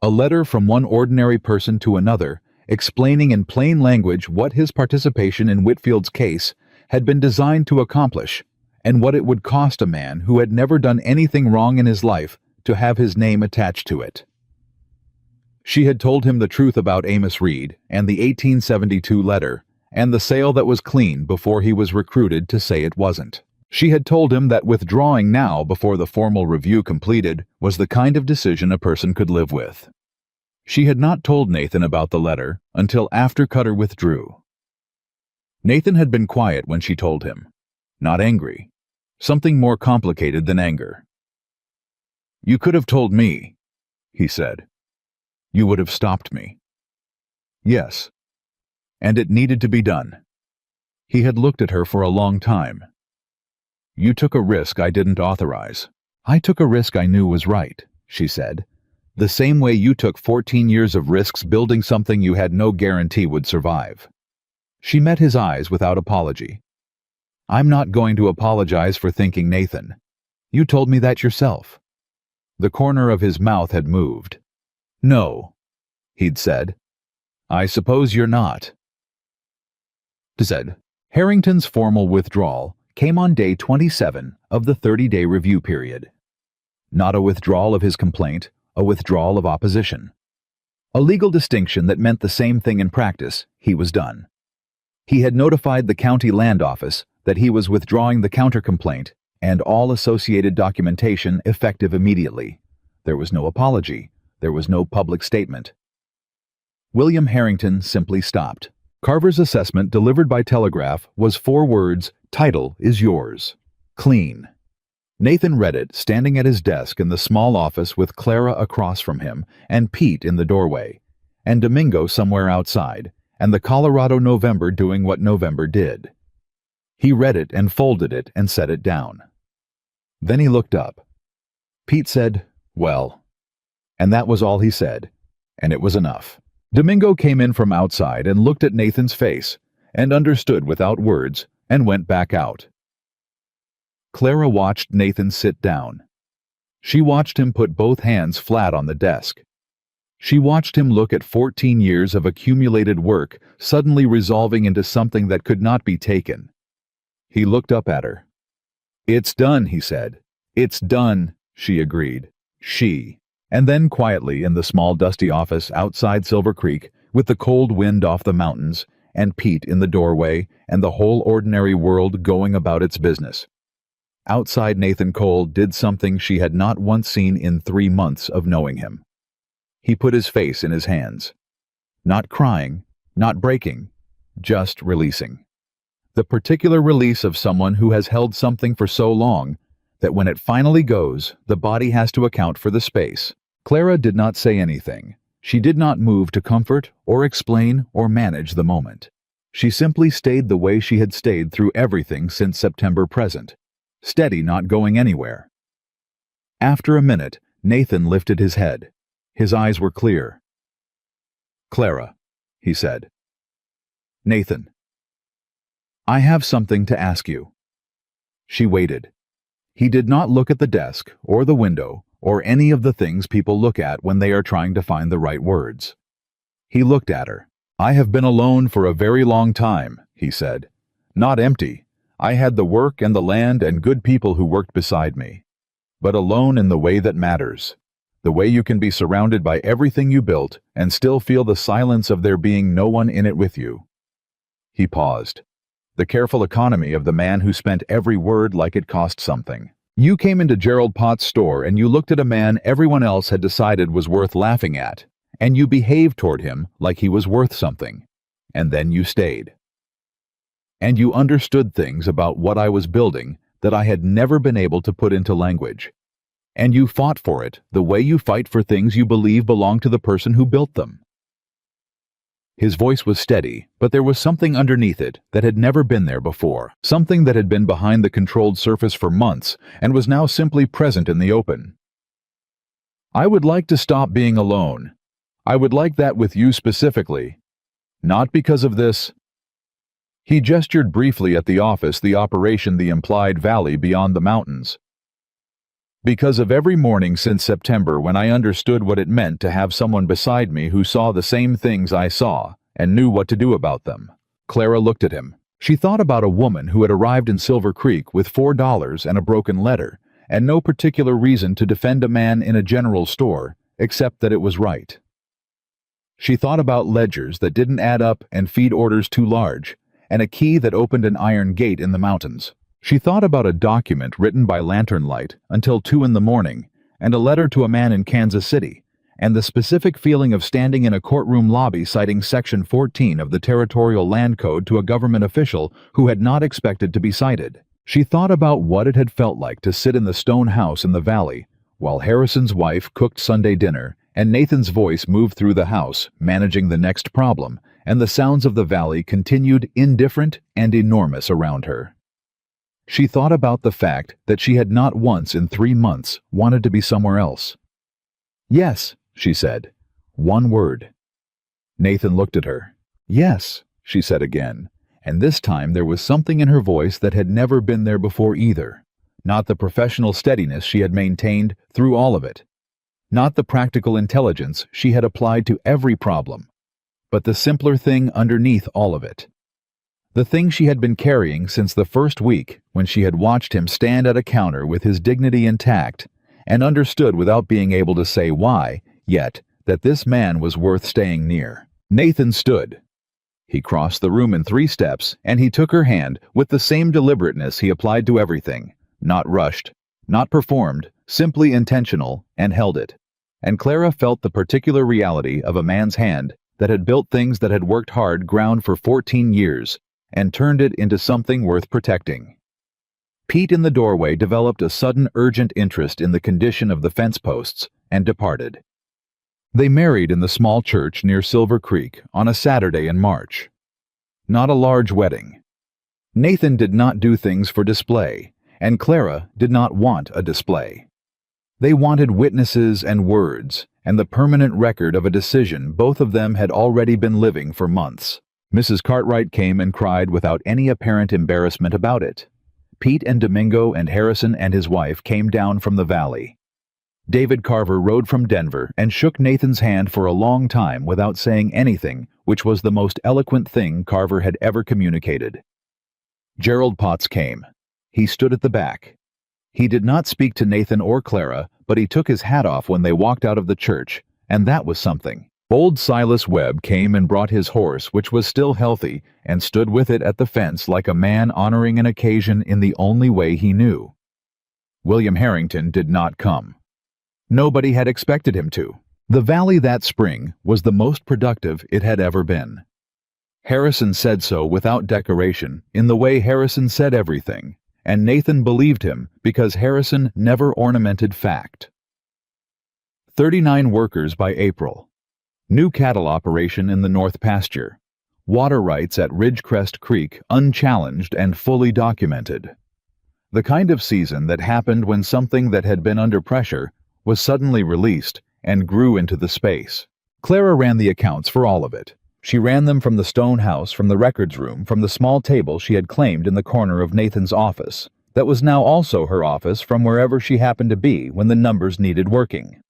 [SPEAKER 1] A letter from one ordinary person to another, explaining in plain language what his participation in Whitfield's case had been designed to accomplish, and what it would cost a man who had never done anything wrong in his life to have his name attached to it. She had told him the truth about Amos Reed and the 1872 letter, and the sale that was clean before he was recruited to say it wasn't. She had told him that withdrawing now before the formal review completed was the kind of decision a person could live with. She had not told Nathan about the letter until after Cutter withdrew. Nathan had been quiet when she told him. Not angry. Something more complicated than anger. You could have told me, he said. You would have stopped me. Yes. And it needed to be done. He had looked at her for a long time. You took a risk I didn't authorize. I took a risk I knew was right, she said. The same way you took 14 years of risks building something you had no guarantee would survive. She met his eyes without apology. I'm not going to apologize for thinking Nathan. You told me that yourself. The corner of his mouth had moved. No, he'd said. I suppose you're not. Said. Harrington's formal withdrawal came on day 27 of the 30-day review period. Not a withdrawal of his complaint, a withdrawal of opposition. A legal distinction that meant the same thing in practice. He was done. He had notified the county land office that he was withdrawing the countercomplaint and all associated documentation effective immediately. There was no apology. There was no public statement. William Harrington simply stopped. Carver's assessment delivered by telegraph was 4 words, title is yours. Clean. Nathan read it, standing at his desk in the small office with Clara across from him and Pete in the doorway, and Domingo somewhere outside, and the Colorado November doing what November did. He read it and folded it and set it down. Then he looked up. Pete said, well, and that was all he said, and it was enough. Domingo came in from outside and looked at Nathan's face, and understood without words, and went back out. Clara watched Nathan sit down. She watched him put both hands flat on the desk. She watched him look at 14 years of accumulated work suddenly resolving into something that could not be taken. He looked up at her. "It's done," he said. "It's done," she agreed. She. And then quietly in the small dusty office outside Silver Creek, with the cold wind off the mountains, and Pete in the doorway, and the whole ordinary world going about its business. Outside, Nathan Cole did something she had not once seen in 3 months of knowing him. He put his face in his hands. Not crying, not breaking, just releasing. The particular release of someone who has held something for so long that when it finally goes, the body has to account for the space. Clara did not say anything. She did not move to comfort or explain or manage the moment. She simply stayed the way she had stayed through everything since September present, steady, not going anywhere. After a minute, Nathan lifted his head. His eyes were clear. "Clara," he said. "Nathan, I have something to ask you." She waited. He did not look at the desk or the window or any of the things people look at when they are trying to find the right words. He looked at her. "I have been alone for a very long time," he said. "Not empty. I had the work and the land and good people who worked beside me. But alone in the way that matters. The way you can be surrounded by everything you built and still feel the silence of there being no one in it with you." He paused. The careful economy of the man who spent every word like it cost something. You came into Gerald Potts' store and you looked at a man everyone else had decided was worth laughing at, and you behaved toward him like he was worth something. And then you stayed. And you understood things about what I was building that I had never been able to put into language. And you fought for it the way you fight for things you believe belong to the person who built them. His voice was steady, but there was something underneath it that had never been there before, something that had been behind the controlled surface for months and was now simply present in the open. "I would like to stop being alone. I would like that with you specifically. Not because of this." He gestured briefly at the office, the operation, the implied valley beyond the mountains. "Because of every morning since September when I understood what it meant to have someone beside me who saw the same things I saw and knew what to do about them." Clara looked at him. She thought about a woman who had arrived in Silver Creek with $4 and a broken letter, and no particular reason to defend a man in a general store, except that it was right. She thought about ledgers that didn't add up and feed orders too large, and a key that opened an iron gate in the mountains. She thought about a document written by lantern light until 2 in the morning, and a letter to a man in Kansas City, and the specific feeling of standing in a courtroom lobby citing Section 14 of the Territorial Land Code to a government official who had not expected to be cited. She thought about what it had felt like to sit in the stone house in the valley, while Harrison's wife cooked Sunday dinner, and Nathan's voice moved through the house, managing the next problem, and the sounds of the valley continued indifferent and enormous around her. She thought about the fact that she had not once in 3 months wanted to be somewhere else. "Yes," she said. One word. Nathan looked at her. "Yes," she said again, and this time there was something in her voice that had never been there before either. Not the professional steadiness she had maintained through all of it. Not the practical intelligence she had applied to every problem, but the simpler thing underneath all of it. The thing she had been carrying since the first week when she had watched him stand at a counter with his dignity intact and understood without being able to say why, yet, that this man was worth staying near. Nathan stood. He crossed the room in 3 steps and he took her hand with the same deliberateness he applied to everything, not rushed, not performed, simply intentional, and held it. And Clara felt the particular reality of a man's hand that had built things that had worked hard ground for 14 years, and turned it into something worth protecting. Pete in the doorway developed a sudden urgent interest in the condition of the fence posts and departed. They married in the small church near Silver Creek on a Saturday in March. Not a large wedding. Nathan did not do things for display, and Clara did not want a display. They wanted witnesses and words, and the permanent record of a decision both of them had already been living for months. Mrs. Cartwright came and cried without any apparent embarrassment about it. Pete and Domingo and Harrison and his wife came down from the valley. David Carver rode from Denver and shook Nathan's hand for a long time without saying anything, which was the most eloquent thing Carver had ever communicated. Gerald Potts came. He stood at the back, He did not speak to Nathan or Clara, but he took his hat off when they walked out of the church, and that was something. Old Silas Webb came and brought his horse, which was still healthy, and stood with it at the fence like a man honoring an occasion in the only way he knew. William Harrington did not come. Nobody had expected him to. The valley that spring was the most productive it had ever been. Harrison said so without decoration, in the way Harrison said everything, and Nathan believed him because Harrison never ornamented fact. 39 workers by April. New cattle operation in the North Pasture. Water rights at Ridgecrest Creek unchallenged and fully documented. The kind of season that happened when something that had been under pressure was suddenly released and grew into the space. Clara ran the accounts for all of it. She ran them from the stone house, from the records room, from the small table she had claimed in the corner of Nathan's office, that was now also her office, from wherever she happened to be when the numbers needed working.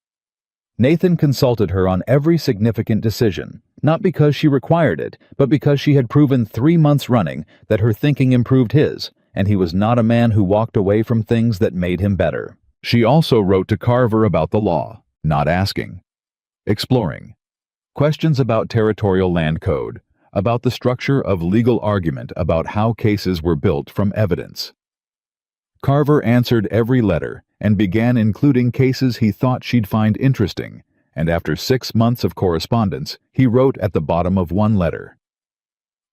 [SPEAKER 1] Nathan consulted her on every significant decision, not because she required it, but because she had proven 3 months running that her thinking improved his, and he was not a man who walked away from things that made him better. She also wrote to Carver about the law, not asking. Exploring. Questions about territorial land code, about the structure of legal argument, about how cases were built from evidence. Carver answered every letter and began including cases he thought she'd find interesting, and after 6 months of correspondence, he wrote at the bottom of one letter,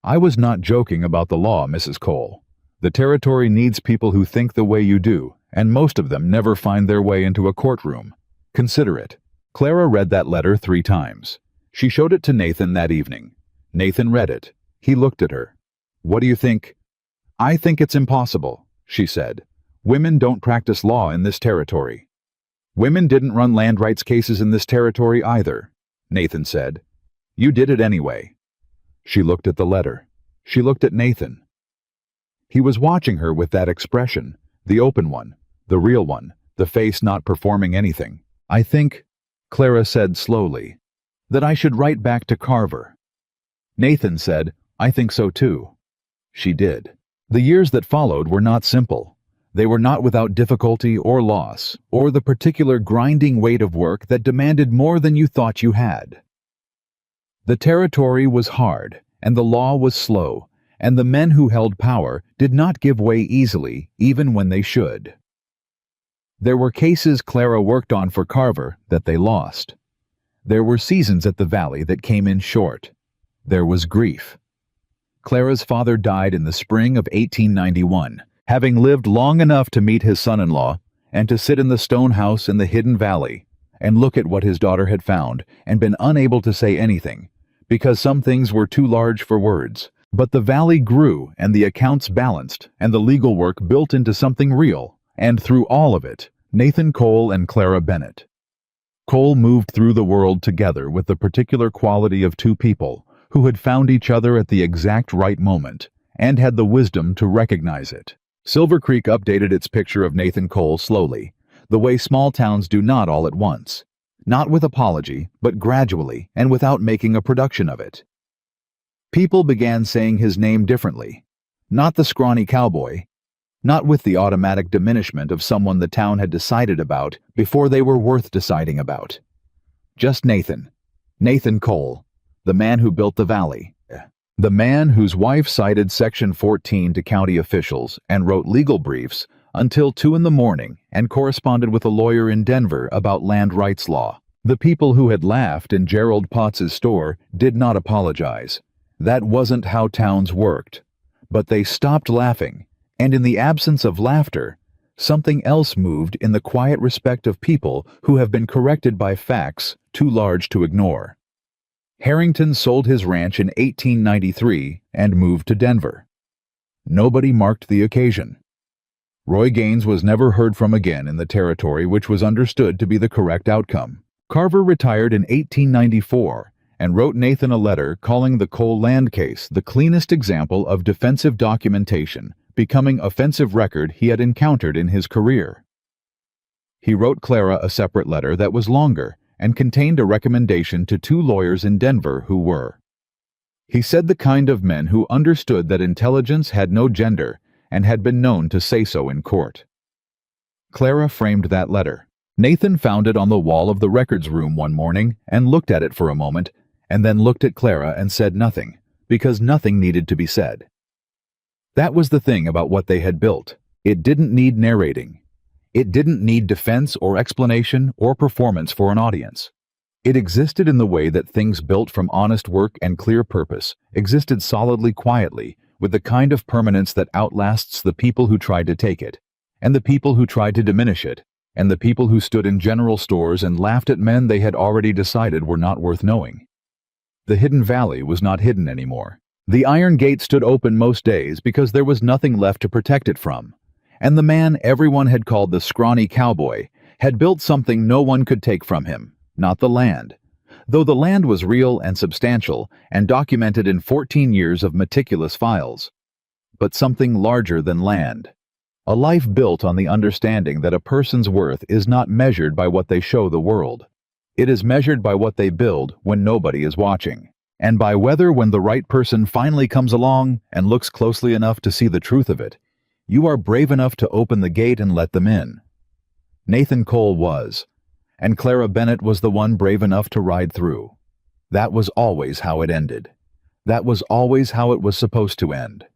[SPEAKER 1] "I was not joking about the law, Mrs. Cole. The territory needs people who think the way you do, and most of them never find their way into a courtroom. Consider it." Clara read that letter 3 times. She showed it to Nathan that evening. Nathan read it. He looked at her. "What do you think?" "I think it's impossible," she said. "Women don't practice law in this territory." "Women didn't run land rights cases in this territory either," Nathan said. "You did it anyway." She looked at the letter. She looked at Nathan. He was watching her with that expression, the open one, the real one, the face not performing anything. "I think," Clara said slowly, "that I should write back to Carver." Nathan said, "I think so too." She did. The years that followed were not simple. They were not without difficulty or loss, or the particular grinding weight of work that demanded more than you thought you had. The territory was hard, and the law was slow, and the men who held power did not give way easily, even when they should. There were cases Clara worked on for Carver that they lost. There were seasons at the valley that came in short. There was grief. Clara's father died in the spring of 1891, having lived long enough to meet his son-in-law and to sit in the stone house in the hidden valley and look at what his daughter had found and been unable to say anything, because some things were too large for words. But the valley grew and the accounts balanced and the legal work built into something real, and through all of it, Nathan Cole and Clara Bennett. Cole moved through the world together with the particular quality of 2 people who had found each other at the exact right moment and had the wisdom to recognize it. Silver Creek updated its picture of Nathan Cole slowly, the way small towns do, not all at once, not with apology, but gradually and without making a production of it. People began saying his name differently, not the scrawny cowboy, not with the automatic diminishment of someone the town had decided about before they were worth deciding about. Just Nathan. Nathan Cole, the man who built the valley. The man whose wife cited Section 14 to county officials and wrote legal briefs until 2 in the morning and corresponded with a lawyer in Denver about land rights law. The people who had laughed in Gerald Potts's store did not apologize. That wasn't how towns worked. But they stopped laughing, and in the absence of laughter, something else moved in the quiet respect of people who have been corrected by facts too large to ignore. Harrington sold his ranch in 1893 and moved to Denver. Nobody marked the occasion. Roy Gaines was never heard from again in the territory, which was understood to be the correct outcome. Carver retired in 1894 and wrote Nathan a letter calling the Cole land case the cleanest example of defensive documentation, becoming offensive record he had encountered in his career. He wrote Clara a separate letter that was longer and contained a recommendation to 2 lawyers in Denver who were. He said the kind of men who understood that intelligence had no gender and had been known to say so in court. Clara framed that letter. Nathan found it on the wall of the records room one morning and looked at it for a moment, and then looked at Clara and said nothing, because nothing needed to be said. That was the thing about what they had built. It didn't need narrating. It didn't need defense or explanation or performance for an audience. It existed in the way that things built from honest work and clear purpose existed solidly, quietly, with the kind of permanence that outlasts the people who tried to take it, and the people who tried to diminish it, and the people who stood in general stores and laughed at men they had already decided were not worth knowing. The hidden valley was not hidden anymore. The iron gate stood open most days because there was nothing left to protect it from, and the man everyone had called the Scrawny Cowboy had built something no one could take from him, not the land, though the land was real and substantial and documented in 14 years of meticulous files, but something larger than land. A life built on the understanding that a person's worth is not measured by what they show the world. It is measured by what they build when nobody is watching, and by whether, when the right person finally comes along and looks closely enough to see the truth of it, you are brave enough to open the gate and let them in. Nathan Cole was, and Clara Bennett was the one brave enough to ride through. That was always how it ended. That was always how it was supposed to end.